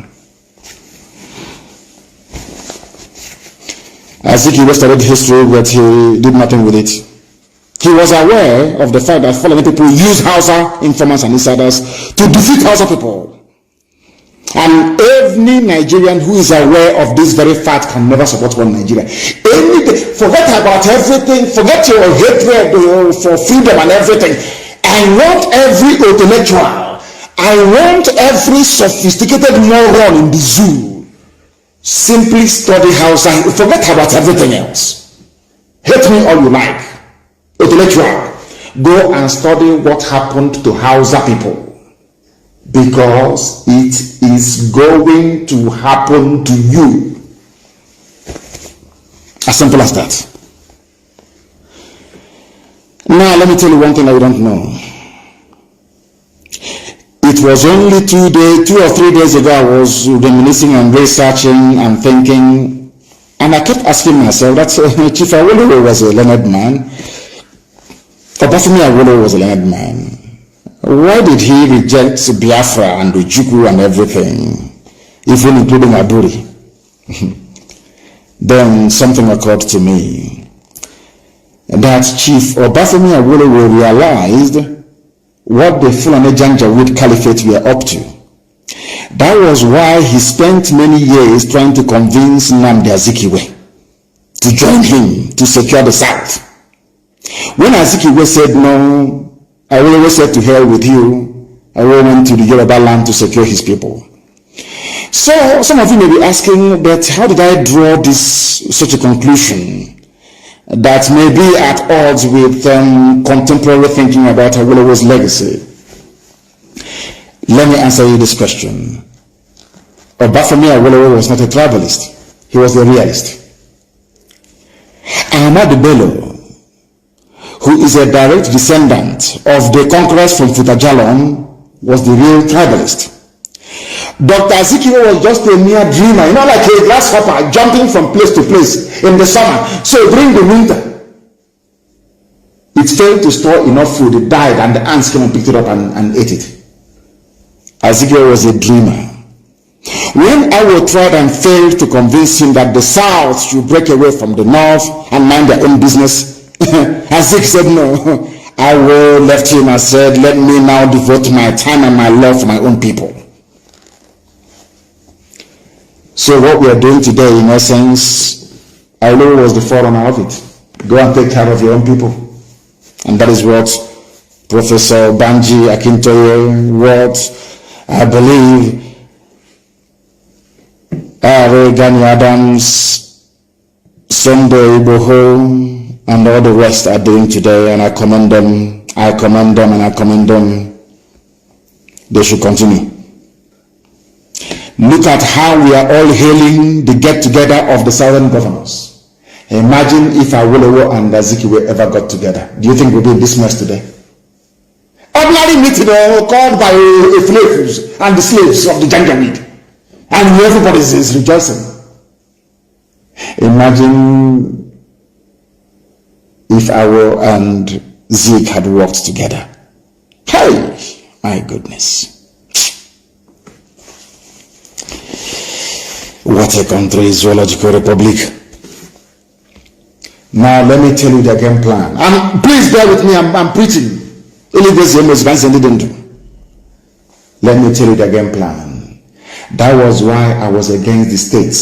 I think he studied history, but he did nothing with it. He was aware of the fact that Fulani people use Hausa informants and insiders to defeat Hausa people. And every Nigerian who is aware of this very fact can never support one Nigeria. Forget about everything. Forget your hatred for freedom and everything. I want every intellectual. I want every sophisticated moron in the zoo. Simply study Hausa. Forget about everything else. Hate me all you like. Intellectual. Go and study what happened to Hausa people. Because it is going to happen to you. As simple as that. Now let me tell you one thing that you don't know. It was only 2 or 3 days ago I was reminiscing and researching and thinking, and I kept asking myself that Chief Awolowo was a learned man. Obafemi Awolowo was a learned man. Why did he reject Biafra and Ojukwu and everything, even including Aburi? Then something occurred to me. That Chief Obafemi Awolowo realized what the Fulani Janjaweed Caliphate were up to. That was why he spent many years trying to convince Nnamdi Azikiwe to join him to secure the South. When Azikiwe said no, Awolowo said to hell with you. Awolowo went to the Yoruba land to secure his people. So some of you may be asking, but how did I draw such a conclusion that may be at odds with contemporary thinking about Awolowo's legacy? Let me answer you this question. Obafemi Awolowo was not a tribalist. He was a realist. Ahmadu Bello, who is a direct descendant of the conquerors from Futajalon, was the real tribalist. Dr. Azikiwe was just a mere dreamer, like a grasshopper jumping from place to place in the summer. So during the winter, it failed to store enough food, it died, and the ants came and picked it up and ate it. Azikiwe was a dreamer. When I will tried and failed to convince him that the South should break away from the North and mind their own business, Zeke said no. I will left him and said, let me now devote my time and my love for my own people. So what we are doing today, in essence, Ailo was the forerunner of it. Go and take care of your own people. And that is what Professor Banji Akintoye, what I believe Gani Adams, Sunday Iboho, and all the rest are doing today, and I commend them, and I commend them. They should continue. Look at how we are all hailing the get-together of the southern governors. Imagine if Awolowo and Azikiwe ever got together. Do you think we'll be in this mess today? Ordinary meeting called by slaves and the slaves of the Janjaweed. And everybody is rejoicing. Imagine if Awo and Zeke had worked together. Hey, my goodness. What a country, zoological republic. Now let me tell you the game plan. And please bear with me, I'm preaching. Let me tell you the game plan. That was why I was against the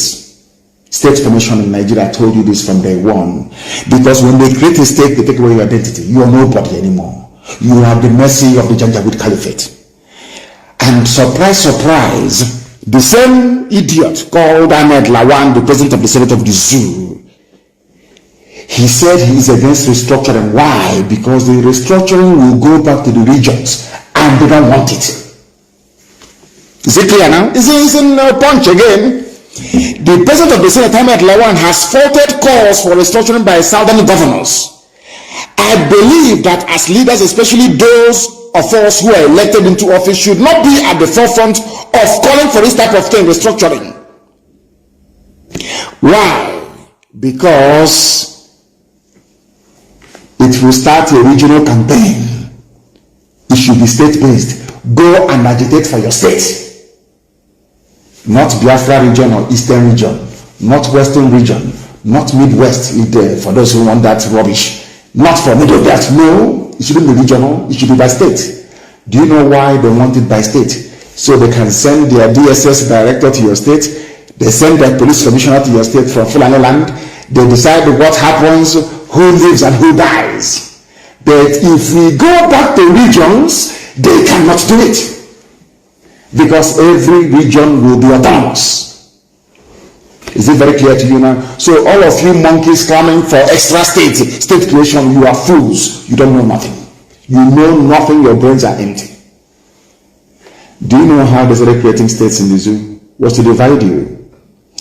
state formation in Nigeria. I told you this from day one. Because when they create a state, they take away your identity. You are nobody anymore. You are the mercy of the Janjaweed Caliphate. And surprise, surprise, the same idiot called Ahmed Lawan, the president of the Senate of the Zoo, he said he is against restructuring. Why? Because the restructuring will go back to the regions and they don't want it. Is it clear now? Is in punch again? The president of the Senate, Ahmed Lawan, has faulted calls for restructuring by southern governors. I believe that as leaders, especially those of us who are elected into office, should not be at the forefront of calling for this type of thing, restructuring. Why? Because it will start a regional campaign. It should be state-based. Go and agitate for your state. Not Biafra region or Eastern region, not Western region, not Midwest for those who want that rubbish. Not for Middle Belt. No, it shouldn't be regional, it should be by state. Do you know why they want it by state? So they can send their DSS director to your state, they send their police commissioner to your state from Fulani land, they decide what happens, who lives and who dies. But if we go back to regions, they cannot do it. Because every region will be autonomous. Is it very clear to you now? So all of you monkeys coming for extra state creation, you are fools. You don't know nothing. You know nothing, your brains are empty. Do you know how they started creating states in the zoo? Was to divide you.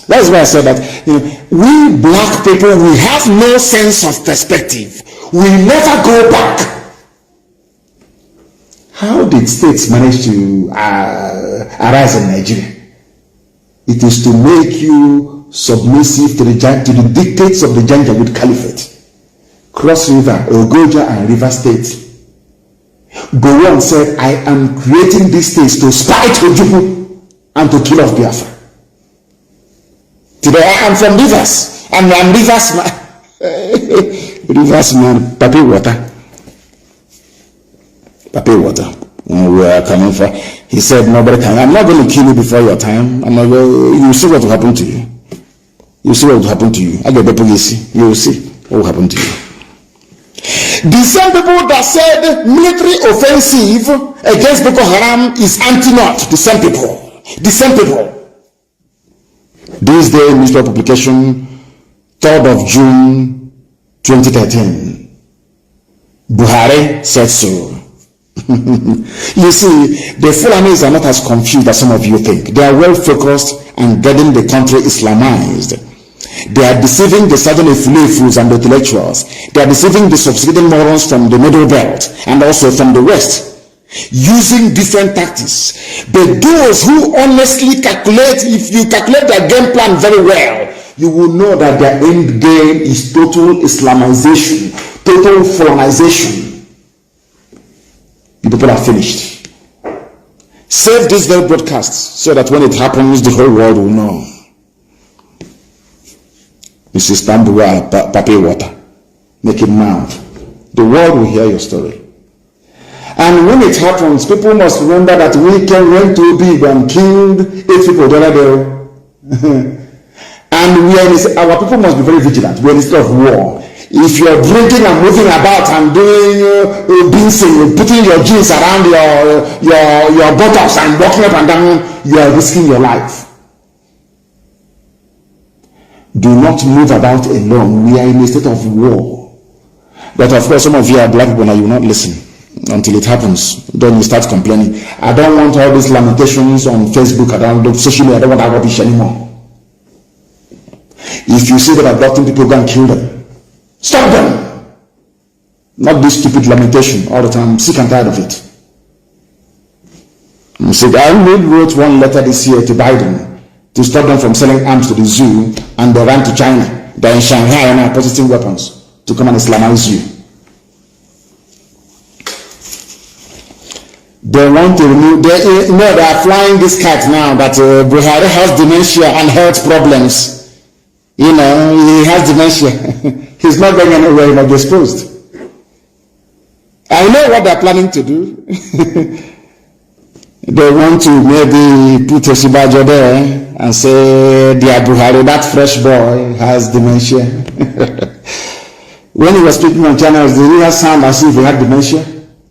That's why I said that, we black people, we have no sense of perspective. We never go back. How did states manage to arise in Nigeria? It is to make you submissive to the dictates of the Janjaweed Caliphate. Cross River, Ogoja and River State. Gowon said, I am creating these states to spite Ojukwu and to kill off Biafra. Today I am from Rivers, and I am Rivers man. Rivers man, papi water. Papi water. We are coming for. He said, nobody can. I'm not going to kill you before your time. You see what will happen to you. You see what will happen to you. I get people you see. You will see what will happen to you. The same people that said military offensive against Boko Haram is anti-North. The same people. The same people. This day, newspaper publication, 3rd of June 2013. Buhari said so. You see, the Fulanis are not as confused as some of you think. They are well focused and getting the country Islamized. They are deceiving the southern Ifulefus and the intellectuals. They are deceiving the sophisticated morons from the Middle Belt and also from the West, using different tactics. But those who honestly calculate, if you calculate their game plan very well, you will know that their end game is total Islamization, total foreignization. The people are finished. Save this very broadcast so that when it happens, the whole world will know. This is Tambua Papi Water. Make it now. The world will hear your story. And when it happens, people must remember that we went to big and killed 8 people the other day. And our people must be very vigilant. We are in a state of war. If you're drinking and moving about and doing binsing, putting your jeans around your buttocks and walking up and down, you are risking your life. Do not move about alone. We are in a state of war. But of course, some of you are black people and you will not listen until it happens. Then you start complaining. I don't want all these lamentations on Facebook. I don't want social media. I don't want that rubbish anymore. If you see that abducting people, go and kill them. Stop them. Not this stupid lamentation all the time. I'm sick and tired of it. I wrote one letter this year to Biden to stop them from selling arms to the zoo, and they ran to China. They're in Shanghai and are purchasing weapons to come and Islamize you. They want to remove, they are flying this kite now that Buhari has dementia and health problems. You know, he has dementia. He's not going anywhere, he might be exposed. I know what they're planning to do. They want to maybe put a Sibajo there and say, dear Buhari, that fresh boy has dementia. When he was speaking on channels, did he sound as if he had dementia?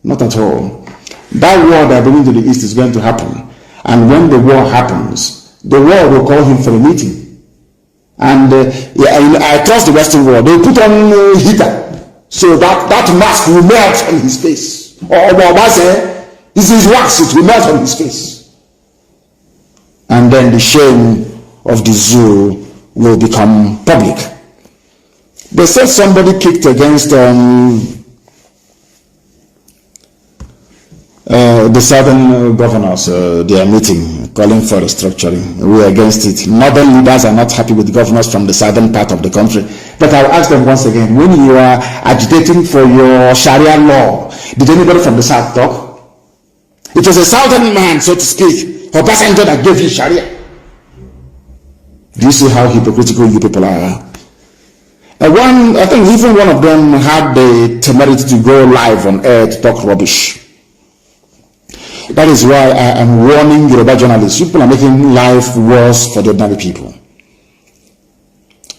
Not at all. That war they're bringing to the East is going to happen. And when the war happens, the world will call him for a meeting. And I trust the Western world. They put on heater so that mask will melt on his face. Or this is wax, it will melt on his face. And then the shame of the zoo will become public. They said somebody kicked against the southern governors, their meeting, calling for restructuring. We are against it. Northern leaders are not happy with governors from the southern part of the country. But I'll ask them once again, when you are agitating for your Sharia law, did anybody from the south talk? It was a southern man, so to speak, Obasanjo, that gave you Sharia. Do you see how hypocritical you people are? I think even one of them had the temerity to go live on air to talk rubbish. That is why I am warning Yoruba journalists. People are making life worse for the ordinary people.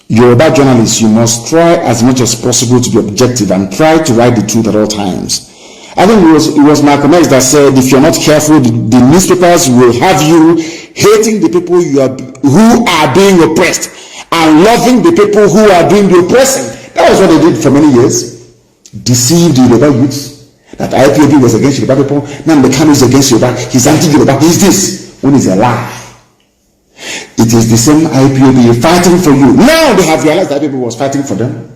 Yoruba journalists, you must try as much as possible to be objective and try to write the truth at all times. I think it was Malcolm X that said, if you're not careful, the newspapers will have you hating the people who are being oppressed and loving the people who are doing the oppressing. That was what they did for many years. Deceived the Yoruba youths. That IPOB was against Yoruba people. Nnamdi Kanu is against Yoruba. He's anti-Yoruba. He's this. When it's a lie. It is the same IPOB fighting for you. Now they have realized that IPOB was fighting for them.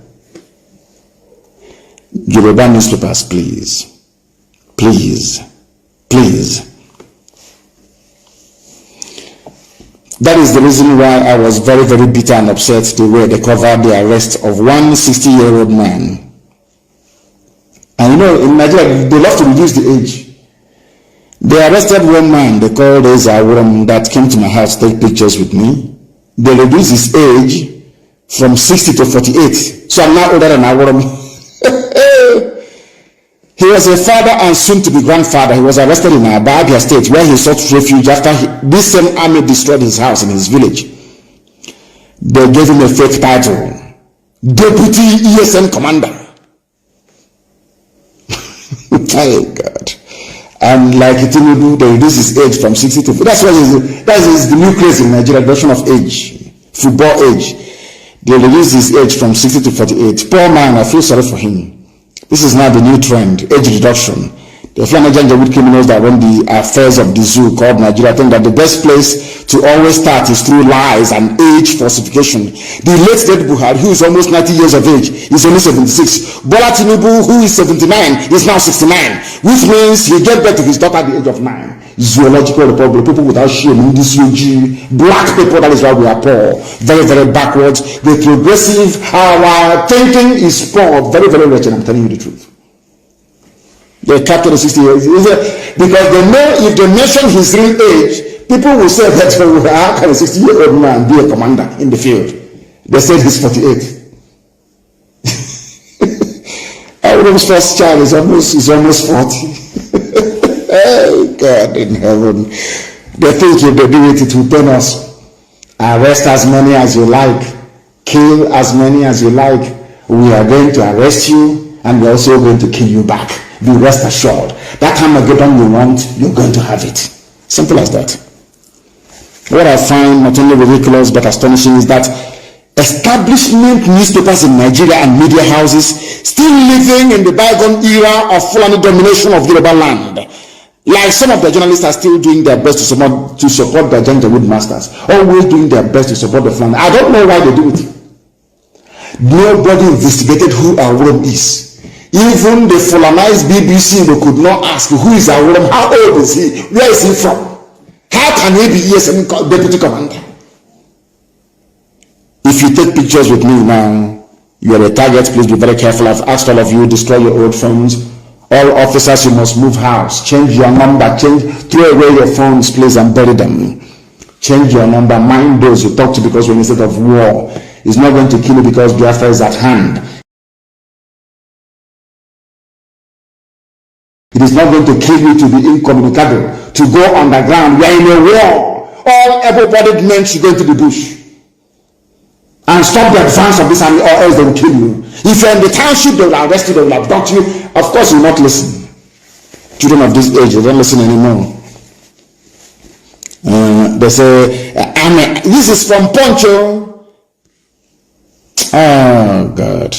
Yoruba newspapers, please. Please. Please. That is the reason why I was very, very bitter and upset the way they covered the arrest of one 60-year-old man. And you know, in Nigeria, they love to reduce the age. They arrested one man, they called Aworom, that came to my house to take pictures with me. They reduced his age from 60 to 48. So I'm now older than Aworom. He was a father and soon to be grandfather. He was arrested in Abia State, where he sought refuge after this same army destroyed his house in his village. They gave him a fake title, Deputy ESN Commander. Oh God. And like Tinubu, they reduce his age from 60 to 40. That is the new craze in Nigeria, version of age, football age. They reduce his age from 60 to 48. Poor man, I feel sorry for him. This is now the new trend, age reduction. The Flanagan criminals that run the affairs of the zoo called Nigeria think that the best place to always start is through lies and age falsification. The late dead Buhari, who is almost 90 years of age, is only 76. Bola Tinubu, who is 79, is now 69, which means he gave birth to his daughter at the age of 9. Zoological republic, people without shame, black people, that is why we are poor, very, very backwards. The progressive, our thinking is poor, very, very wretched, I'm telling you the truth. They captured the 60 years. Because they know if they mention his real age, people will say that how can a 60-year-old man be a commander in the field? They said he's 48. Abraham's first child is almost 40. Oh God in heaven. They think if they do it, it will turn us. Arrest as many as you like. Kill as many as you like. We are going to arrest you and we're also going to kill you back. Be rest assured. That Armageddon you want, you're going to have it. Simple as that. What I find not only ridiculous but astonishing is that establishment newspapers in Nigeria and media houses still living in the bygone era of Fulani domination of Yoruba land. Like some of the journalists are still doing their best to support their Janjaweed masters, always doing their best to support the Fulani. I don't know why they do it. Nobody investigated who Awurum is. Even the Fulanized BBC, they could not ask who is Awurum, how old is he, where is he from? How can he be ESM deputy commander? If you take pictures with me now, you are a target. Please be very careful. I've asked all of you, destroy your old phones. All officers, you must move house. Change your number. Throw away your phones, please, and bury them. Change your number. Mind those you talk to, because when instead of war, it's not going to kill you because Biafra is at hand. It is not going to kill you to be incommunicado, to go underground. We are in a war. All able-bodied men should go into the bush and stop the advance of this army, or else they will kill you. If you're in the township, they will arrest you, they will abduct you. Of course, you will not listen. Children of this age, they don't listen anymore. They say, this is from Poncho. Oh, God.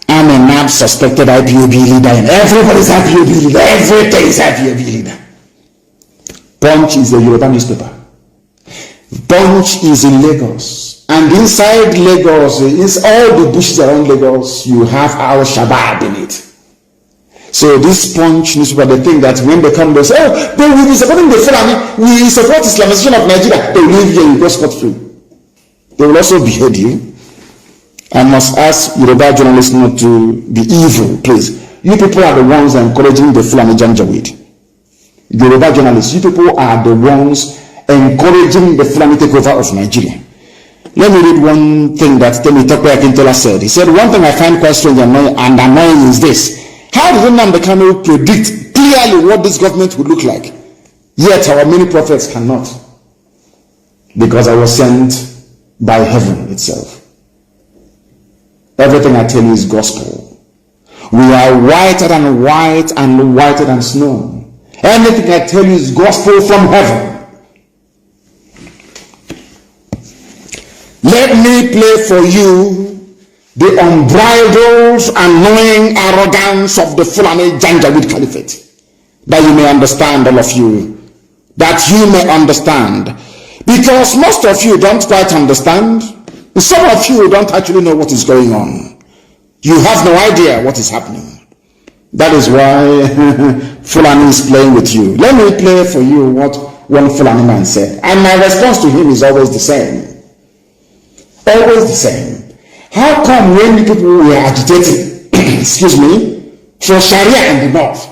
I'm a mad suspected IPOB leader, and everybody's IPOB leader. Everything is IPOB leader. Punch is a Yoruba newspaper. Punch is in Lagos. And inside Lagos, it's all the bushes around Lagos, you have our Shabab in it. So this Punch newspaper, they think that when they come, they say, oh, but we be supporting the Fulani, we support Islamization of Nigeria. They leave here, you go scot-free. They will also behead you. I must ask Yoruba journalists not to be evil, please. You people are the ones encouraging the Fulani Janjaweed. Yoruba journalists, you people are the ones encouraging the Fulani takeover of Nigeria. Let me read one thing that Temi Tokwe Akintola said. He said, one thing I find quite strange and annoying is this. How did Nnamdi Kanu predict clearly what this government would look like? Yet our many prophets cannot. Because I was sent by heaven itself. Everything I tell you is gospel. We are whiter than white and whiter than snow. Anything I tell you is gospel from heaven. Let me play for you the unbridled, annoying arrogance of the Fulani Janjaweed Caliphate, that you may understand, all of you, that you may understand, because most of you don't quite understand. Some of you don't actually know what is going on. You have no idea what is happening. That is why Fulani is playing with you. Let me play for you what one Fulani man said, and my response to him is always the same. Always the same. How come when people were agitating, excuse me, for Sharia in the north,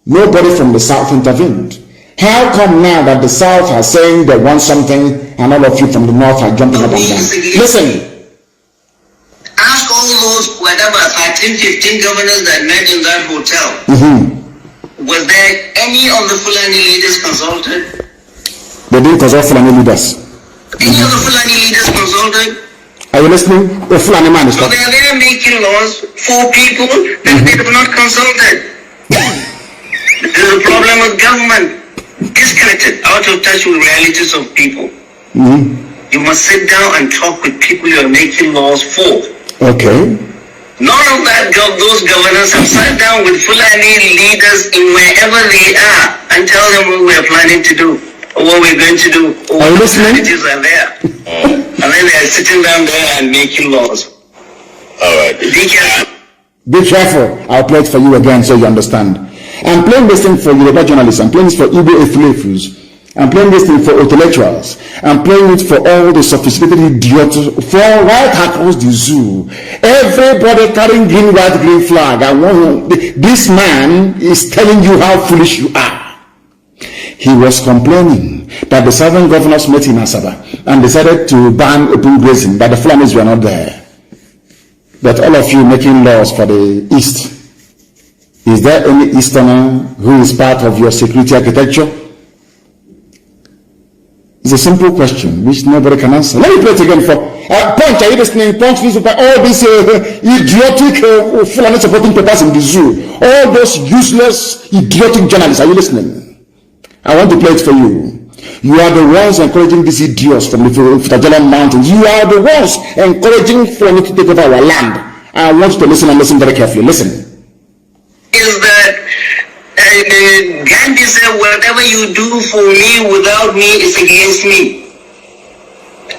nobody from the south intervened? How come now that the south are saying they want something and all of you from the north are jumping up and down? Listen. Ask all those, whatever, 13, 15 governors that met in that hotel. Was there any of the Fulani leaders consulted? They didn't consult Fulani leaders. Any of the Fulani leaders consulted? Are you listening? The Fulani man is so they are there making laws for people that they have not consulted. There is a problem with government. Disconnected, out of touch with realities of people. You must sit down and talk with people you are making laws for. Okay. None of that those governors have sat down with Fulani leaders in wherever they are and tell them what we are planning to do, or what we're going to do, or what strategies are there. And then they are sitting down there and making laws. All right. Be careful. Be careful. I'll play it for you again so you understand. I'm playing this thing for Yoruba journalists. I'm playing this for Igbo Efulefus. I'm playing this thing for intellectuals. I'm playing it for all the sophisticated idiots for right across the zoo. Everybody carrying green, white, green flag. This man is telling you how foolish you are. He was complaining that the southern governors met in Asaba and decided to ban open grazing, that the Fulanis were not there. But all of you making laws for the East, is there any Easterner who is part of your security architecture? It's a simple question which nobody can answer. Let me play it again for Punch. Are you listening? Punch newspaper. All these idiotic Fulani supporting papers in the zoo. All those useless, idiotic journalists. Are you listening? I want to play it for you. You are the ones encouraging these idiots from the Futajalan Mountains. You are the ones encouraging Fulani to take over our land. I want you to listen and listen very carefully. Listen. Is that Gandhi said, whatever you do for me without me is against me.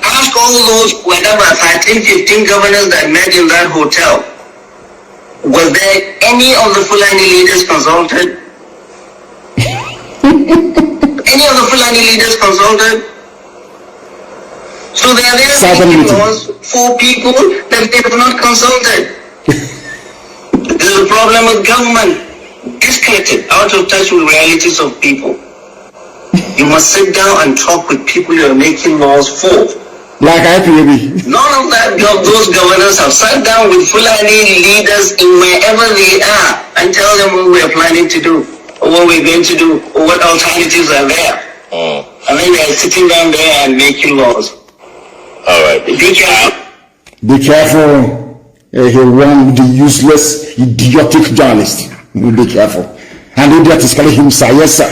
Ask all those, whatever, 13, 15 governors that met in that hotel. Was there any of the Fulani leaders consulted? Any of the Fulani leaders consulted? So they are there making laws for people that they have not consulted. This is a problem with government. Disconnected, out of touch with realities of people. You must sit down and talk with people you are making laws for. Like IPAB. None of that, those governors have sat down with Fulani leaders in wherever they are and tell them what we are planning to do, or what we're going to do, or what alternatives are there. And then they are sitting down there and making laws. All right. Be careful. Be careful. He warned the useless, idiotic journalist. Be careful. And idiot is calling him sir. Yes, sir.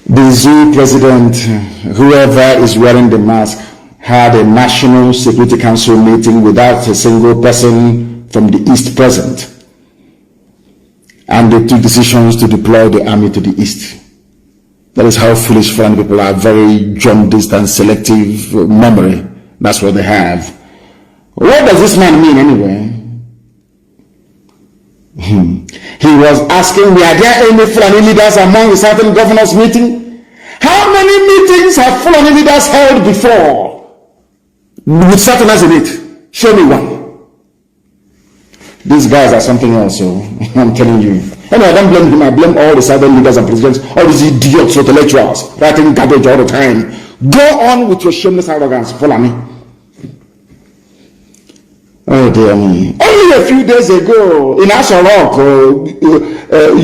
The zoo president, whoever is wearing the mask, had a National Security Council meeting without a single person from the East present. And they took decisions to deploy the army to the East. That is how foolish foreign people are. Very jaundiced and selective memory. That's what they have. What does this man mean anyway? He was asking, were there any Fulani leaders among the Southern governors meeting? How many meetings have Fulani leaders held before with Southerners in it? Show me one. These guys are something else, so I'm telling you. Anyway, I don't blame him. I blame all the Southern leaders and presidents, all these idiots, intellectuals, writing garbage all the time. Go on with your shameless arrogance, Fulani. Oh dear me. Only a few days ago, in Asarok,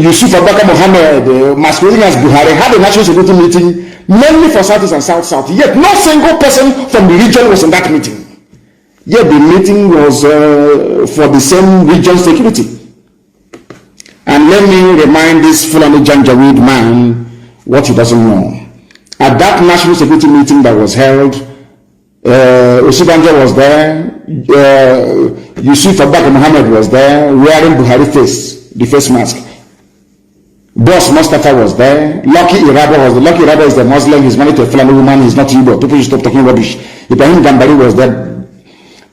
Yusuf Abubakar Mohammed, masquerading as Buhari, had a national security meeting mainly for Southeast and South-South. Yet no single person from the region was in that meeting. Yet the meeting was for the same region security. And let me remind this Fulani Janjaweed man what he doesn't know. At that national security meeting that was held, Osibanja was there, Yusuf Abubakar Mohammed was there, wearing Buhari face, the face mask. Boss Mustafa was there, Lucky Iraba was there. Lucky Iraba is the Muslim, he's married to a Fulani woman, he's not Igbo. People should stop talking rubbish. Ibrahim Gambari was there,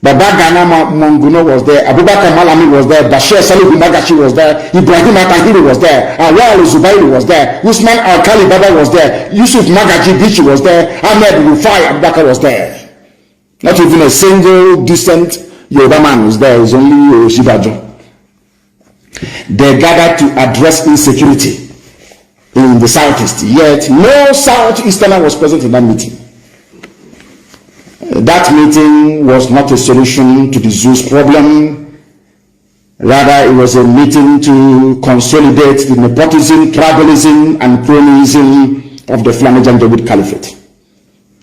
Baba Gana Monguno was there, Abubakar Malami was there, Bashir Salihu Magashi was there, Ibrahim Atahiri was there, Awal Zubairi was there, Usman Al-Khali Baba was there, Yusuf Magaji Bichi was there, Ahmed Rufai Abubakar was there. Not even a single decent Yoruba man was there. It's only Shibajo. They gathered to address insecurity in the Southeast. Yet no Southeasterner was present in that meeting. That meeting was not a solution to the zoo's problem. Rather, it was a meeting to consolidate the nepotism, tribalism, and cronyism of the Fulani Janjaweed Caliphate.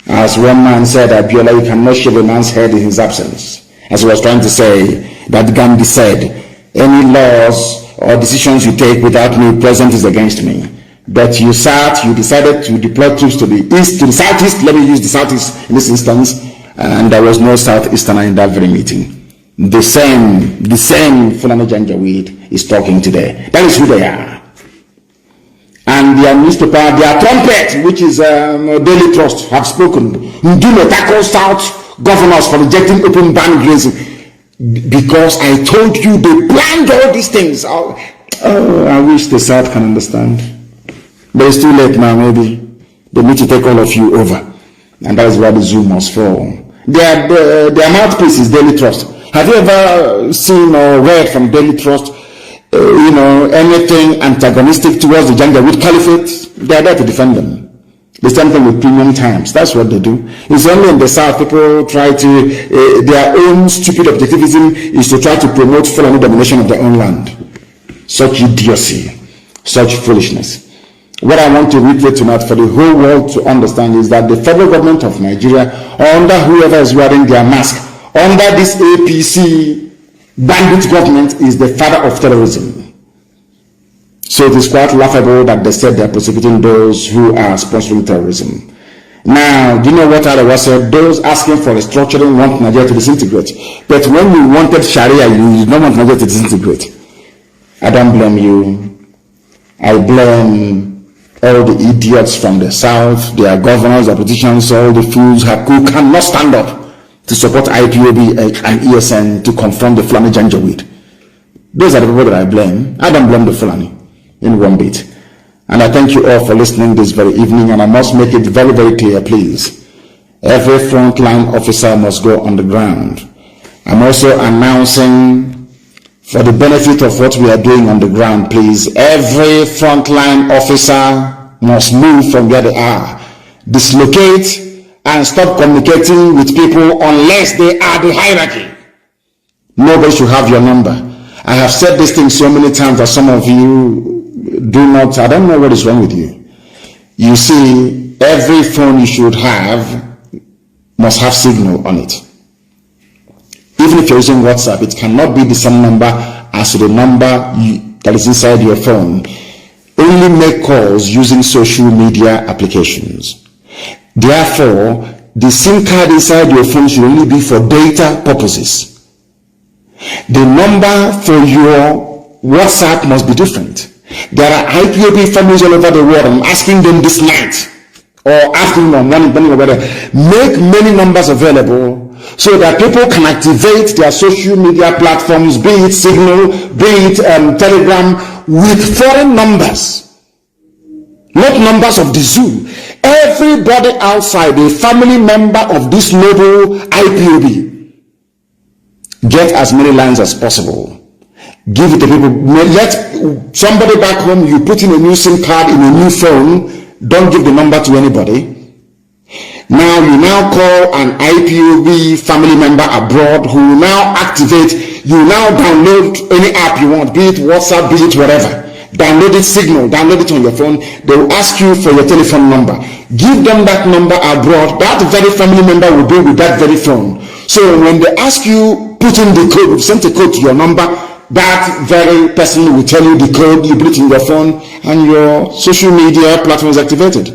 As one man said, Abiola, you cannot shave a man's head in his absence. As he was trying to say, that Gandhi said, any laws or decisions you take without me present is against me. But you decided to deploy troops to the east, to the southeast. Let me use the southeast in this instance. And there was no southeasterner in that very meeting. The same Fulani Janjaweed is talking today. That is who they are. And their newspaper, their trumpet, which is Daily Trust, have spoken. Ndume tackle South governors for rejecting open ban grazing. Because I told you they planned all these things. I wish the South can understand. But it's too late now, maybe. They need to take all of you over. And that is why the zoo must fall. Their mouthpiece is Daily Trust. Have you ever seen or read from Daily Trust, anything antagonistic towards the Janjaweed Caliphate? They are there to defend them. The same thing with Premium Times. That's what they do. It's only in the South people try to, their own stupid objectivism is to try to promote full domination of their own land. Such idiocy, such foolishness. What I want to reiterate tonight for the whole world to understand is that the federal government of Nigeria, under whoever is wearing their mask, under this APC bandit government, is the father of terrorism. So it is quite laughable that they said they are prosecuting those who are sponsoring terrorism. Now, do you know what Arewa said? Those asking for restructuring want Nigeria to disintegrate. But when you wanted Sharia, you did not want Nigeria to disintegrate. I don't blame you. I blame all the idiots from the South, their governors, their politicians, all the fools who cannot stand up to support IPOB and ESN to confront the Fulani Janjaweed. Those are the people that I blame. I don't blame the Fulani in one bit. And I thank you all for listening this very evening, and I must make it very, very clear, please. Every frontline officer must go on the ground. I'm also announcing, for the benefit of what we are doing on the ground, please, every frontline officer must move from where they are, dislocate, and stop communicating with people unless they are the hierarchy. Nobody should have your number. I have said this thing so many times that some of you do not, I don't know what is wrong with you. You see, every phone you should have must have signal on it. Even if you're using WhatsApp, it cannot be the same number as the number that is inside your phone. Only make calls using social media applications. Therefore, the SIM card inside your phone should only be for data purposes. The number for your WhatsApp must be different. There are IPOB families all over the world. I'm asking them this night or afternoon or morning, depending on whether, make many numbers available so that people can activate their social media platforms, be it Signal, be it Telegram, with foreign numbers, not numbers of the zoo. Everybody outside, a family member of this noble IPOB, get as many lines as possible. Give it to people. Let somebody back home, you put in a new SIM card in a new phone, don't give the number to anybody. Now you now call an IPOB family member abroad who will now activate, you now download any app you want, be it WhatsApp, be it whatever. Download it, Signal, download it on your phone. They will ask you for your telephone number. Give them that number abroad. That very family member will be with that very phone. So when they ask you, put in the code, send a code to your number, that very person will tell you the code, you put it in your phone, and your social media platform is activated.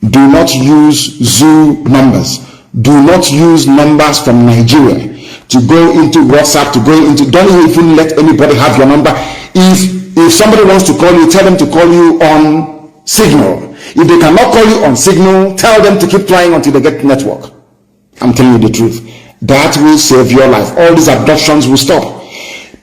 Do not use zoo numbers. Do not use numbers from Nigeria to go into WhatsApp, don't even let anybody have your number. If somebody wants to call you, tell them to call you on Signal. If they cannot call you on Signal, tell them to keep trying until they get network. I'm telling you the truth. That will save your life. All these abductions will stop.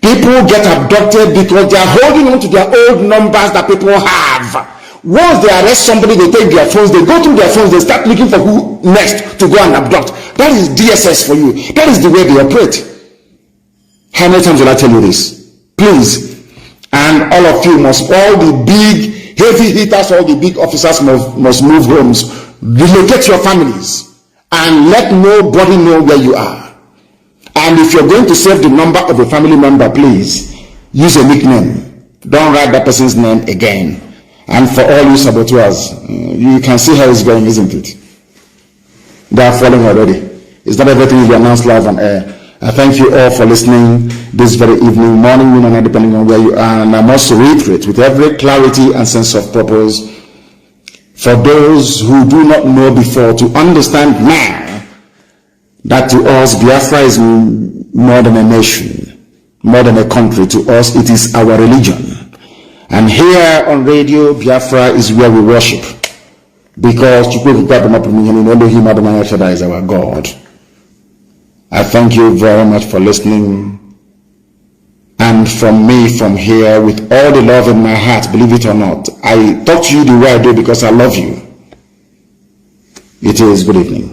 People get abducted because they are holding on to their old numbers that people have. Once they arrest somebody, they take their phones, they go through their phones, they start looking for who next to go and abduct. That is DSS for you. That is the way they operate. How many times will I tell you this? Please. And all of you must, all the big, heavy hitters, all the big officers must move homes. Relocate your families. And let nobody know where you are. And if you're going to save the number of a family member, please use a nickname. Don't write that person's name again. And for all you saboteurs, you can see how it's going, isn't it? They are falling already. It's not everything will be announced live on air. I thank you all for listening this very evening, morning, noon, and night, depending on where you are. And I must reiterate with every clarity and sense of purpose, for those who do not know before, to understand now that to us Biafra is more than a nation, more than a country. To us it is our religion. And here on radio, Biafra is where we worship, because Elohim Adonai Shaddai is our God. I thank you very much for listening. And from me, from here, with all the love in my heart, believe it or not, I talk to you the way I do because I love you. It is good evening.